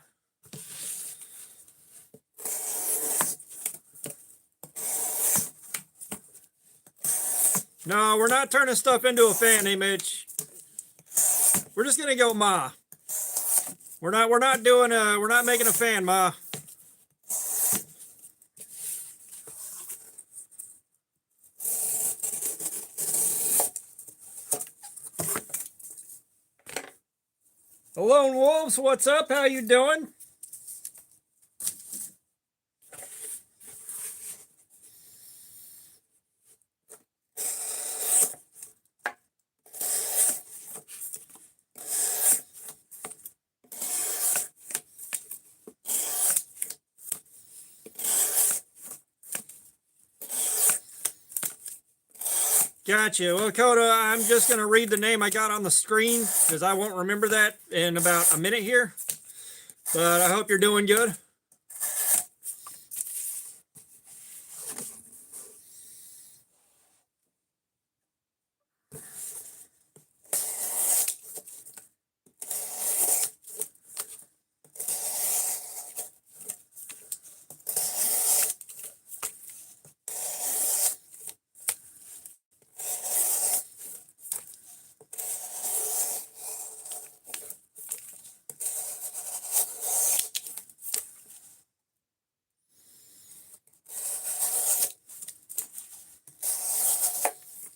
No, we're not turning stuff into a fan image. We're just gonna go Ma. We're not making a fan, Ma. The Lone Wolves, what's up? How you doing? Gotcha. Well, Coda, I'm just going to read the name I got on the screen because I won't remember that in about a minute here. But I hope you're doing good.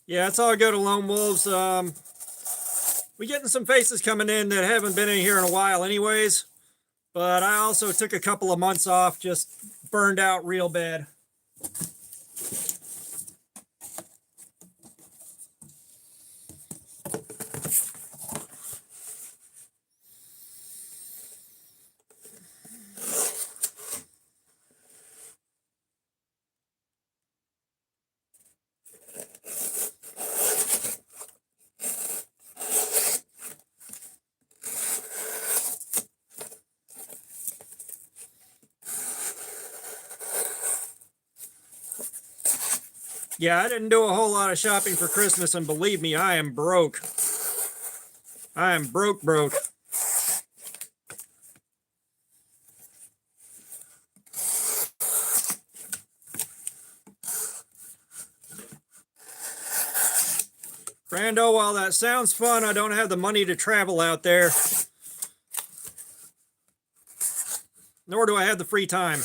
Yeah, it's all good, Lone Wolves. We're getting some faces coming in that haven't been in here in a while anyways. But I also took a couple of months off, just burned out real bad. Yeah, I didn't do a whole lot of shopping for Christmas, and believe me, I am broke. I am broke. Brando, while that sounds fun, I don't have the money to travel out there. Nor do I have the free time.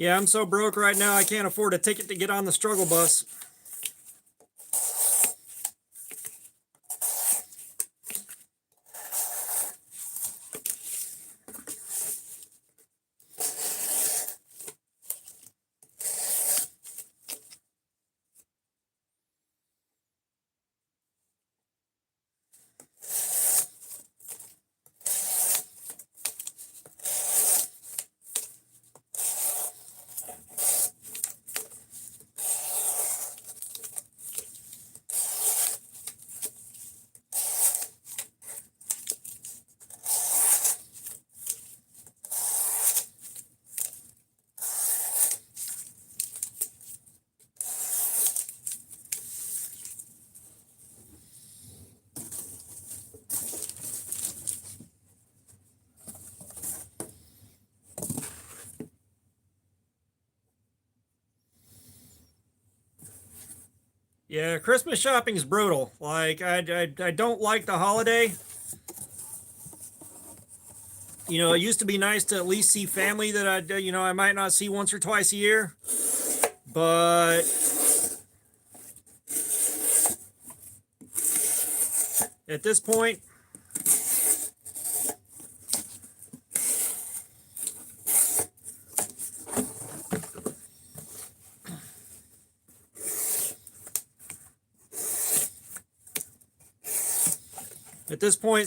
Yeah, I'm so broke right now, I can't afford a ticket to get on the struggle bus. Yeah, Christmas shopping is brutal. Like, I don't like the holiday. You know, it used to be nice to at least see family that I might not see once or twice a year. But at this point,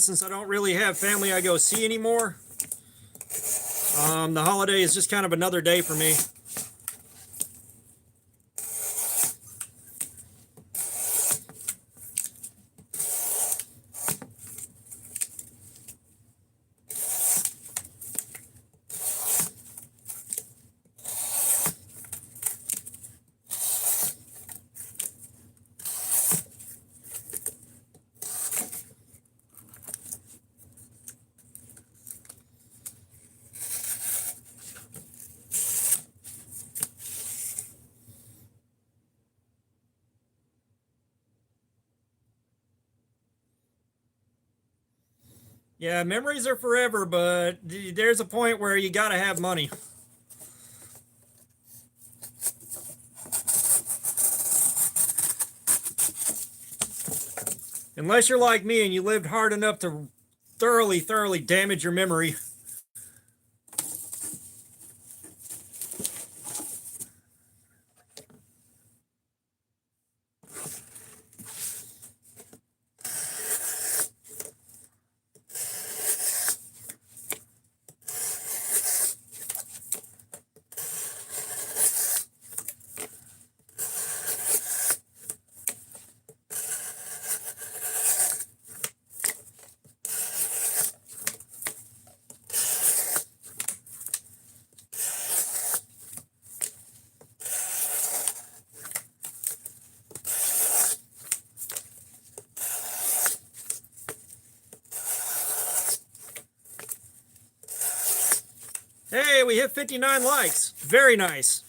since I don't really have family I go see anymore, the holiday is just kind of another day for me. Yeah, memories are forever, but there's a point where you got to have money. Unless you're like me and you lived hard enough to thoroughly damage your memory. Hey, we hit 59 likes. Very nice.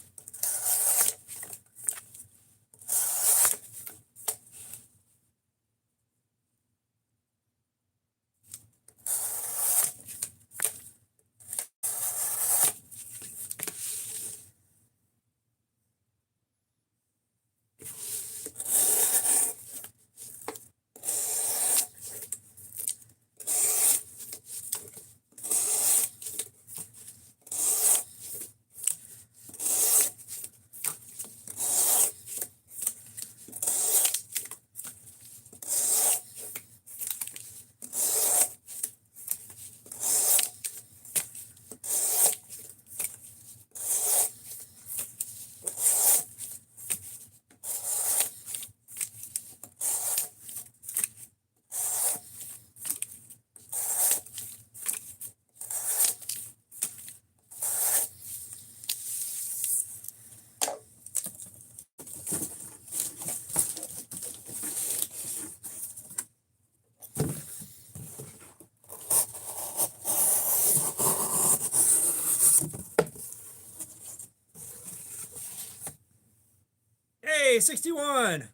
Hey, 61.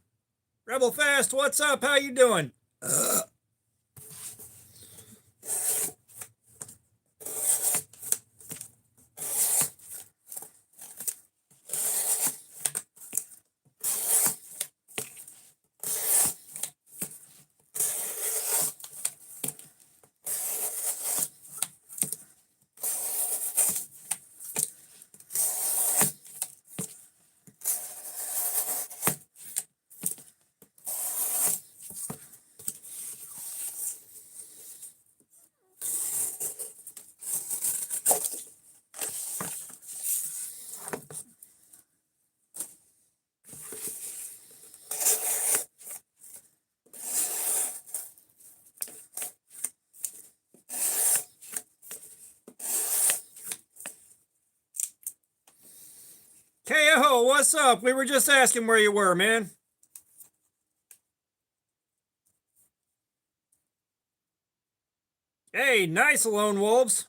Rebel Fast, what's up? How you doing? KO, what's up? We were just asking where you were, man. Hey, nice, Lone Wolves.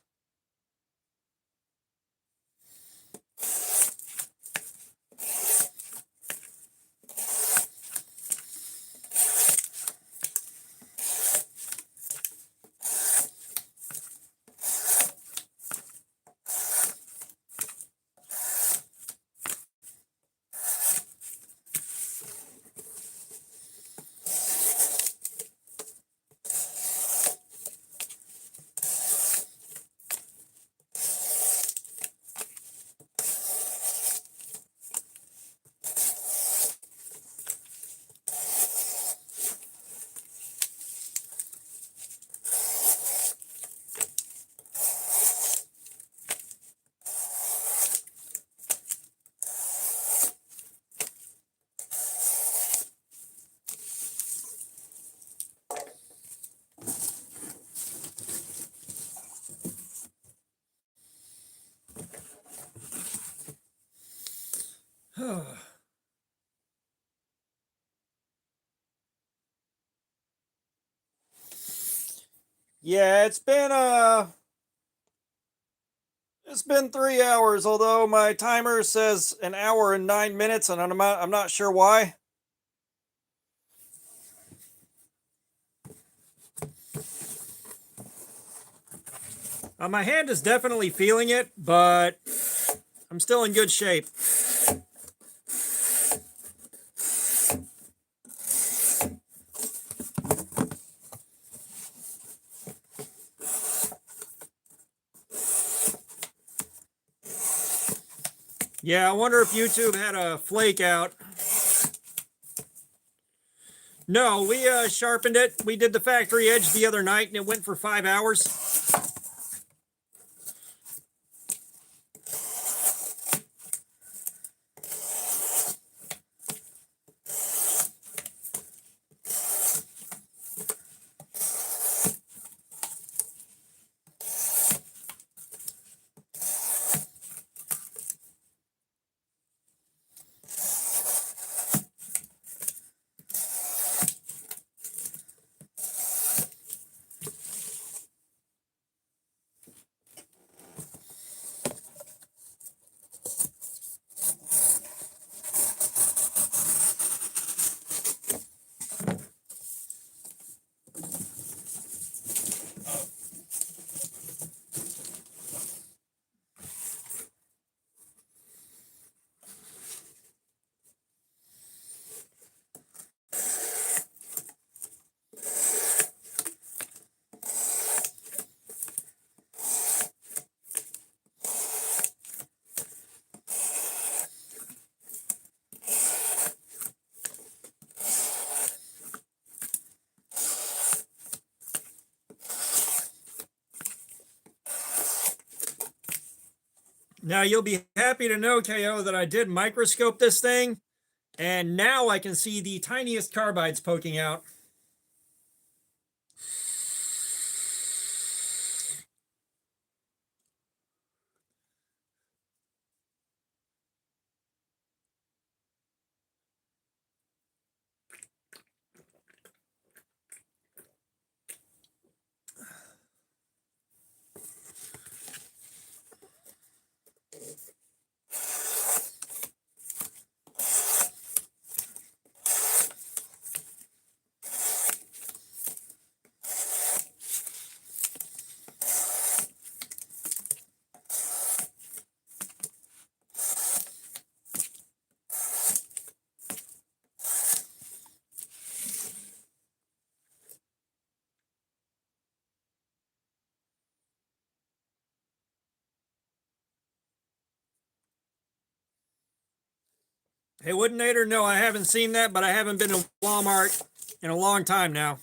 Yeah, it's been 3 hours, although my timer says an hour and 9 minutes, and I'm not sure why. My hand is definitely feeling it, but I'm still in good shape. Yeah, I wonder if YouTube had a flake out. No, we sharpened it. We did the factory edge the other night, and it went for 5 hours. Now, you'll be happy to know, KO, that I did microscope this thing, and now I can see the tiniest carbides poking out. Hey, Woodinator, no, I haven't seen that, but I haven't been to Walmart in a long time now.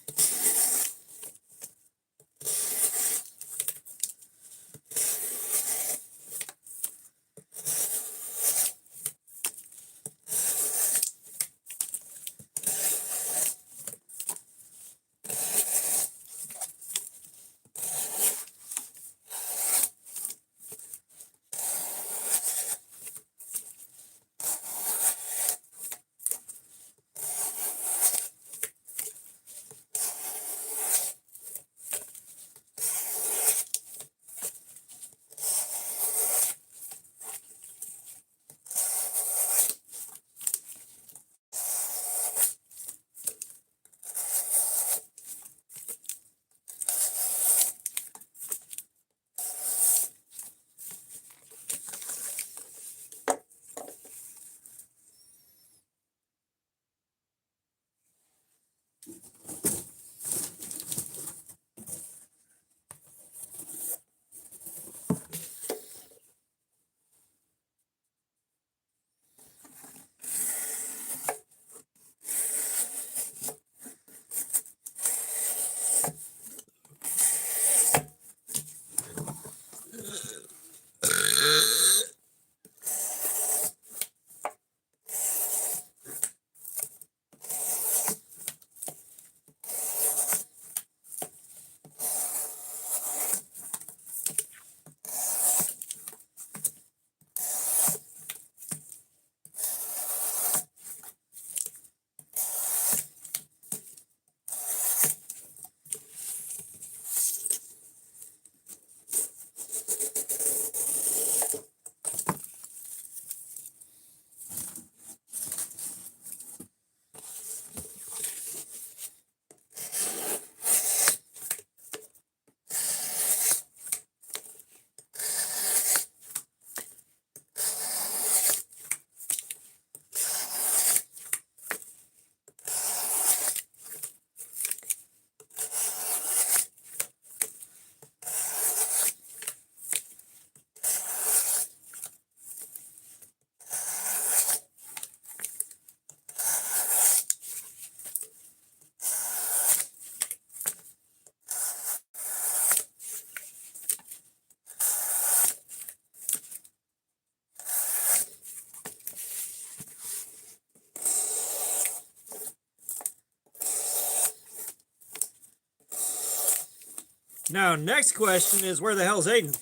Now, next question is, where the hell's Aiden?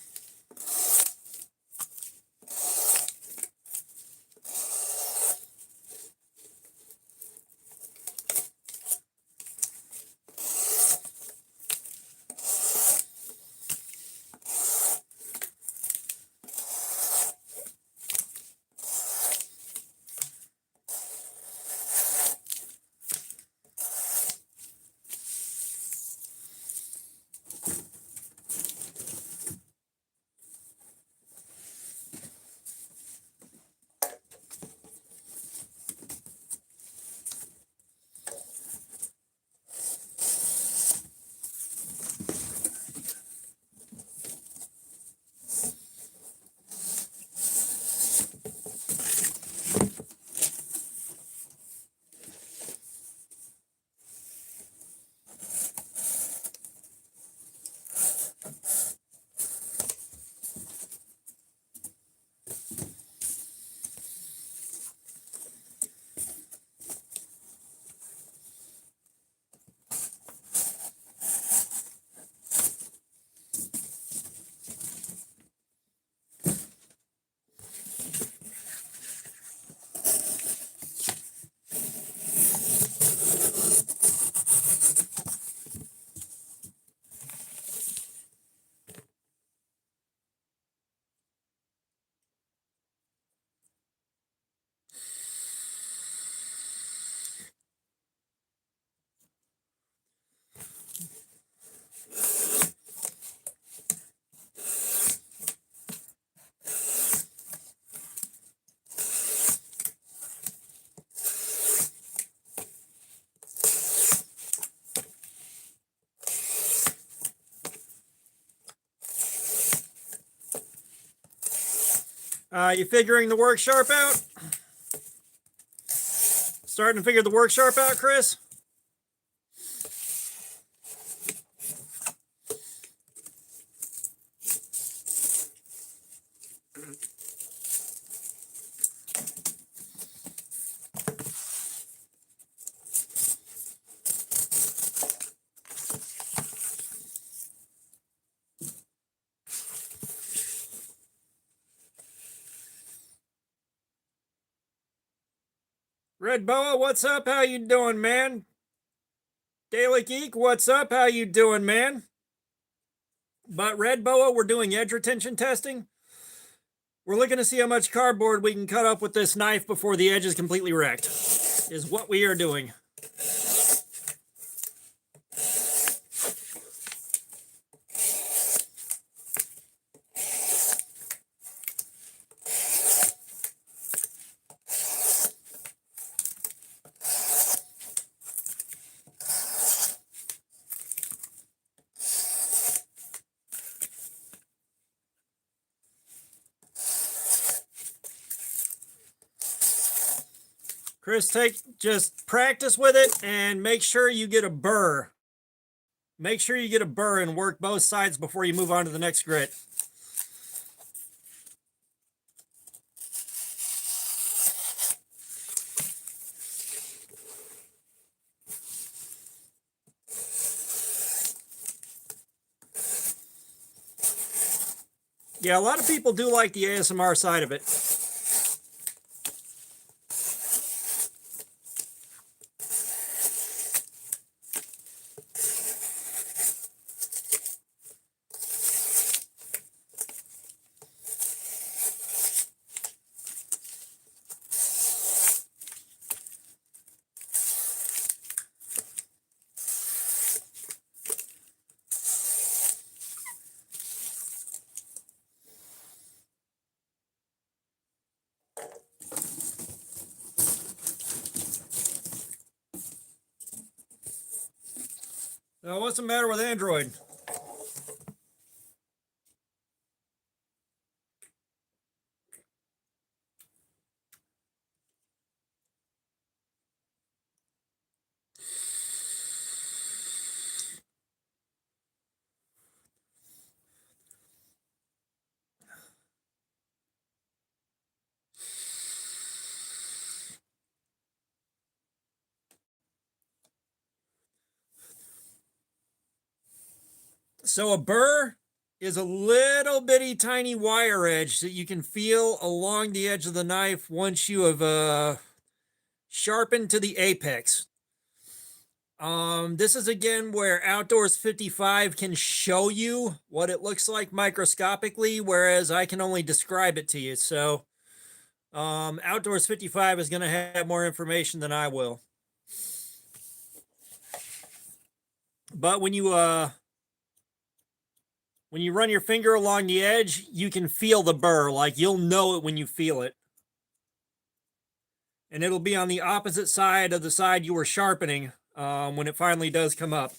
You figuring the Worksharp out? Starting to figure the Worksharp out, Chris? Red Boa, what's up? How you doing, man? Daily Geek, what's up? How you doing, man? But Red Boa, we're doing edge retention testing. We're looking to see how much cardboard we can cut up with this knife before the edge is completely wrecked, is what we are doing. Chris, just practice with it and make sure you get a burr. Make sure you get a burr and work both sides before you move on to the next grit. Yeah, a lot of people do like the ASMR side of it. Now, what's the matter with Android? So a burr is a little bitty tiny wire edge that you can feel along the edge of the knife once you have sharpened to the apex. This is again where Outdoors 55 can show you what it looks like microscopically, whereas I can only describe it to you. So Outdoors 55 is going to have more information than I will. But when you run your finger along the edge, you can feel the burr. Like, you'll know it when you feel it. And it'll be on the opposite side of the side you were sharpening when it finally does come up.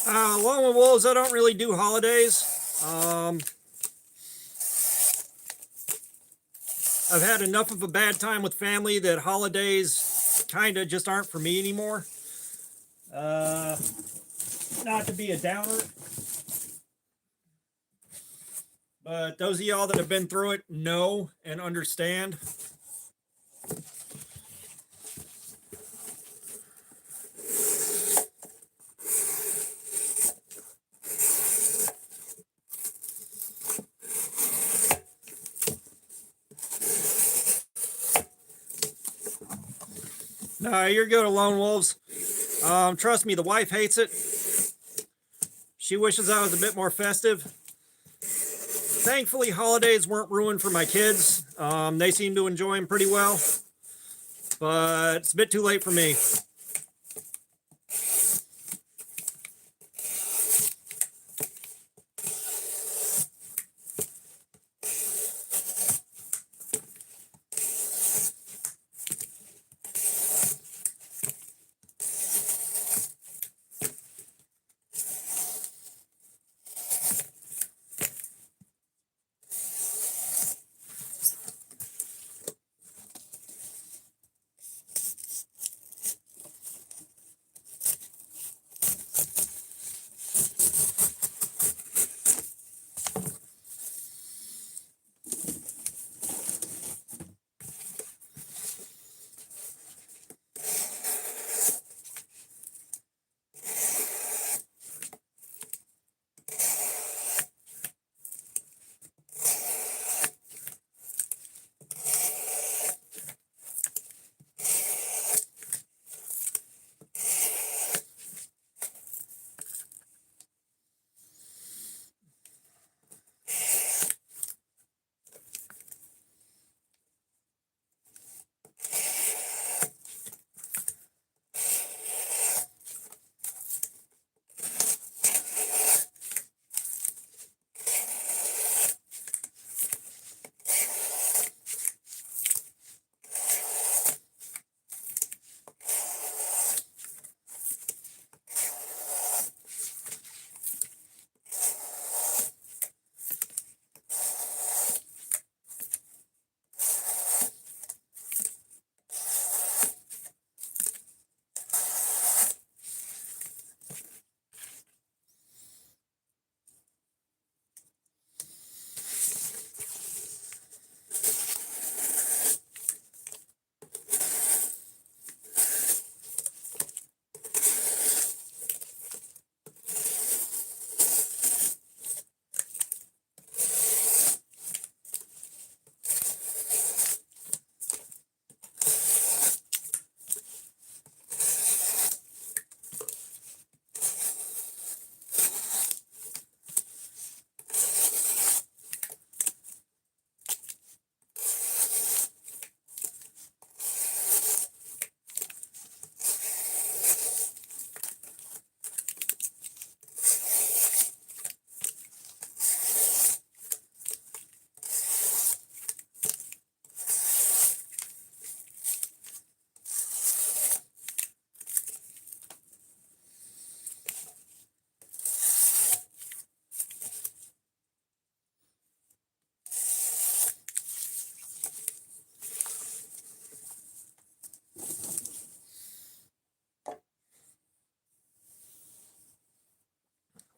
Along with wolves, I don't really do holidays. I've had enough of a bad time with family that holidays kind of just aren't for me anymore. Not to be a downer, but those of y'all that have been through it know and understand. No, you're good, Lone Wolves. Trust me, the wife hates it. She wishes I was a bit more festive. Thankfully, holidays weren't ruined for my kids. They seem to enjoy them pretty well. But it's a bit too late for me.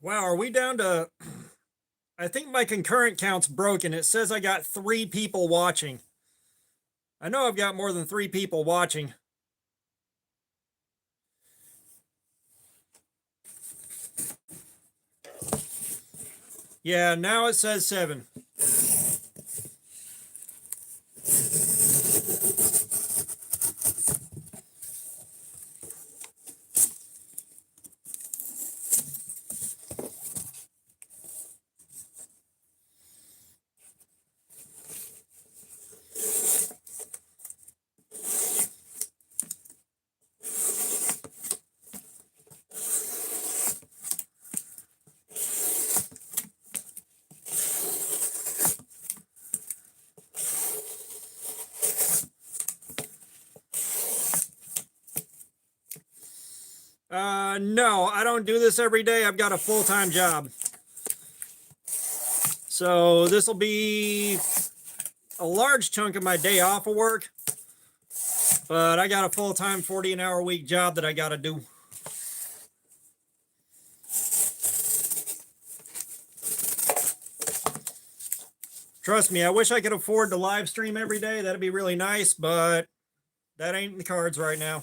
Wow, are we down to... I think my concurrent count's broken. It says I got 3 people watching. I know I've got more than 3 people watching. Yeah, now it says 7. No, I don't do this every day. I've got a full-time job. So this will be a large chunk of my day off of work. But I got a full-time 40-an-hour-a-week job that I got to do. Trust me, I wish I could afford to live stream every day. That'd be really nice, but that ain't in the cards right now.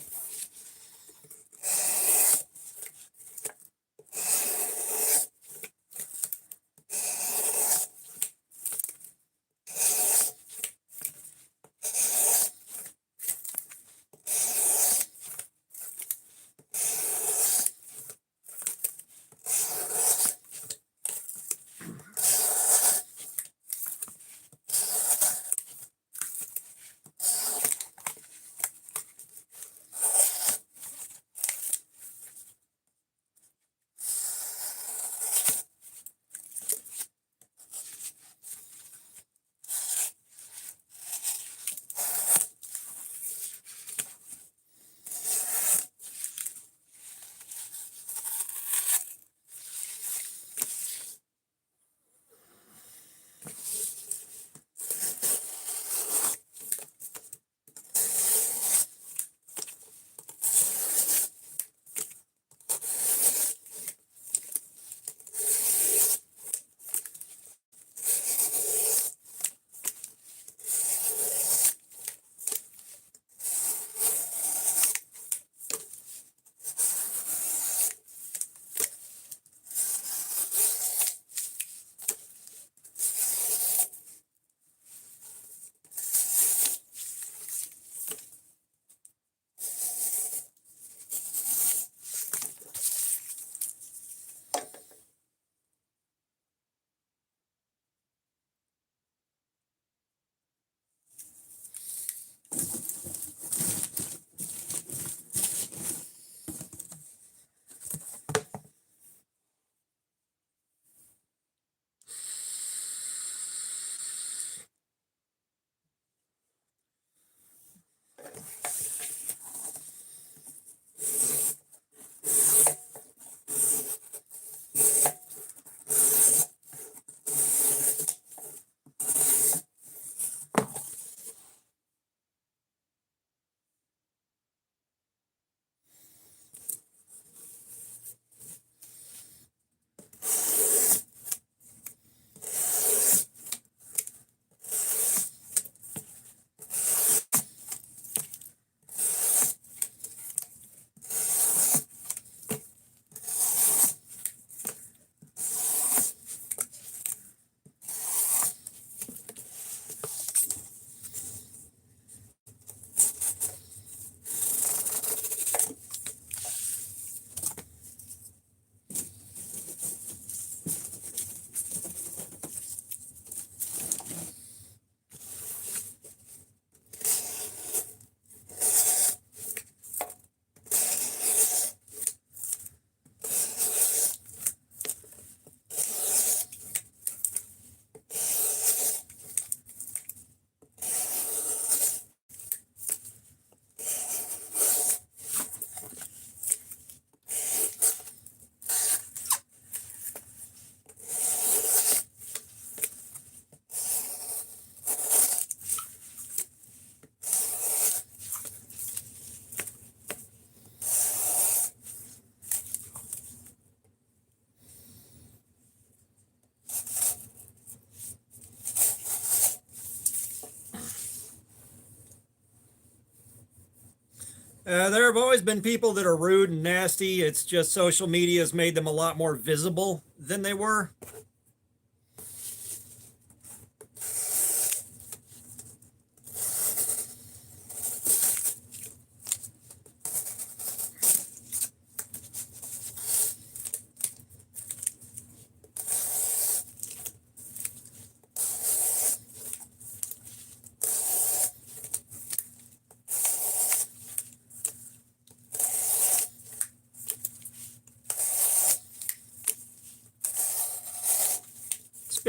There have always been people that are rude and nasty. It's just social media has made them a lot more visible than they were.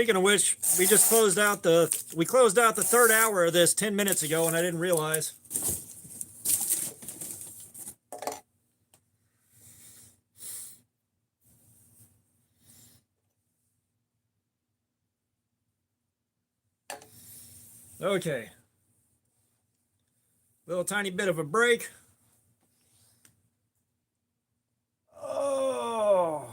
Speaking of which, we closed out the third hour of this 10 minutes ago, and I didn't realize. Okay. Little tiny bit of a break. Oh.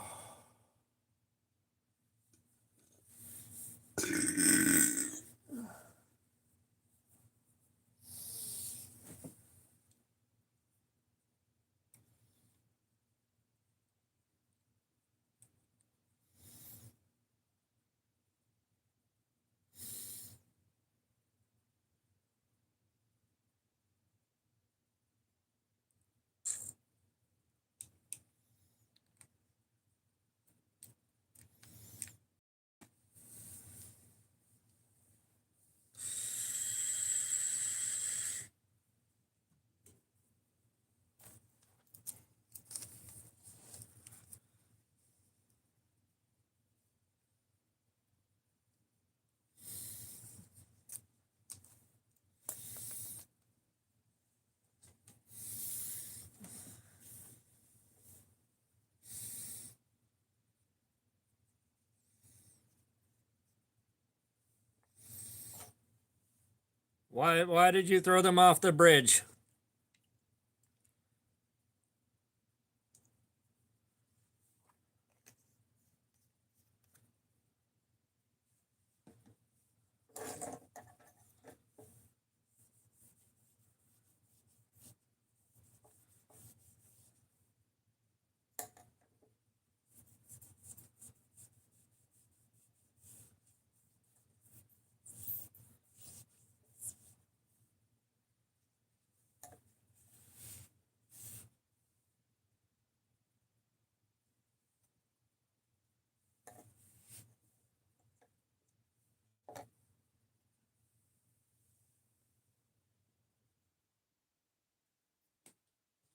Why did you throw them off the bridge?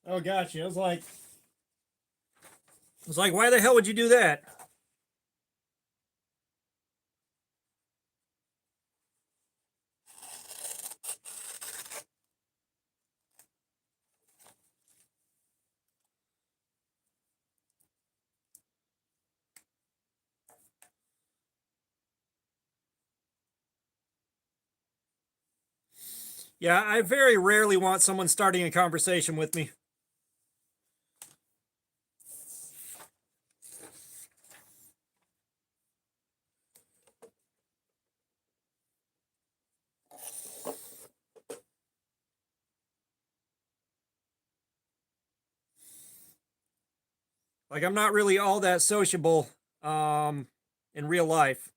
Oh, gotcha. I was like, why the hell would you do that? Yeah, I very rarely want someone starting a conversation with me. Like, I'm not really all that sociable um, in real life.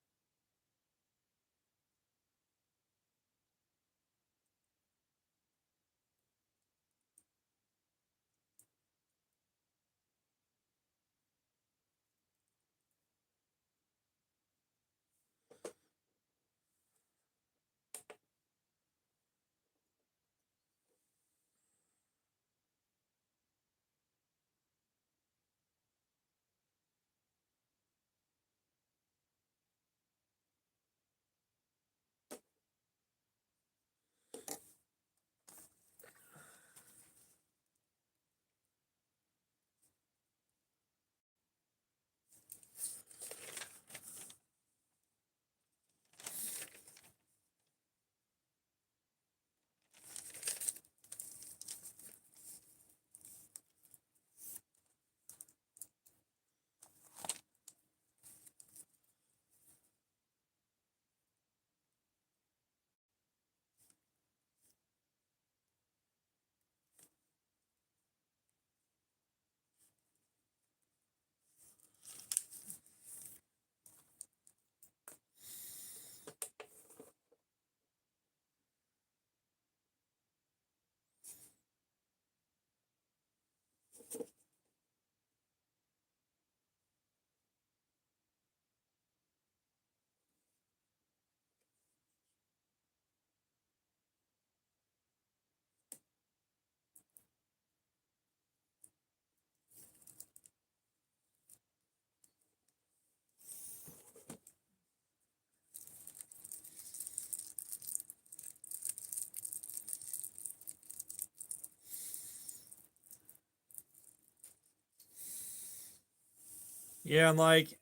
Yeah, and like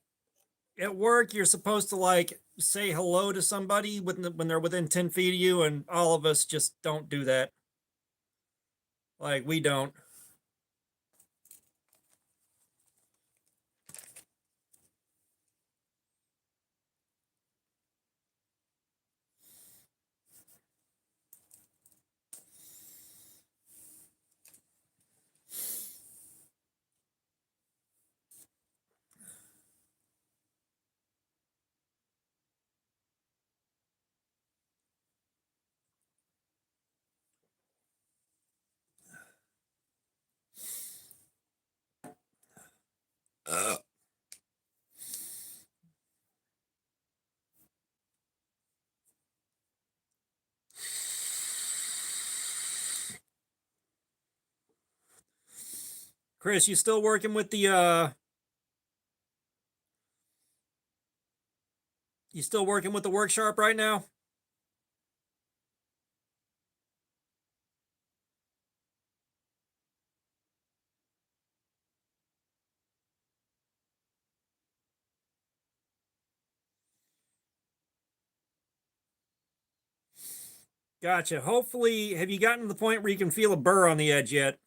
at work, you're supposed to like say hello to somebody when they're within 10 feet of you, and all of us just don't do that. Like we don't. Chris, you still working with the you still working with the Worksharp right now? Gotcha. Hopefully, have you gotten to the point where you can feel a burr on the edge yet?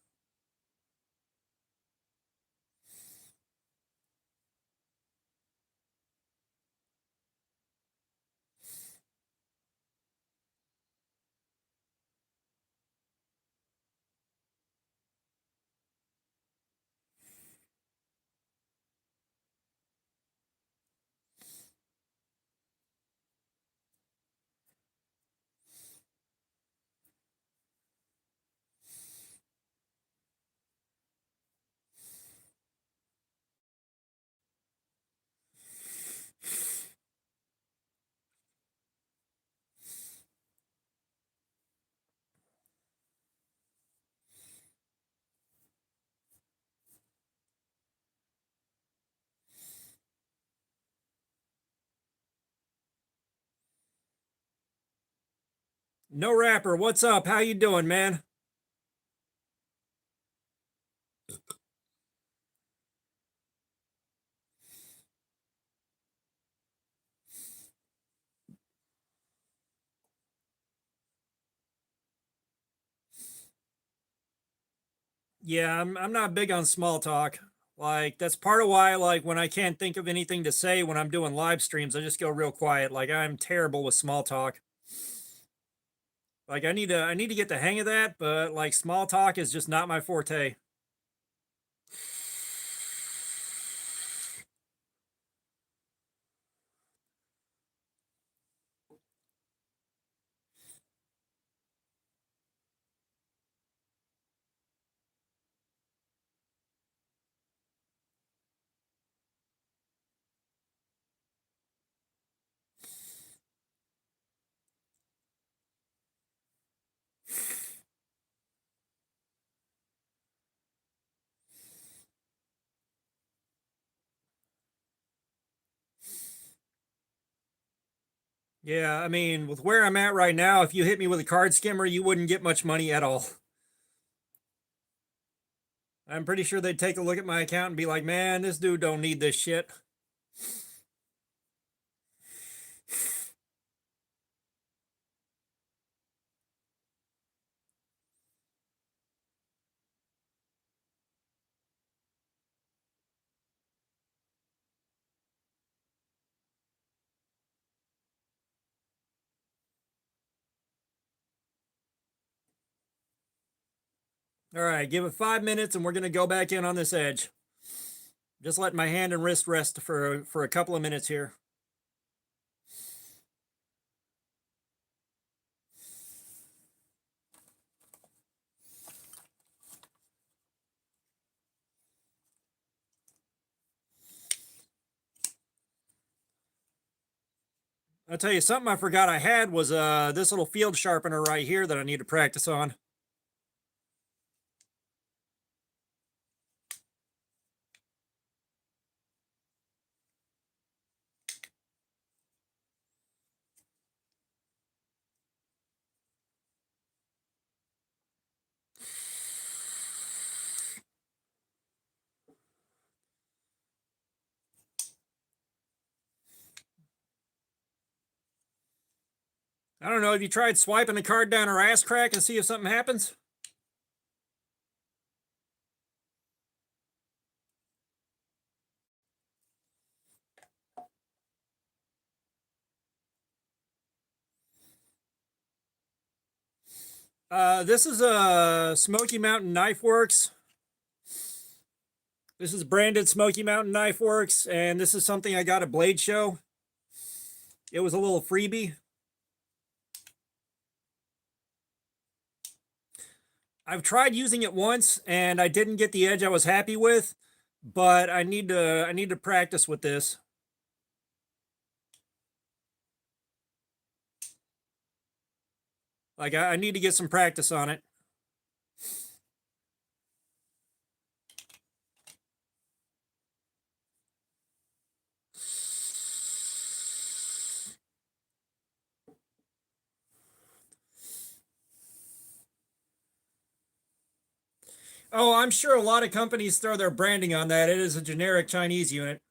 No Rapper, what's up? How you doing, man? Yeah, I'm not big on small talk. Like that's part of why like when I can't think of anything to say when I'm doing live streams, I just go real quiet. Like I'm terrible with small talk. Like I need to get the hang of that, but like small talk is just not my forte. Yeah, I mean, with where I'm at right now, if you hit me with a card skimmer, you wouldn't get much money at all. I'm pretty sure they'd take a look at my account and be like, "Man, this dude don't need this shit." All right, give it 5 minutes and we're gonna go back in on this edge. Just let my hand and wrist rest for a couple of minutes here. I'll tell you something I forgot I had was this little field sharpener right here that I need to practice on. I don't know. Have you tried swiping the card down her ass crack and see if something happens? This is a Smoky Mountain Knife Works. This is branded Smoky Mountain Knife Works, and this is something I got at Blade Show. It was a little freebie. I've tried using it once, and I didn't get the edge I was happy with, but I need to practice with this. Like I need to get some practice on it. Oh, I'm sure a lot of companies throw their branding on that. It is a generic Chinese unit.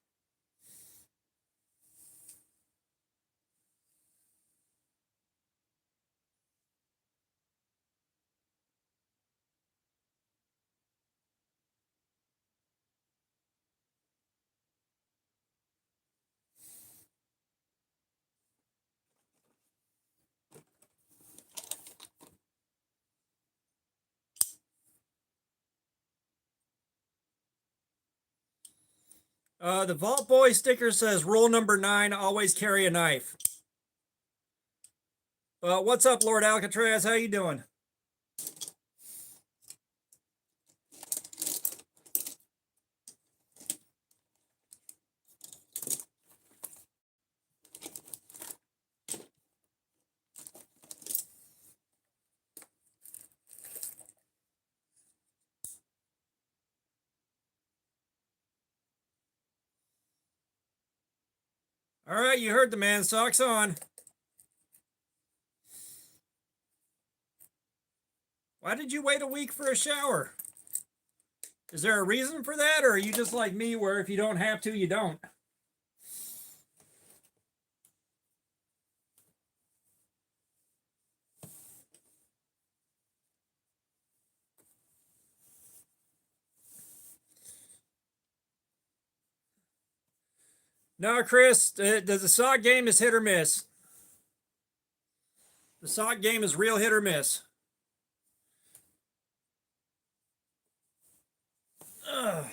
The Vault Boy sticker says rule number 9, always carry a knife. What's up, Lord Alcatraz? How you doing? All right, you heard the man. Socks on. Why did you wait a week for a shower? Is there a reason for that, or are you just like me where if you don't have to, you don't? No, Chris, the sock game is hit or miss. The sock game is real hit or miss. Ugh.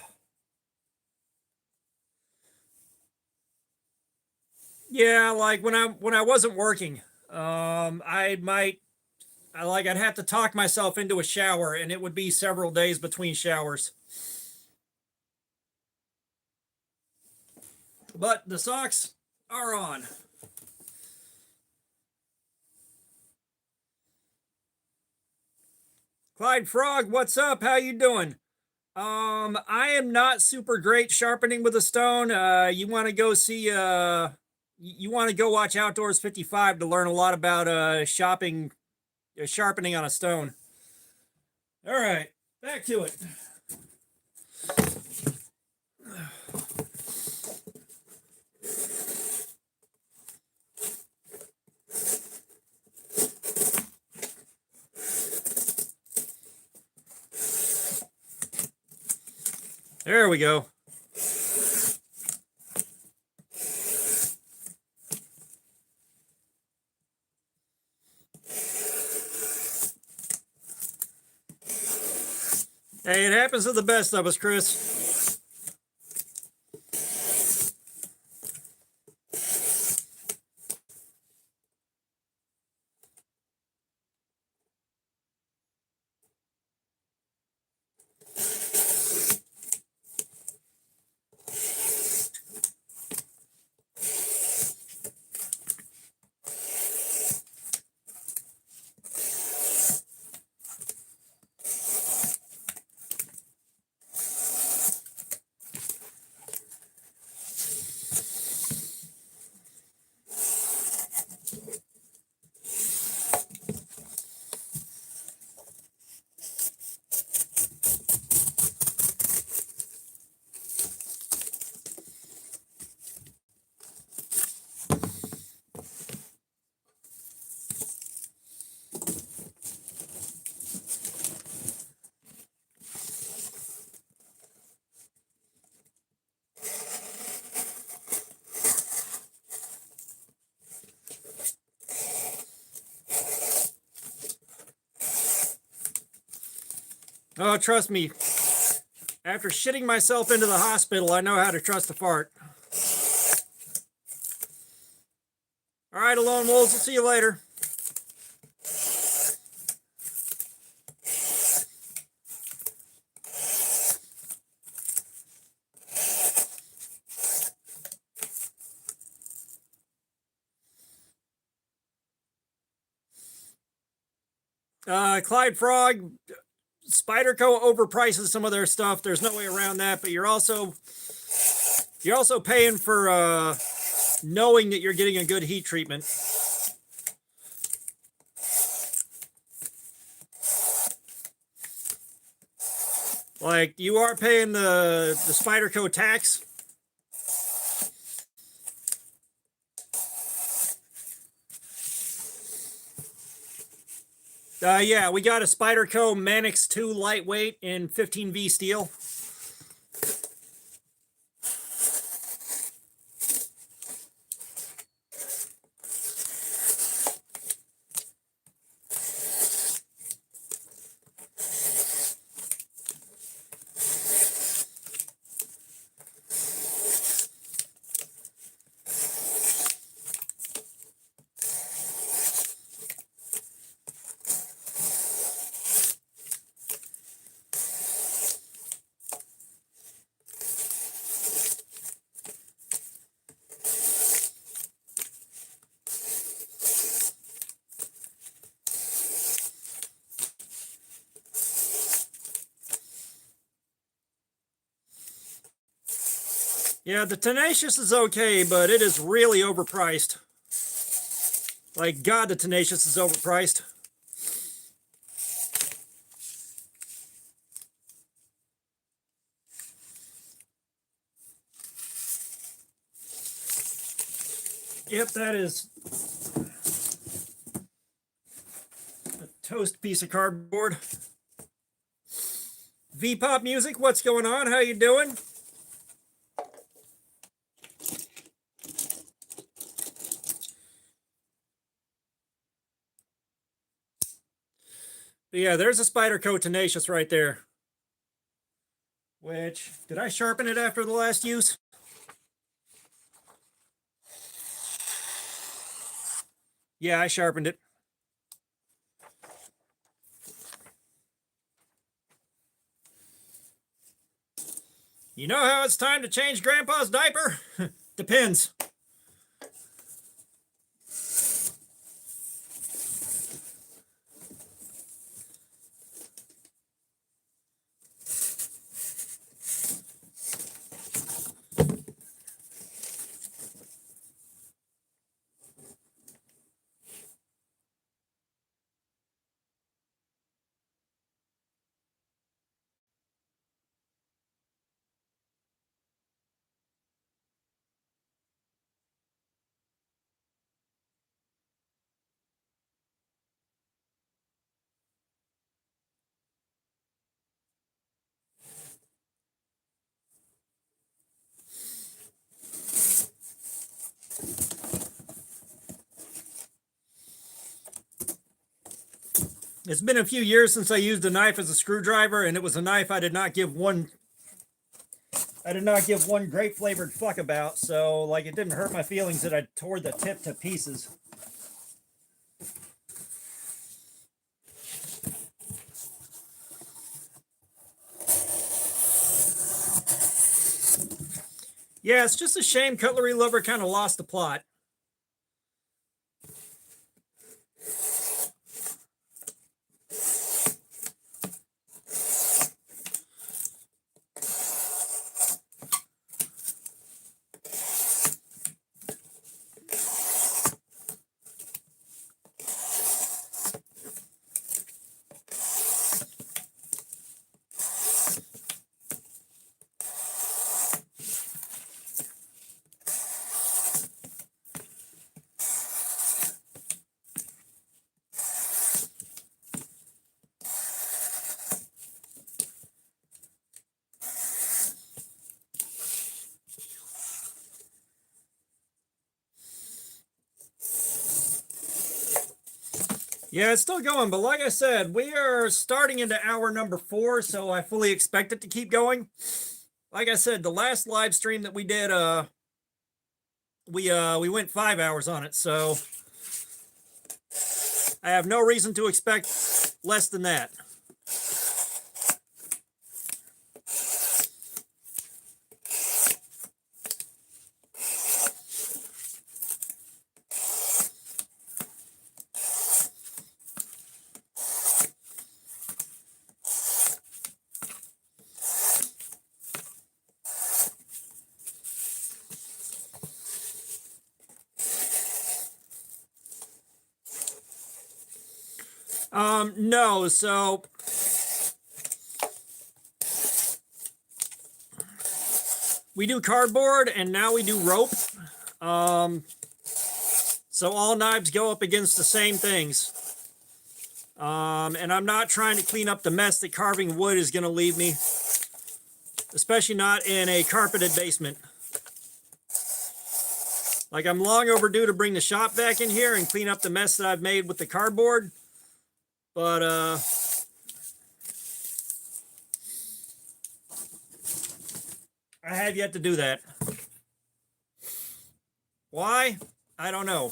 Yeah, like when I wasn't working, I'd have to talk myself into a shower, and it would be several days between showers. But the socks are on. Clyde Frog, what's up? How you doing? I am not super great sharpening with a stone. You want to go see you want to go watch Outdoors 55 to learn a lot about sharpening on a stone. All right, back to it. There we go. Hey, it happens to the best of us, Chris. Oh, trust me. After shitting myself into the hospital, I know how to trust a fart. All right, Alone Wolves, we'll see you later. Clyde Frog, Spyderco overprices some of their stuff. There's no way around that, but you're also paying for knowing that you're getting a good heat treatment. Like, you are paying the Spyderco tax. Yeah, we got a Spyderco Manix 2 lightweight in 15V steel. Yeah, the Tenacious is okay, but it is really overpriced. Like, God, the Tenacious is overpriced. Yep, that is a toast piece of cardboard. V-Pop Music, what's going on? How you doing? But yeah, there's a Spyderco Tenacious right there. Which, did I sharpen it after the last use? Yeah, I sharpened it. You know how it's time to change Grandpa's diaper? Depends. It's been a few years since I used a knife as a screwdriver, and it was a knife I did not give one grape flavored fuck about, so like it didn't hurt my feelings that I tore the tip to pieces. Yeah, it's just a shame Cutlery Lover kind of lost the plot. Yeah, it's still going, but like I said, we are starting into hour number 4, so I fully expect it to keep going. Like I said, the last live stream that we did, we went 5 hours on it, so I have no reason to expect less than that. No, so we do cardboard and now we do rope. So all knives go up against the same things. And I'm not trying to clean up the mess that carving wood is going to leave me, especially not in a carpeted basement. Like, I'm long overdue to bring the shop back in here and clean up the mess that I've made with the cardboard. But, I have yet to do that. Why? I don't know.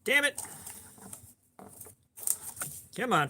Damn it. Come on.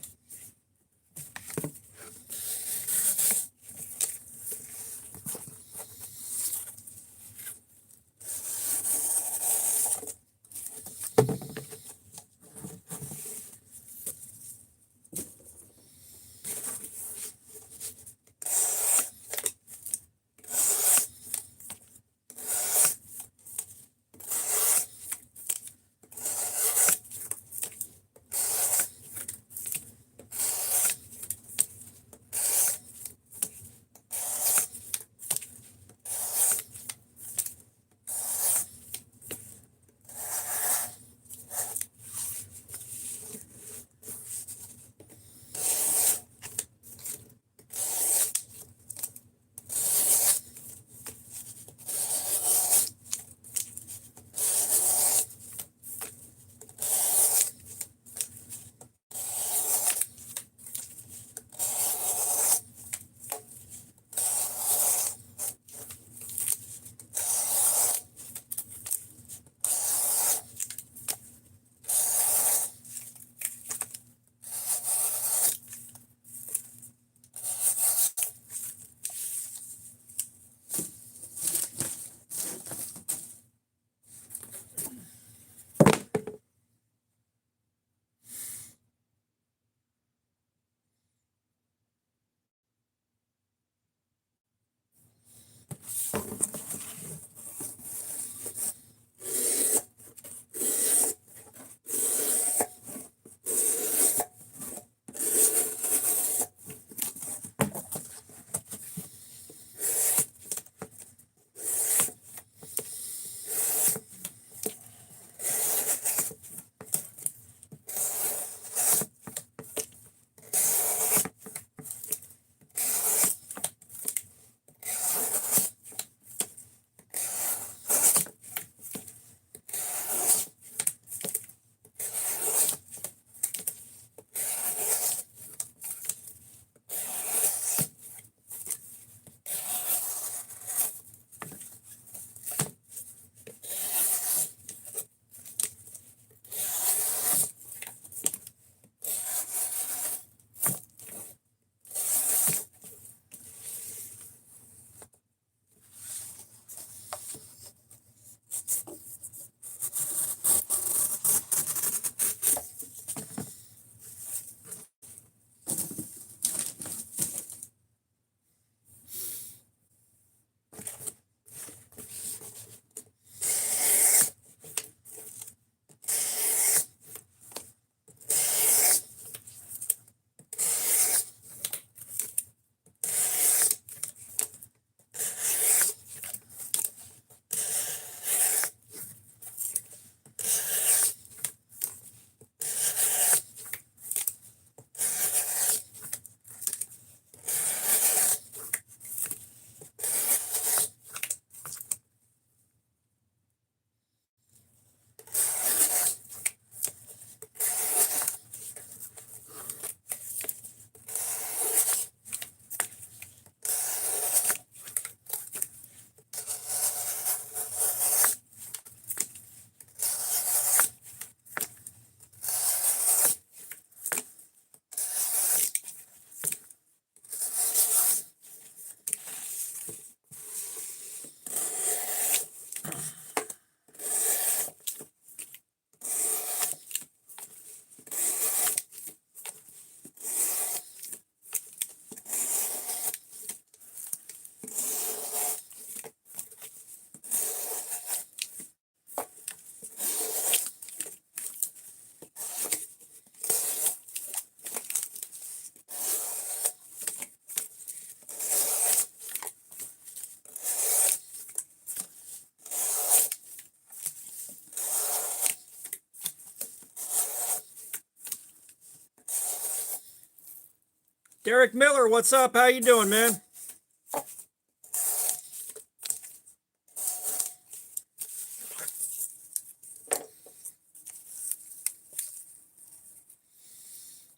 Derek Miller, what's up? How you doing, man?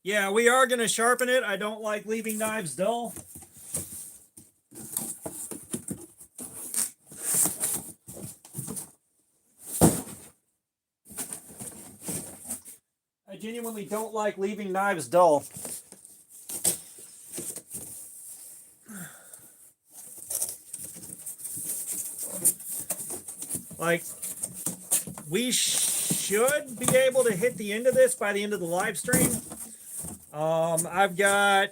Yeah, we are going to sharpen it. I don't like leaving knives dull. I genuinely don't like leaving knives dull. Like, we should be able to hit the end of this by the end of the live stream. I've got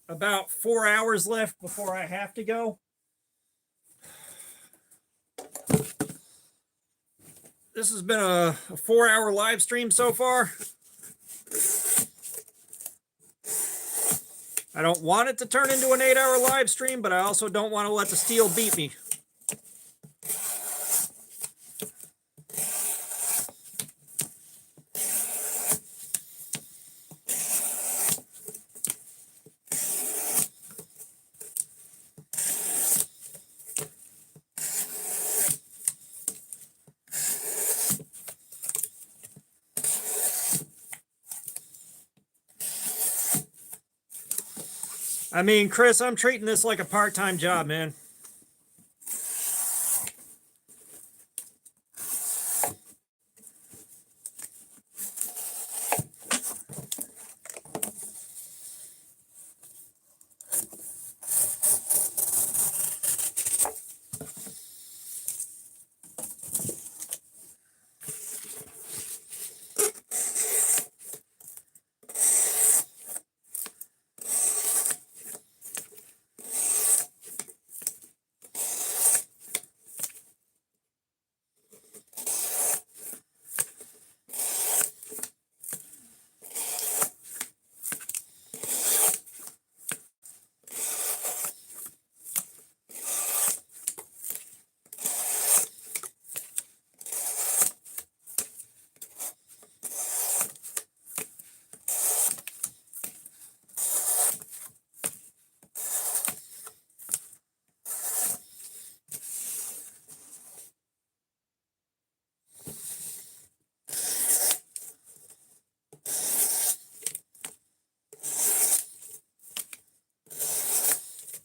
about 4 hours left before I have to go. This has been a 4-hour live stream so far. I don't want it to turn into an 8-hour live stream, but I also don't want to let the steel beat me. I mean, Chris, I'm treating this like a part-time job, man.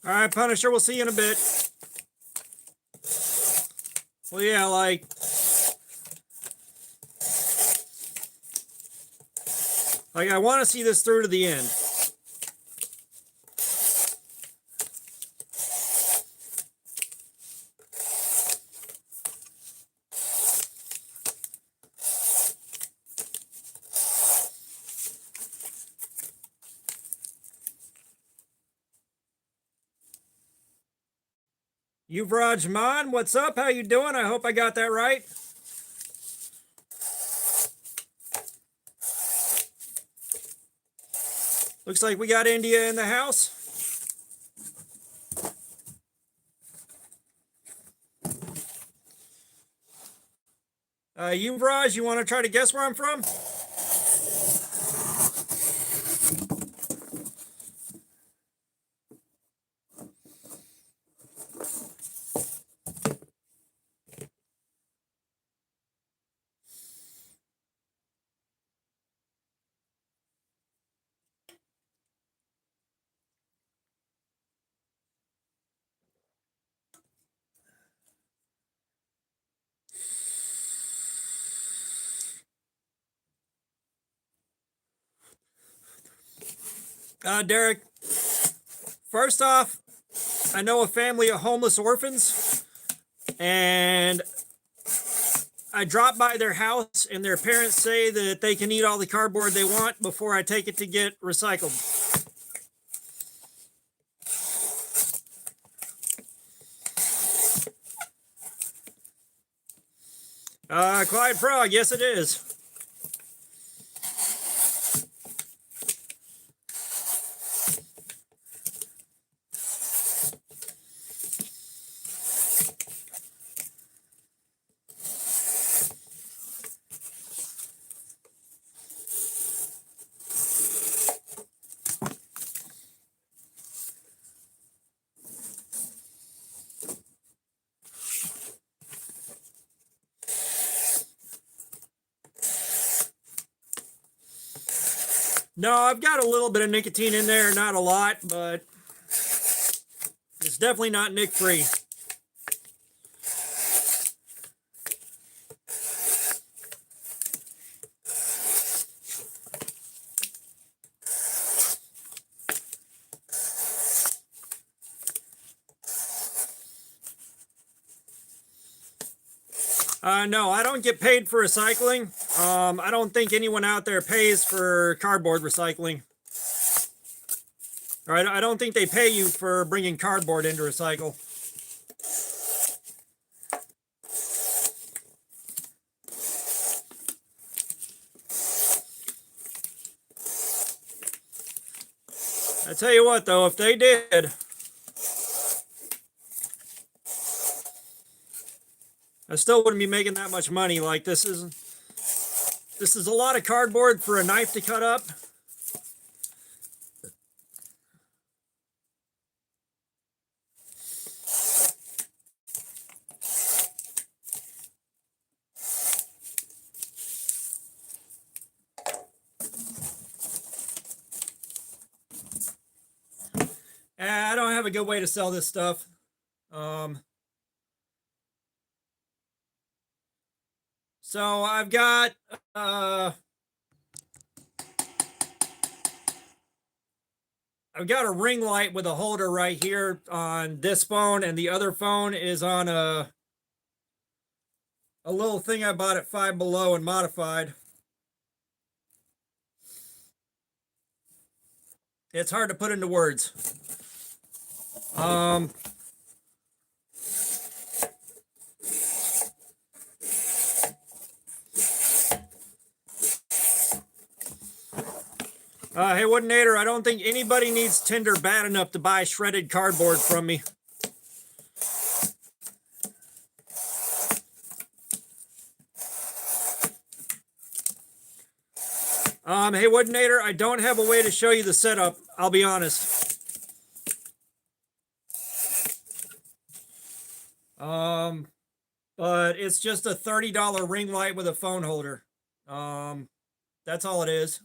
All right, Punisher, we'll see you in a bit. Well, yeah, like, I want to see this through to the end. Yuvraj Man, what's up? How you doing? I hope I got that right. Looks like we got India in the house. Yuvraj, you want to try to guess where I'm from? Derek, first off, I know a family of homeless orphans, and I dropped by their house, and their parents say that they can eat all the cardboard they want before I take it to get recycled. Clyde Frog, yes it is. No, I've got a little bit of nicotine in there, not a lot, but it's definitely not nic free. No, I don't get paid for recycling. I don't think anyone out there pays for cardboard recycling. All right, I don't think they pay you for bringing cardboard into recycle. I tell you what, though, if they did, I still wouldn't be making that much money. Like this is a lot of cardboard for a knife to cut up. I don't have a good way to sell this stuff. So I've got a ring light with a holder right here on this phone, and the other phone is on a little thing I bought at Five Below and modified. It's hard to put into words. Hey, Woodinator, I don't think anybody needs Tinder bad enough to buy shredded cardboard from me. Hey, Woodinator, I don't have a way to show you the setup. I'll be honest. But it's just a $30 ring light with a phone holder. That's all it is.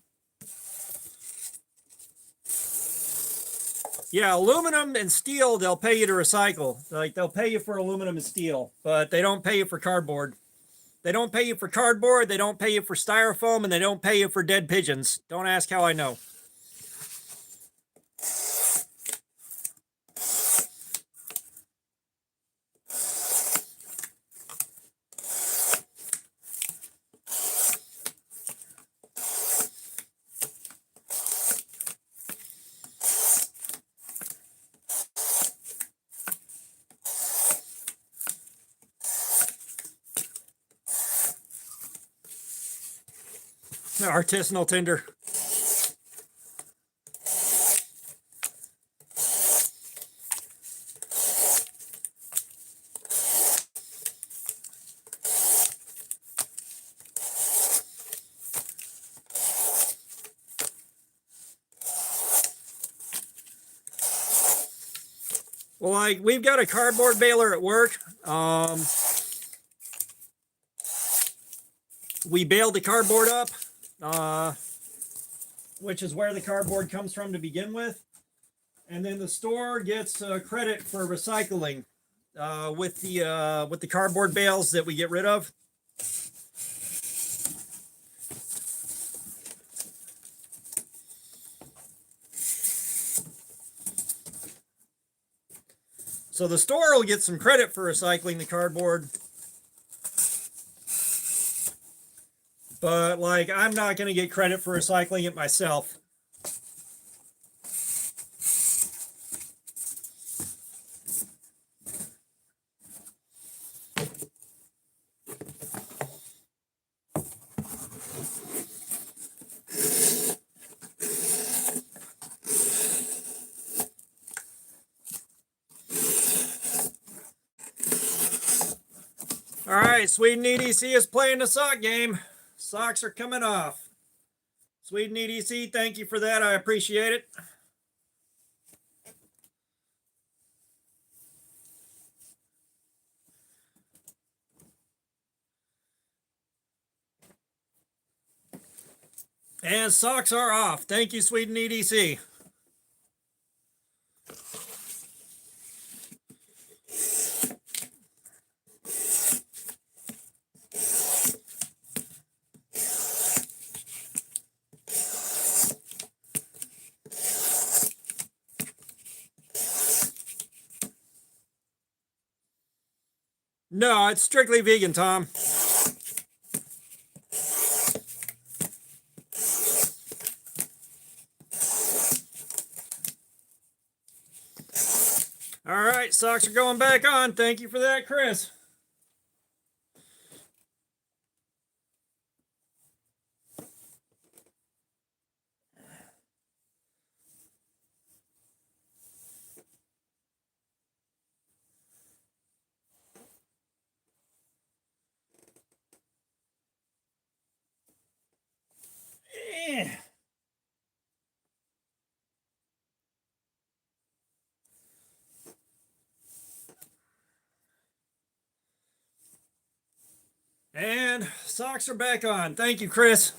Yeah, aluminum and steel, they'll pay you to recycle. Like, they'll pay you for aluminum and steel, but they don't pay you for cardboard. They don't pay you for cardboard, they don't pay you for styrofoam, and they don't pay you for dead pigeons. Don't ask how I know. Artisanal tinder. Well, like, we've got a cardboard baler at work. We baled the cardboard up, which is where the cardboard comes from to begin with. And then the store gets credit for recycling with the cardboard bales that we get rid of. So the store will get some credit for recycling the cardboard. But, like, I'm not going to get credit for recycling it myself. All right, Sweden EDC is playing the sock game. Socks are coming off. Sweden EDC, thank you for that. I appreciate it. And socks are off. Thank you, Sweden EDC. No, it's strictly vegan, Tom. All right, socks are going back on. Thank you for that, Chris. And socks are back on. Thank you, Chris.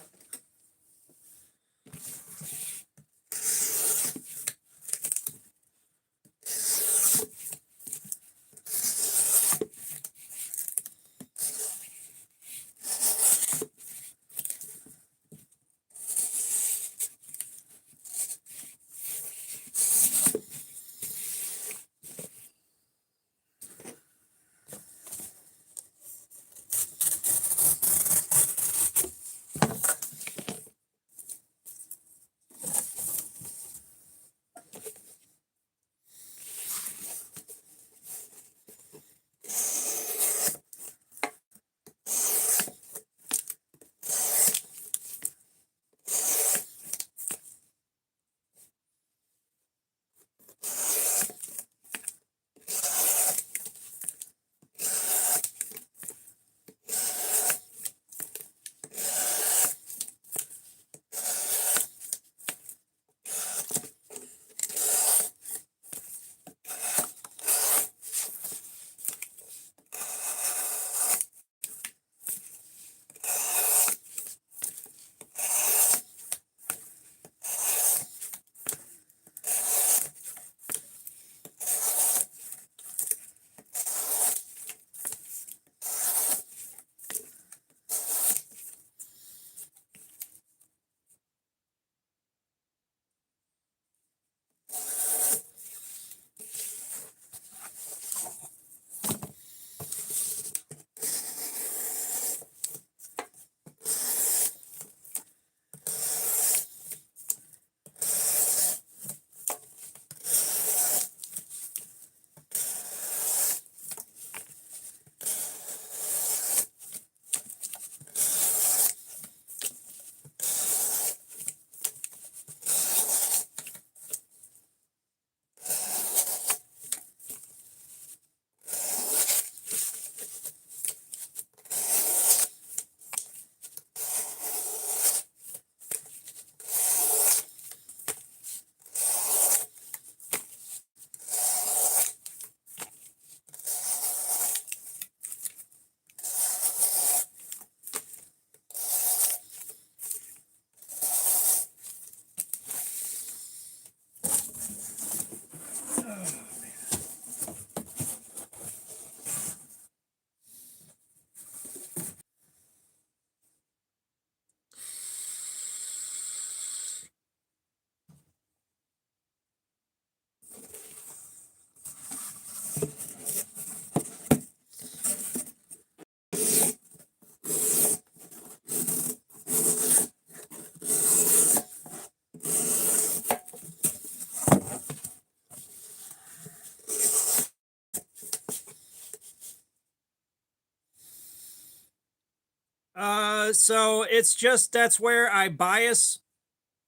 So it's just that's where I bias.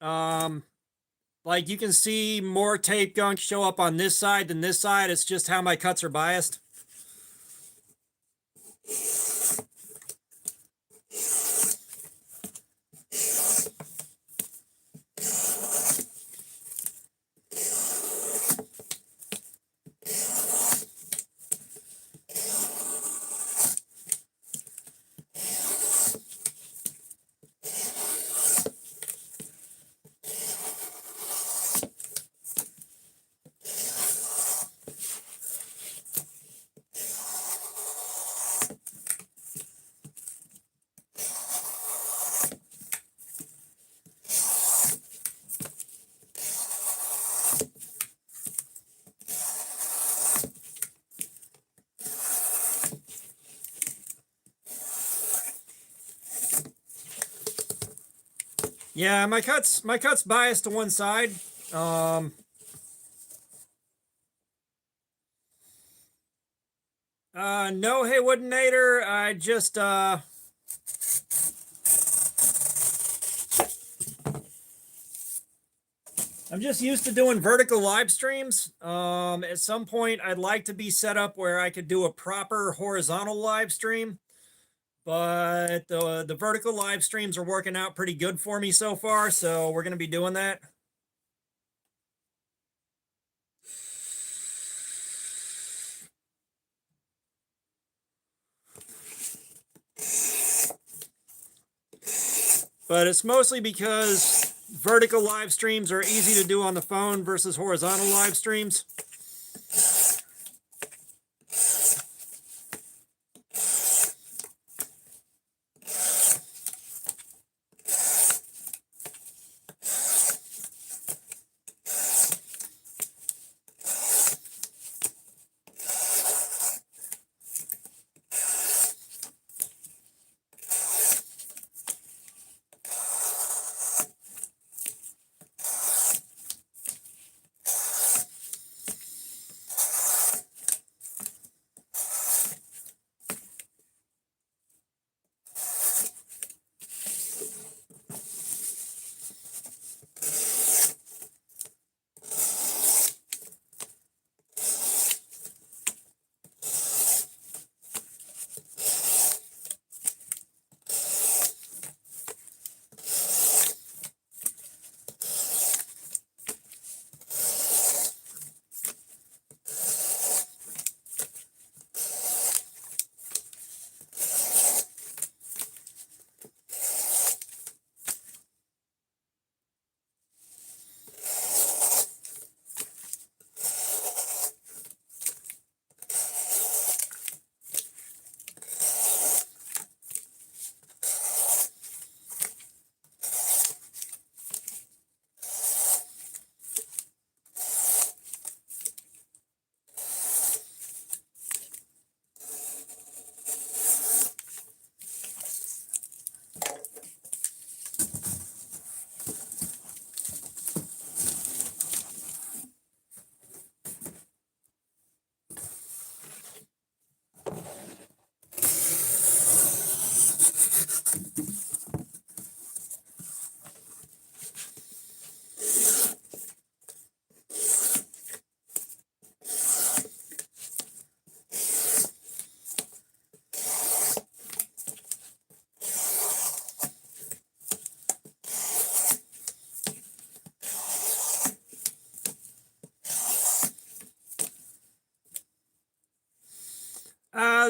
Um, like you can see more tape gunk show up on this side than this side. It's just how my cuts are biased. Yeah, my cut's biased to one side. No Haywoodinator. I'm just used to doing vertical live streams. At some point, I'd like to be set up where I could do a proper horizontal live stream, but the vertical live streams are working out pretty good for me so far, so we're going to be doing that. But it's mostly because vertical live streams are easy to do on the phone versus horizontal live streams.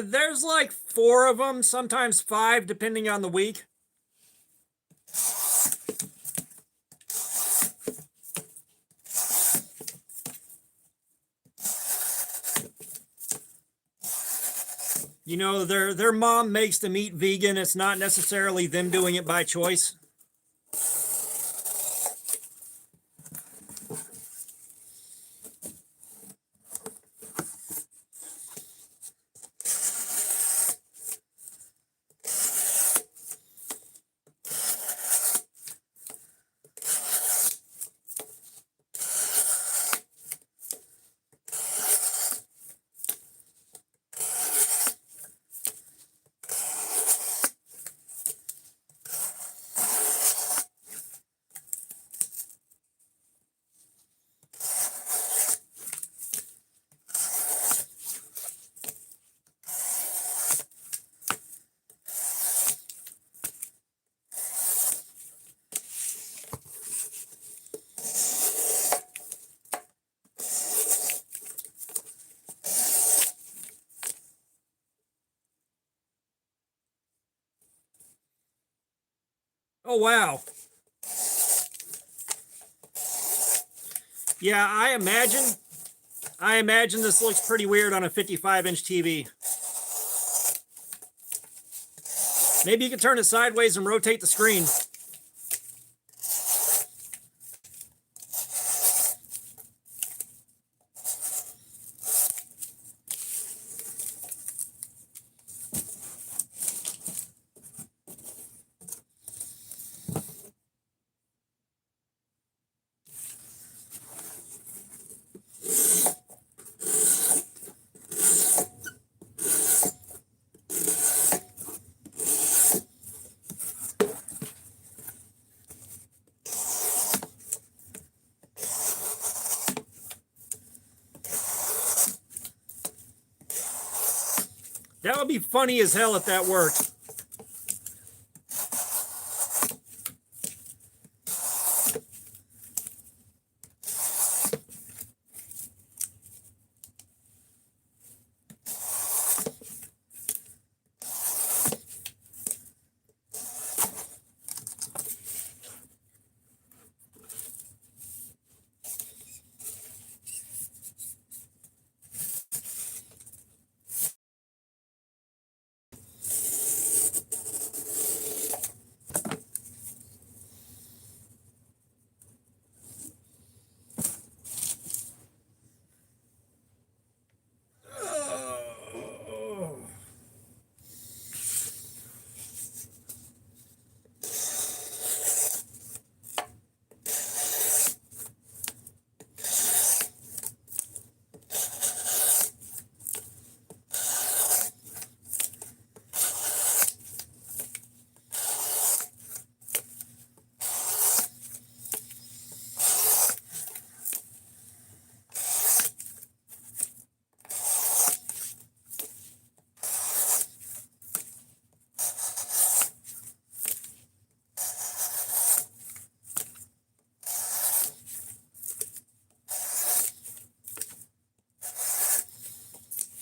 There's like 4 of them, sometimes 5, depending on the week. You know, their mom makes them eat vegan. It's not necessarily them doing it by choice. Oh, wow. Yeah, I imagine this looks pretty weird on a 55-inch TV. Maybe you can turn it sideways and rotate the screen. That would be funny as hell if that worked.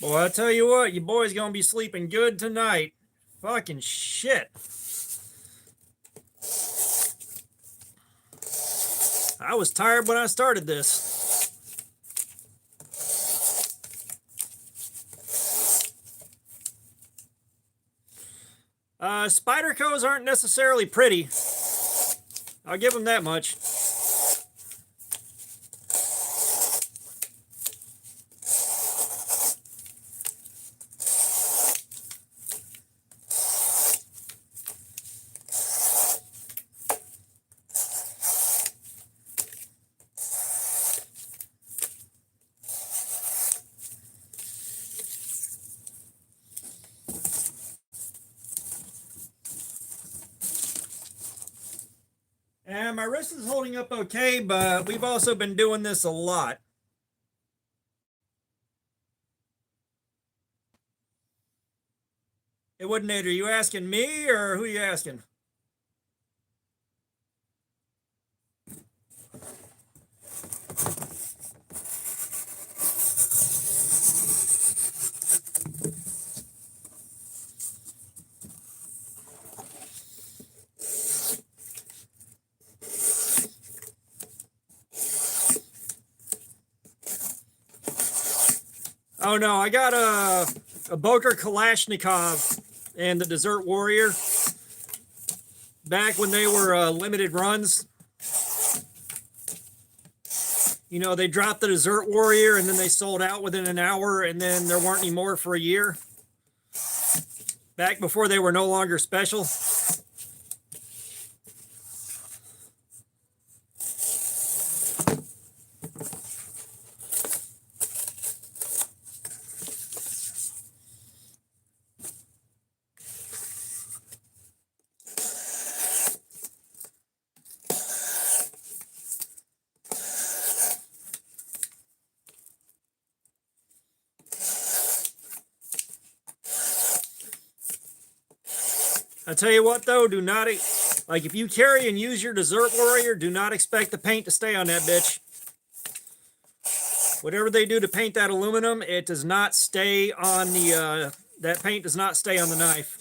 Boy, I tell you what, your boy's gonna be sleeping good tonight. Fucking shit. I was tired when I started this. Spydercos aren't necessarily pretty. I'll give them that much. And my wrist is holding up okay, but we've also been doing this a lot. It wouldn't matter. Are you asking me or who are you asking? Oh no, I got a Boker Kalashnikov and the Desert Warrior back when they were limited runs. You know, they dropped the Desert Warrior and then they sold out within an hour, and then there weren't any more for a year. Back before they were no longer special. I tell you what though, do not, like if you carry and use your Desert Warrior, do not expect the paint to stay on that bitch. Whatever they do to paint that aluminum, it does not stay on the, that paint does not stay on the knife.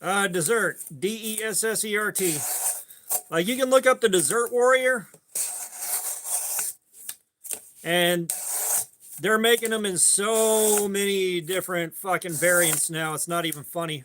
Dessert. Dessert. Like, you can look up the Dessert Warrior, and they're making them in so many different fucking variants now. It's not even funny.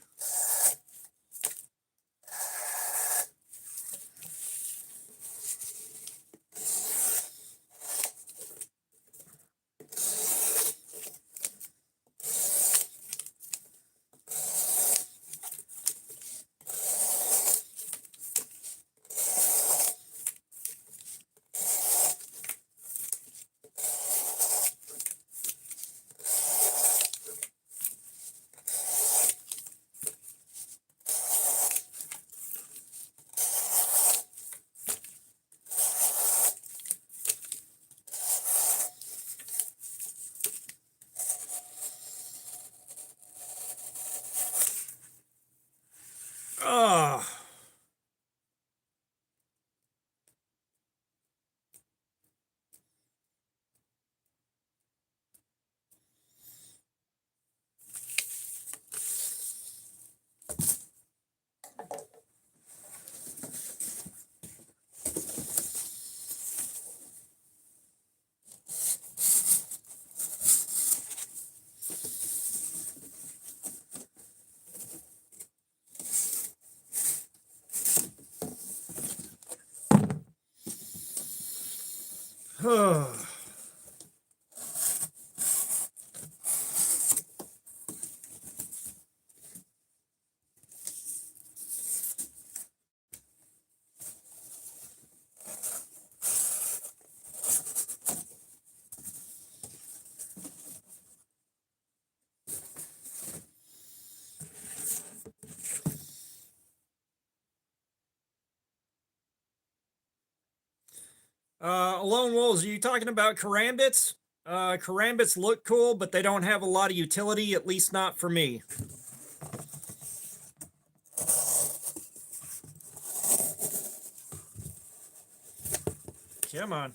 Oh. Lone Wolves, are you talking about karambits? Karambits look cool, but they don't have a lot of utility, at least not for me. Come on.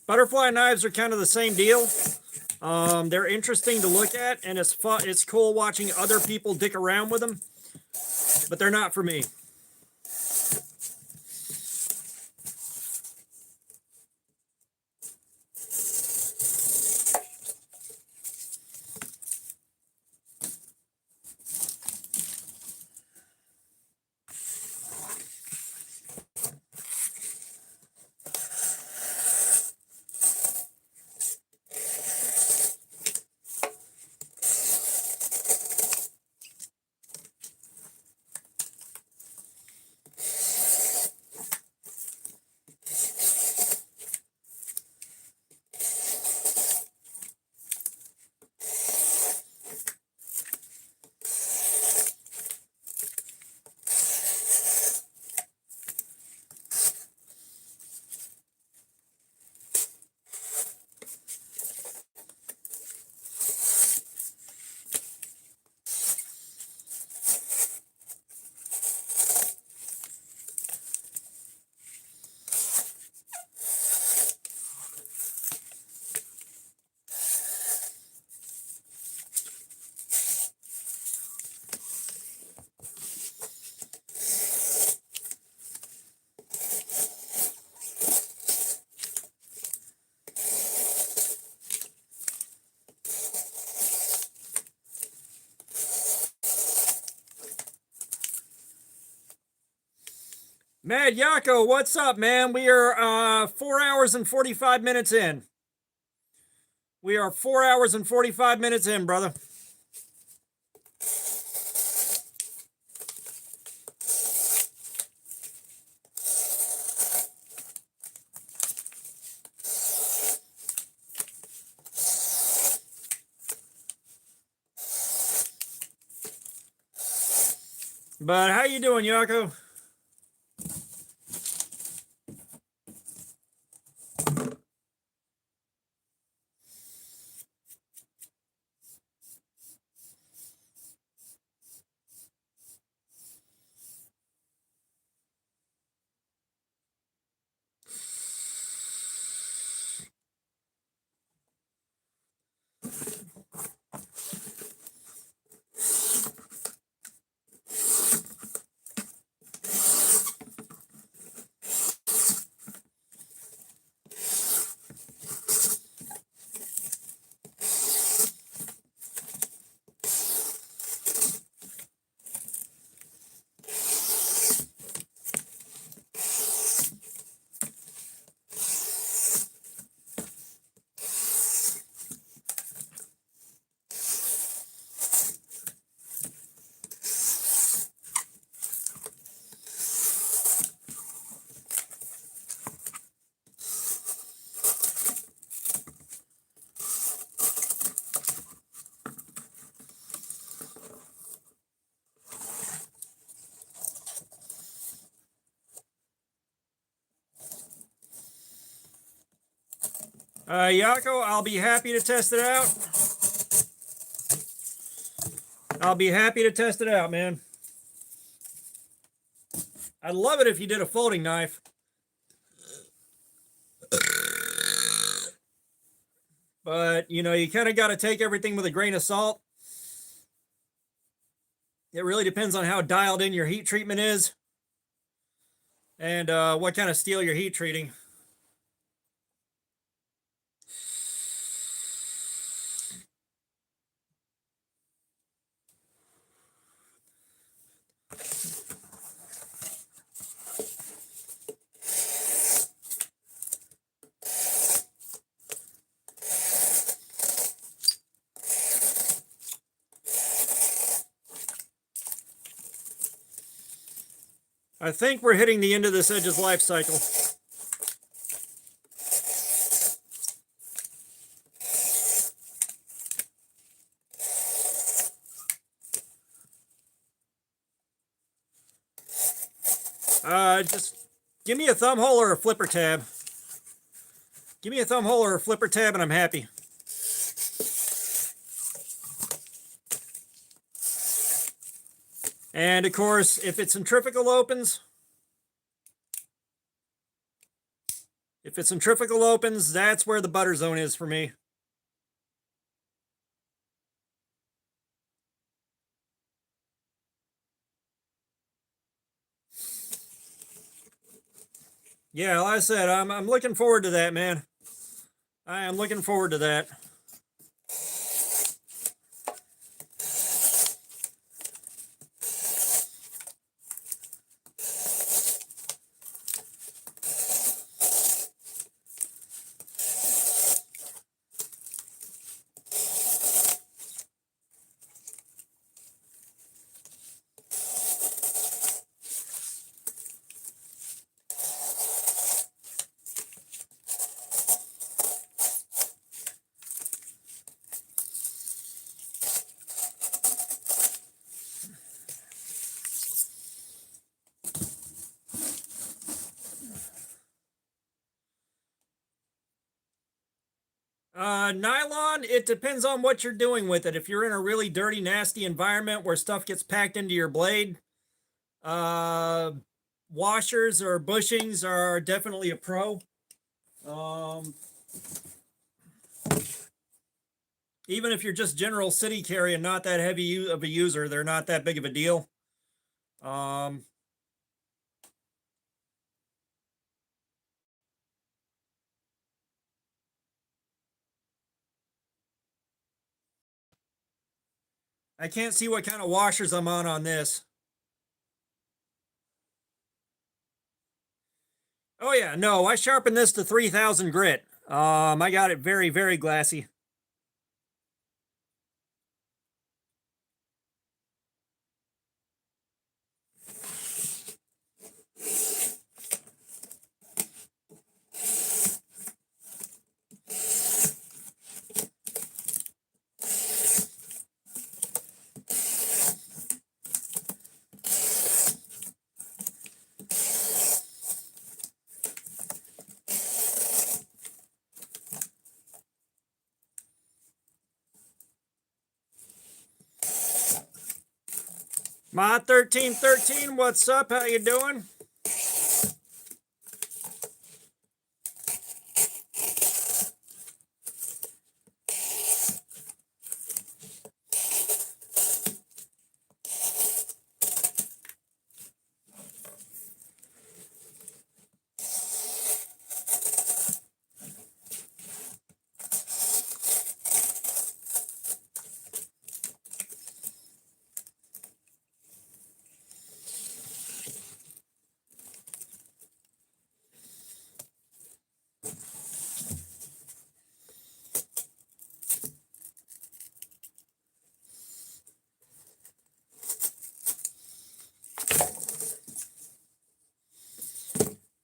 Butterfly knives are kind of the same deal. They're interesting to look at, and it's fun. It's cool watching other people dick around with them, but they're not for me. Mad Yako, what's up, man? We are 4 hours and 45 minutes in. We are 4 hours and 45 minutes in, brother. But how you doing, Yako? Yako, I'll be happy to test it out. I'll be happy to test it out, man. I'd love it if you did a folding knife. But, you know, you kind of got to take everything with a grain of salt. It really depends on how dialed in your heat treatment is and what kind of steel you're heat treating. I think we're hitting the end of this edge's life cycle. Just give me a thumb hole or a flipper tab. Give me a thumb hole or a flipper tab and I'm happy. And of course, if it's centrifugal opens, that's where the butter zone is for me. Yeah, like I said, I'm looking forward to that, man. I am looking forward to that. Nylon, it depends on what you're doing with it. If you're in a really dirty, nasty environment where stuff gets packed into your blade, washers or bushings are definitely a pro. Even if you're just general city carry and not that heavy of a user, they're not that big of a deal. I can't see what kind of washers I'm on this. Oh yeah, no, I sharpened this to 3000 grit. I got it very, very glassy. Ma 1313, what's up? How you doing?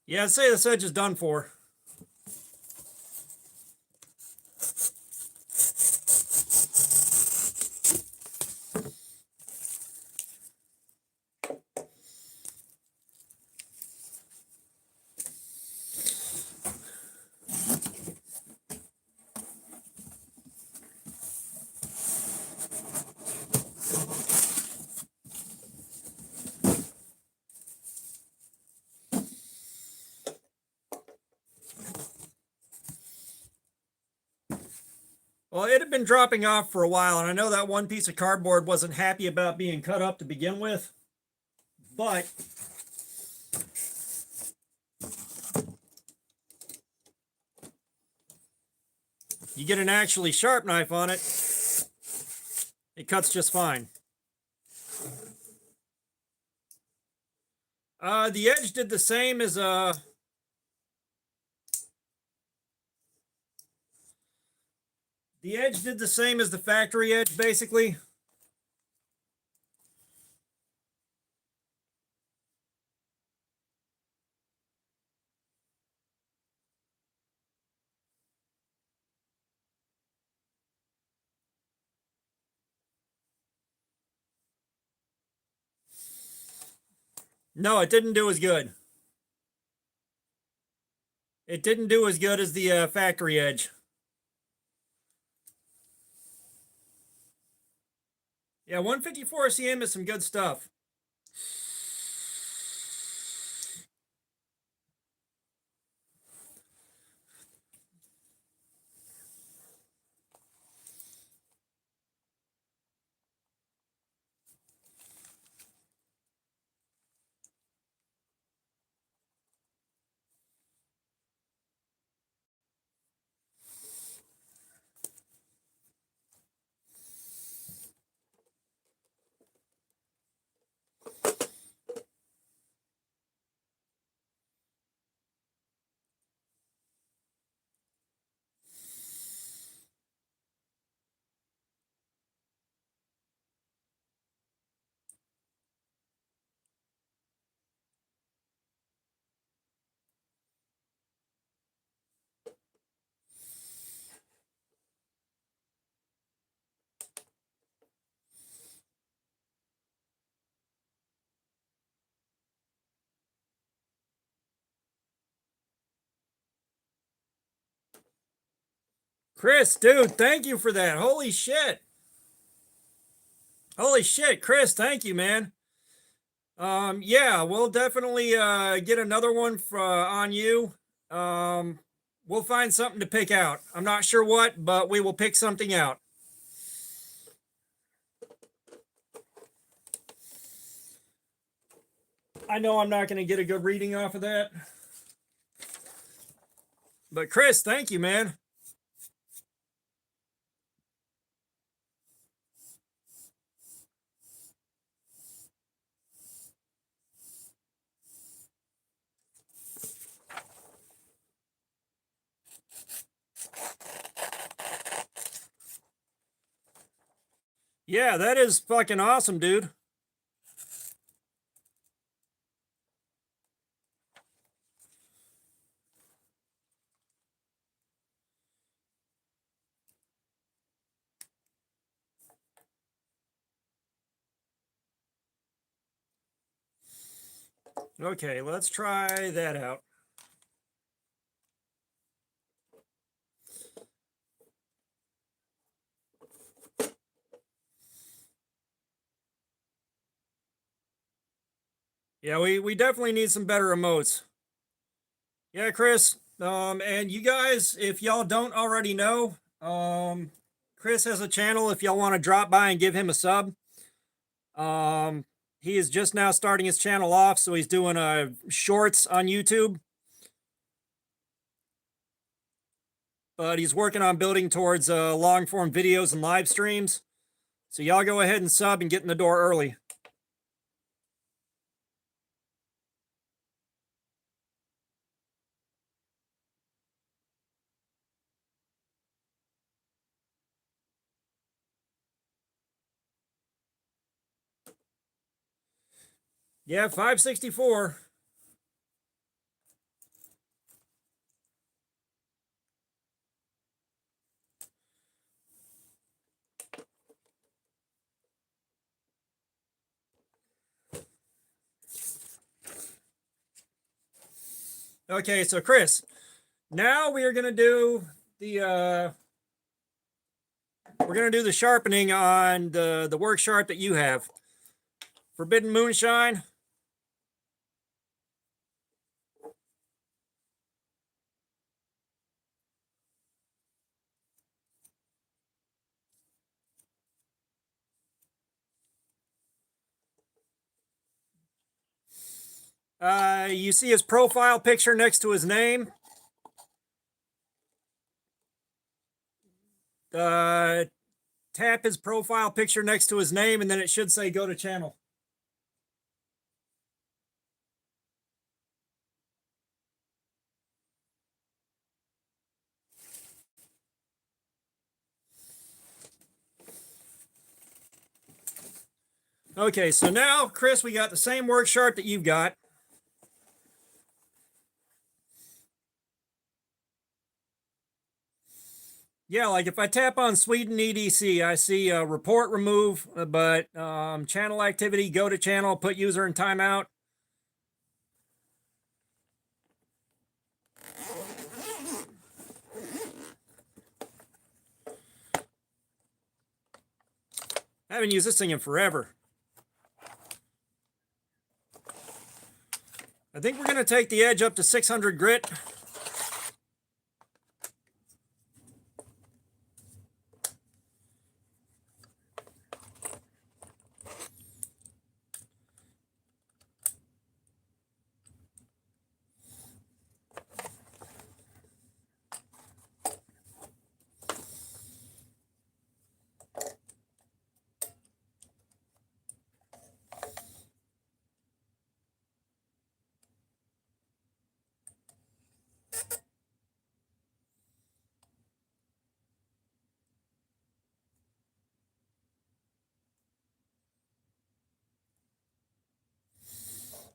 Yeah, I'd say this edge is done for. Well, it had been dropping off for a while, and I know that one piece of cardboard wasn't happy about being cut up to begin with, but you get an actually sharp knife on it, it cuts just fine. The edge did the same as the edge did the same as the factory edge, basically. No, it didn't do as good. It didn't do as good as the factory edge. Yeah, 154 cm is some good stuff. Chris, dude, thank you for that. Holy shit. Holy shit, Chris, thank you, man. Yeah, we'll definitely get another one on you. We'll find something to pick out. I'm not sure what, but we will pick something out. I know I'm not going to get a good reading off of that. But Chris, thank you, man. Yeah, that is fucking awesome, dude. Okay, let's try that out. Yeah, we definitely need some better emotes. Yeah, Chris. And you guys, if y'all don't already know, Chris has a channel. If y'all want to drop by and give him a sub, um, he is just now starting his channel off, so he's doing shorts on YouTube. But he's working on building towards long form videos and live streams. So y'all go ahead and sub and get in the door early. Yeah, 564. Okay, so Chris, now we are gonna do the sharpening on the Worksharp that you have. Forbidden Moonshine. You see his profile picture next to his name. Tap his profile picture next to his name, and then it should say go to channel. Okay, so now, Chris, we got the same Worksharp that you've got. Yeah, like if I tap on Sweden EDC, I see report remove, but channel activity, go to channel, put user in timeout. I haven't used this thing in forever. I think we're going to take the edge up to 600 grit.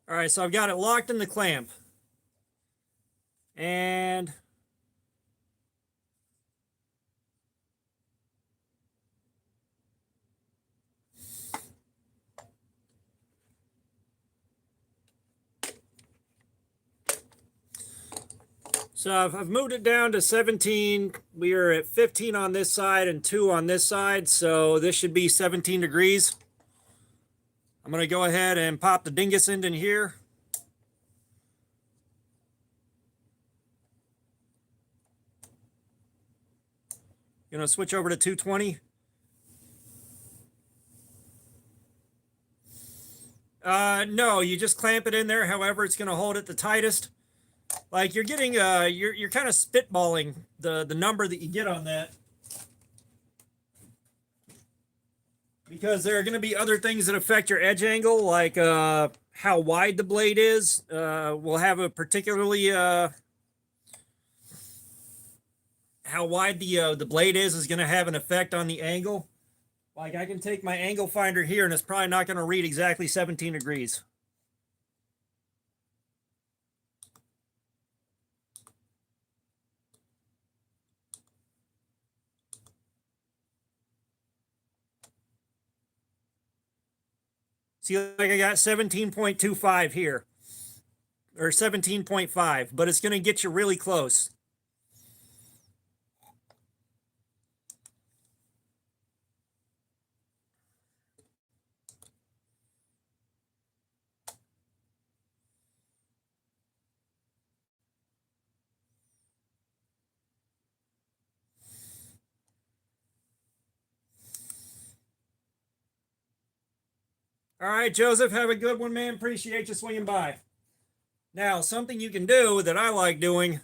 All right, so I've got it locked in the clamp. And so I've moved it down to 17. We are at 15 on this side and 2 on this side, so this should be 17 degrees. I'm going to go ahead and pop the dingus end in here. Going to switch over to 220. No, you just clamp it in there. However, it's going to hold it the tightest. Like you're getting, you're kind of spitballing the number that you get on that, because there are going to be other things that affect your edge angle, like how wide the blade is. Will have a particularly how wide the blade is going to have an effect on the angle. Like I can take my angle finder here, and it's probably not going to read exactly 17 degrees. See, like I got 17.25 here, or 17.5, but it's going to get you really close. All right, Joseph, have a good one, man. Appreciate you swinging by. Now, something you can do that I like doing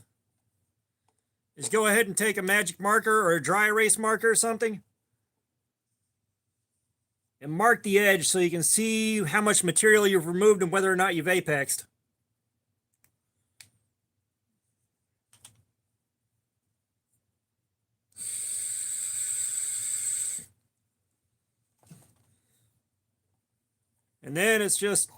is go ahead and take a magic marker or a dry erase marker or something and mark the edge so you can see how much material you've removed and whether or not you've apexed. And then it's just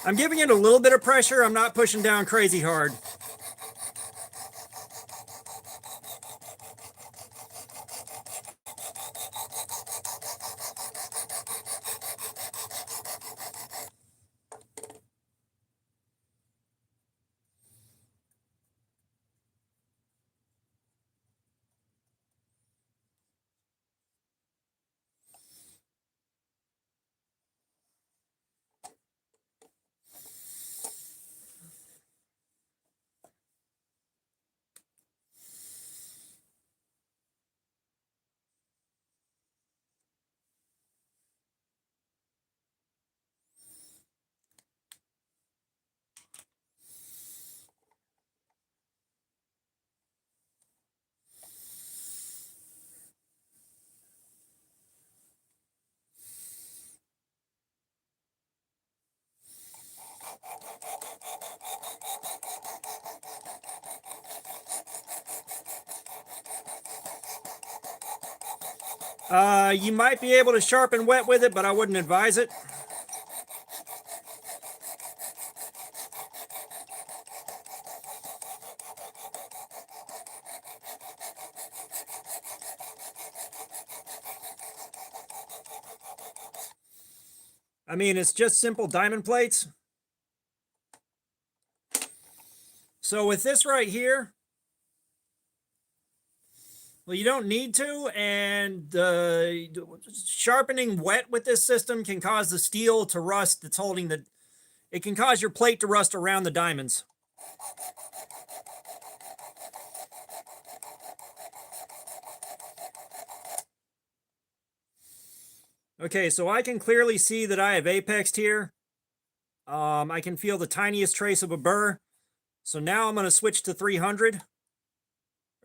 I'm giving it a little bit of pressure. I'm not pushing down crazy hard. You might be able to sharpen wet with it, but I wouldn't advise it. I mean, it's just simple diamond plates. So with this right here, well, you don't need to, and sharpening wet with this system can cause the steel to rust that's holding the, it can cause your plate to rust around the diamonds. Okay, so I can clearly see that I have apexed here. I can feel the tiniest trace of a burr. So now I'm going to switch to 300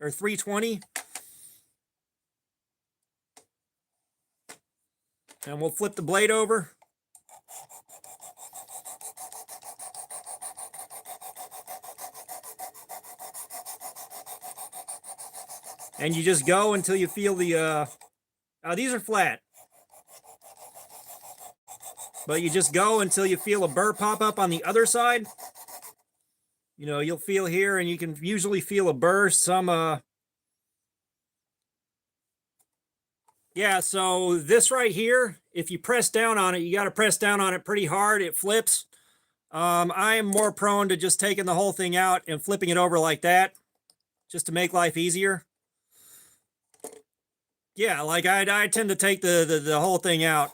or 320. And we'll flip the blade over. And you just go until you feel the, these are flat. But you just go until you feel a burr pop up on the other side. You know, you'll feel here, and you can usually feel a burr. Yeah, so this right here, if you press down on it, you got to press down on it pretty hard. It flips. I am more prone to just taking the whole thing out and flipping it over like that, just to make life easier. Yeah, like I tend to take the whole thing out.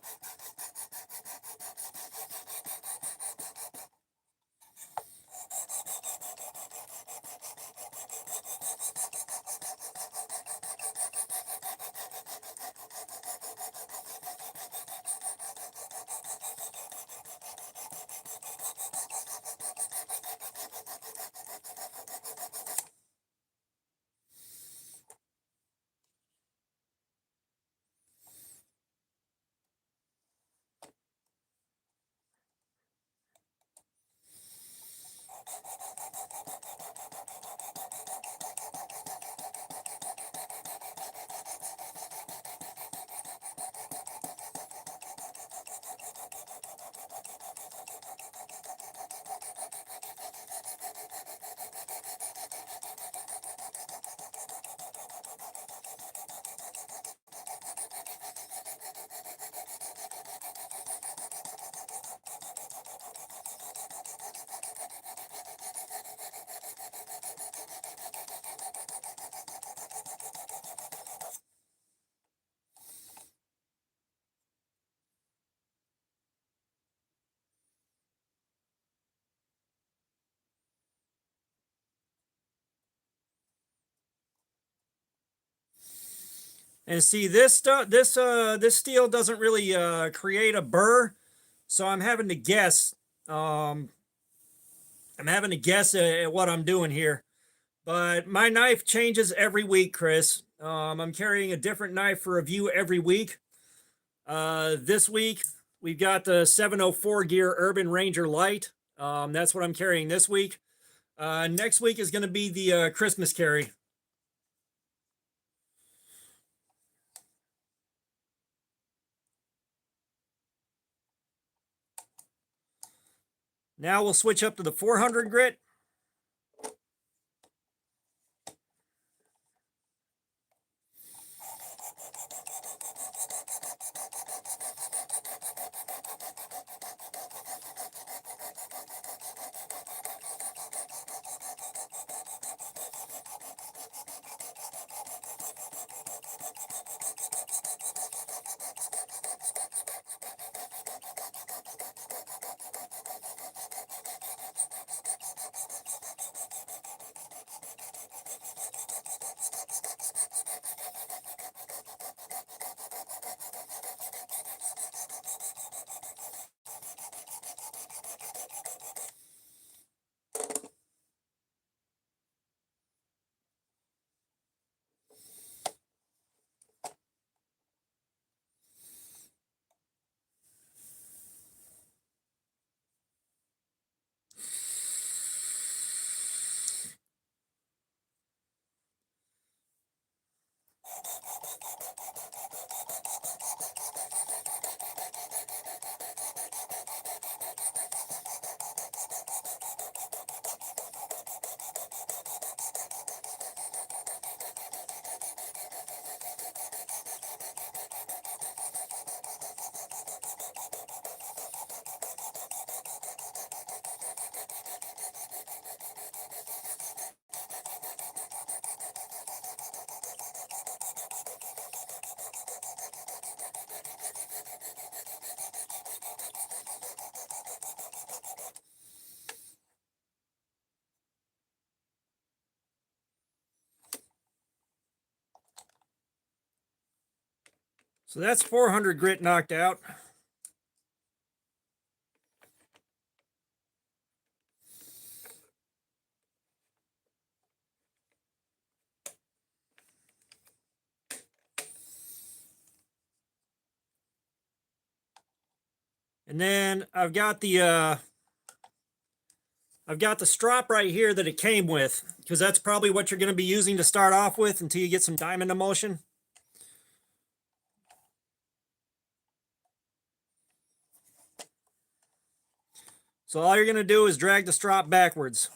And see, this stuff, this steel doesn't really create a burr, so I'm having to guess. I'm having to guess at what I'm doing here. But my knife changes every week, Chris. I'm carrying a different knife for review every week. This week we've got the 704 gear Urban Ranger Light. That's what I'm carrying this week. Next week is going to be the Christmas carry. Now we'll switch up to the 400 grit. So that's 400 grit knocked out. And then I've got the strop right here that it came with, because that's probably what you're going to be using to start off with until you get some diamond emulsion. So all you're going to do is drag the strop backwards.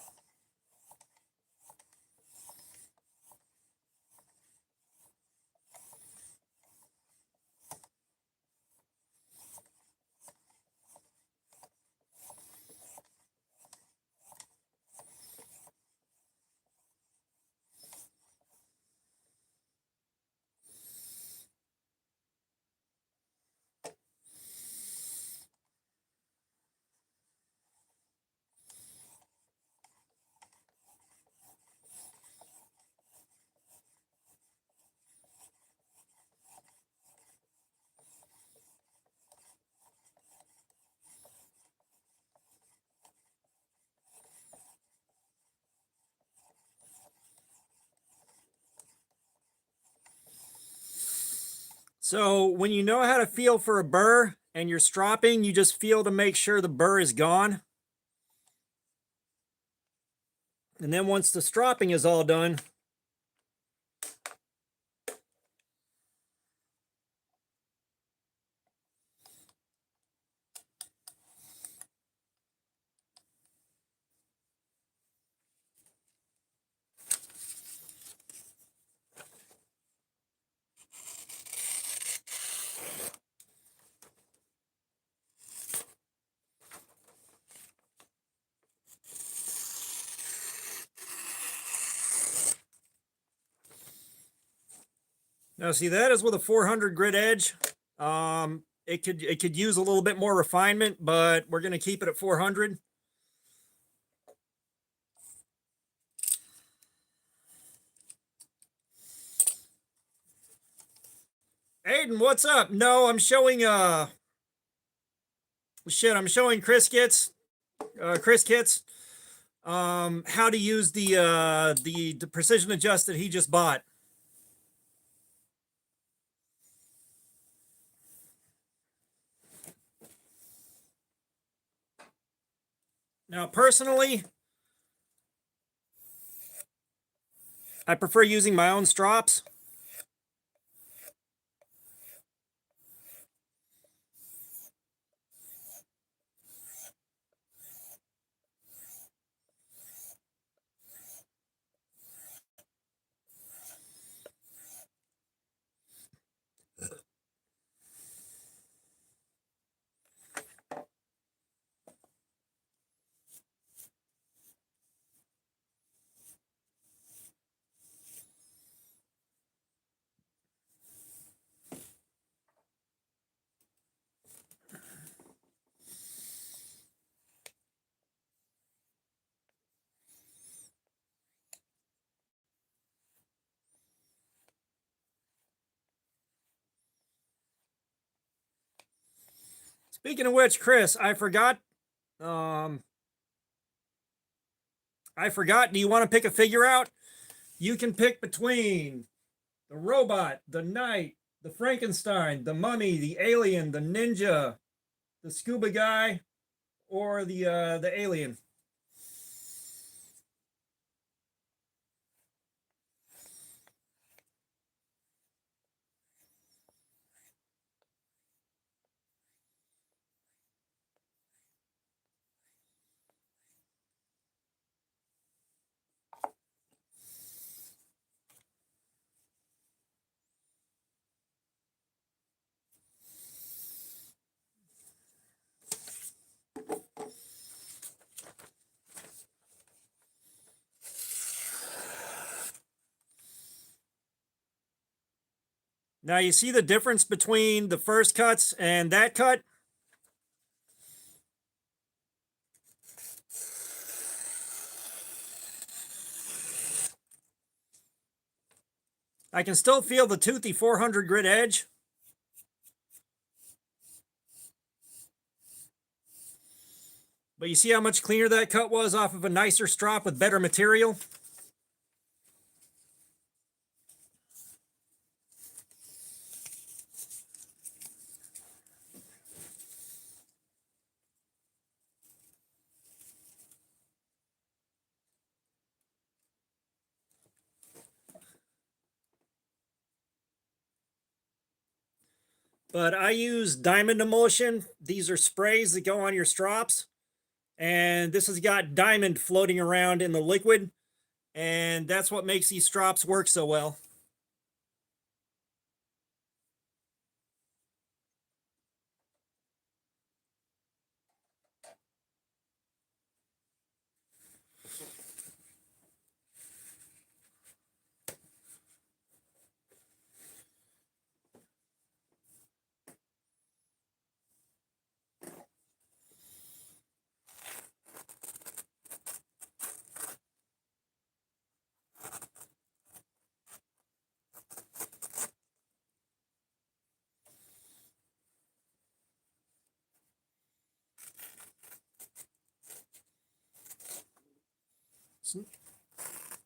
So when you know how to feel for a burr and you're stropping, you just feel to make sure the burr is gone. And then once the stropping is all done, now see, that is with a 400 grit edge. It could use a little bit more refinement, but we're going to keep it at 400. Aiden, what's up? No, I'm showing I'm showing Chris Kits how to use the precision adjust that he just bought. Now, personally, I prefer using my own strops. Speaking of which, Chris, I forgot. Do you want to pick a figure out? You can pick between the robot, the knight, the Frankenstein, the mummy, the alien, the ninja, the scuba guy, or the alien. Now you see the difference between the first cuts and that cut? I can still feel the toothy 400 grit edge. But you see how much cleaner that cut was off of a nicer strop with better material? But I use diamond emulsion. These are sprays that go on your strops. And this has got diamond floating around in the liquid. And that's what makes these strops work so well.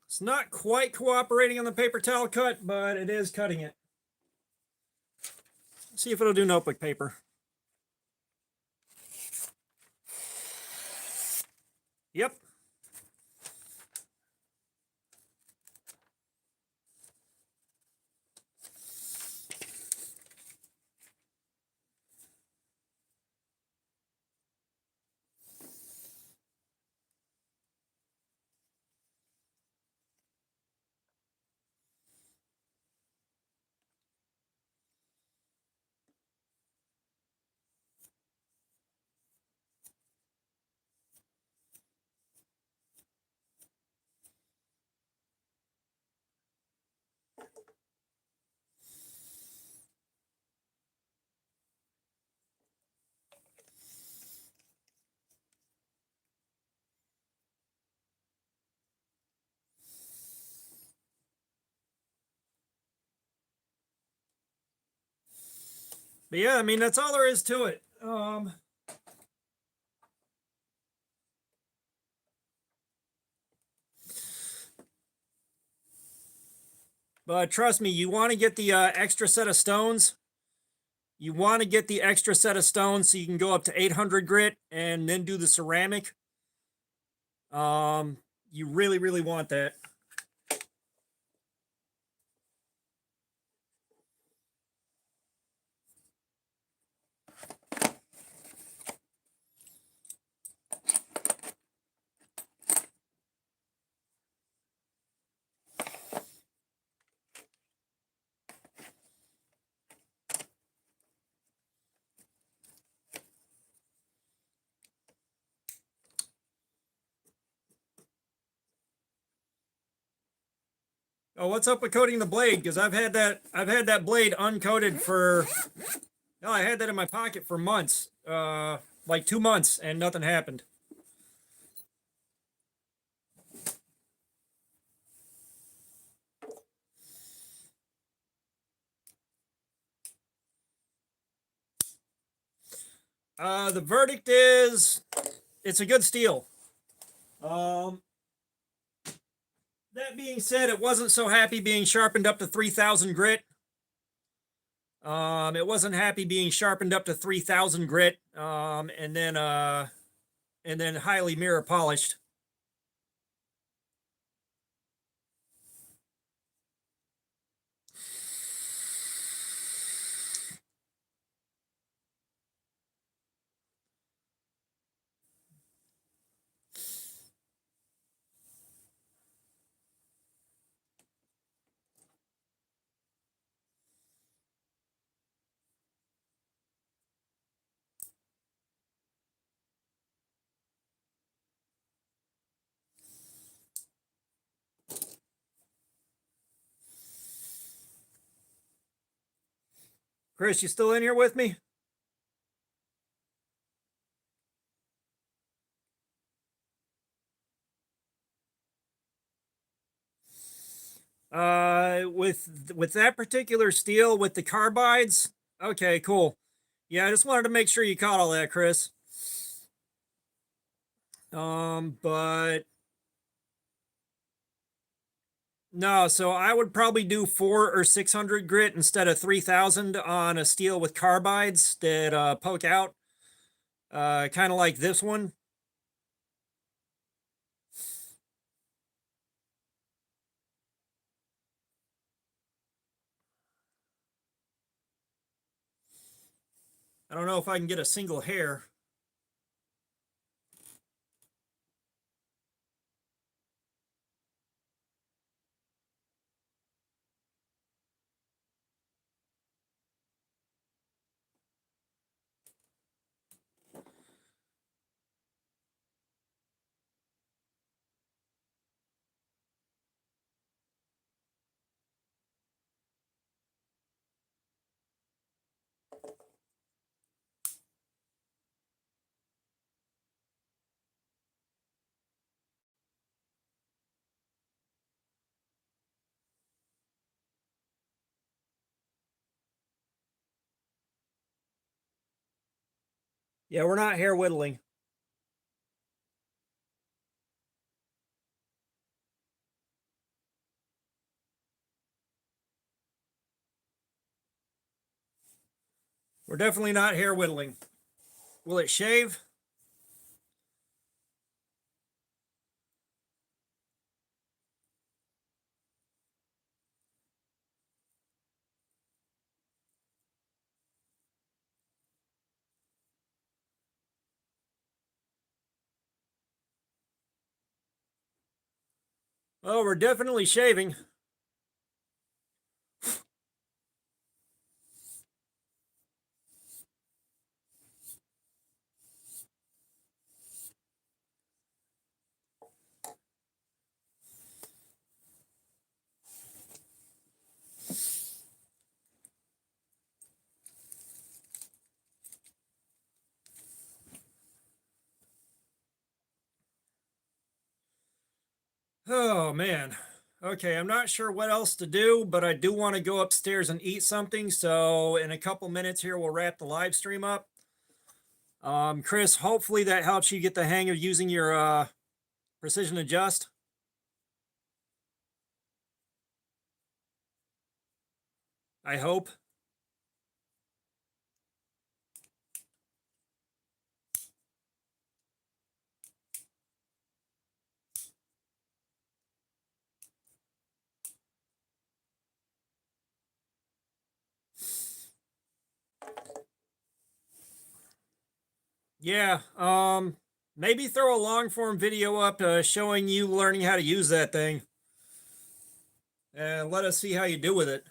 It's not quite cooperating on the paper towel cut, but it is cutting it. Let's see if it'll do notebook paper. Yep. But yeah, I mean, that's all there is to it. But trust me, you want to get the extra set of stones. You want to get the extra set of stones so you can go up to 800 grit and then do the ceramic. You really, really want that. Oh, what's up with coating the blade? Because I've had that blade uncoated for, no, I had that in my pocket for months, like 2 months, and nothing happened. The verdict is it's a good steel. That being said, it wasn't so happy being sharpened up to 3,000 grit. It wasn't happy being sharpened up to 3,000 grit, and then highly mirror polished. Chris, you still in here with me? With that particular steel with the carbides. Okay, cool. Yeah, I just wanted to make sure you caught all that, Chris. But no, so I would probably do 400 or 600 grit instead of 3,000 on a steel with carbides that poke out, kind of like this one. I don't know if I can get a single hair. Yeah, we're not hair whittling. We're definitely not hair whittling. Will it shave? Oh, we're definitely shaving. Oh man. Okay, I'm not sure what else to do, but I do want to go upstairs and eat something. So in a couple minutes here, we'll wrap the live stream up. Chris, hopefully that helps you get the hang of using your precision adjust. I hope. Yeah, maybe throw a long form video up showing you learning how to use that thing. And let us see how you do with it.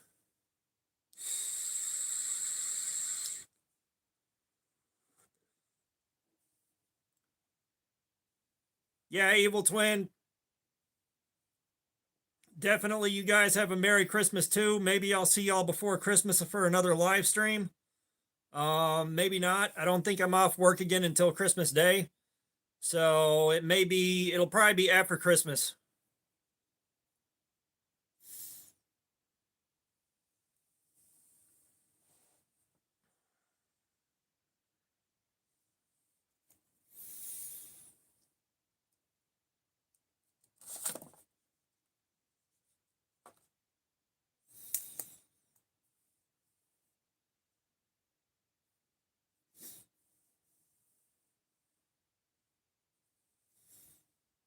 Yeah, Evil Twin. Definitely you guys have a Merry Christmas too. Maybe I'll see y'all before Christmas for another live stream. Maybe not. I don't think I'm off work again until Christmas Day. So it'll probably be after Christmas.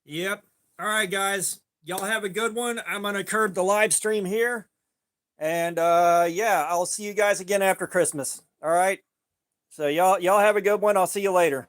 Yep. All right, guys. Y'all have a good one. I'm going to curb the live stream here. And yeah, I'll see you guys again after Christmas. All right. So y'all have a good one. I'll see you later.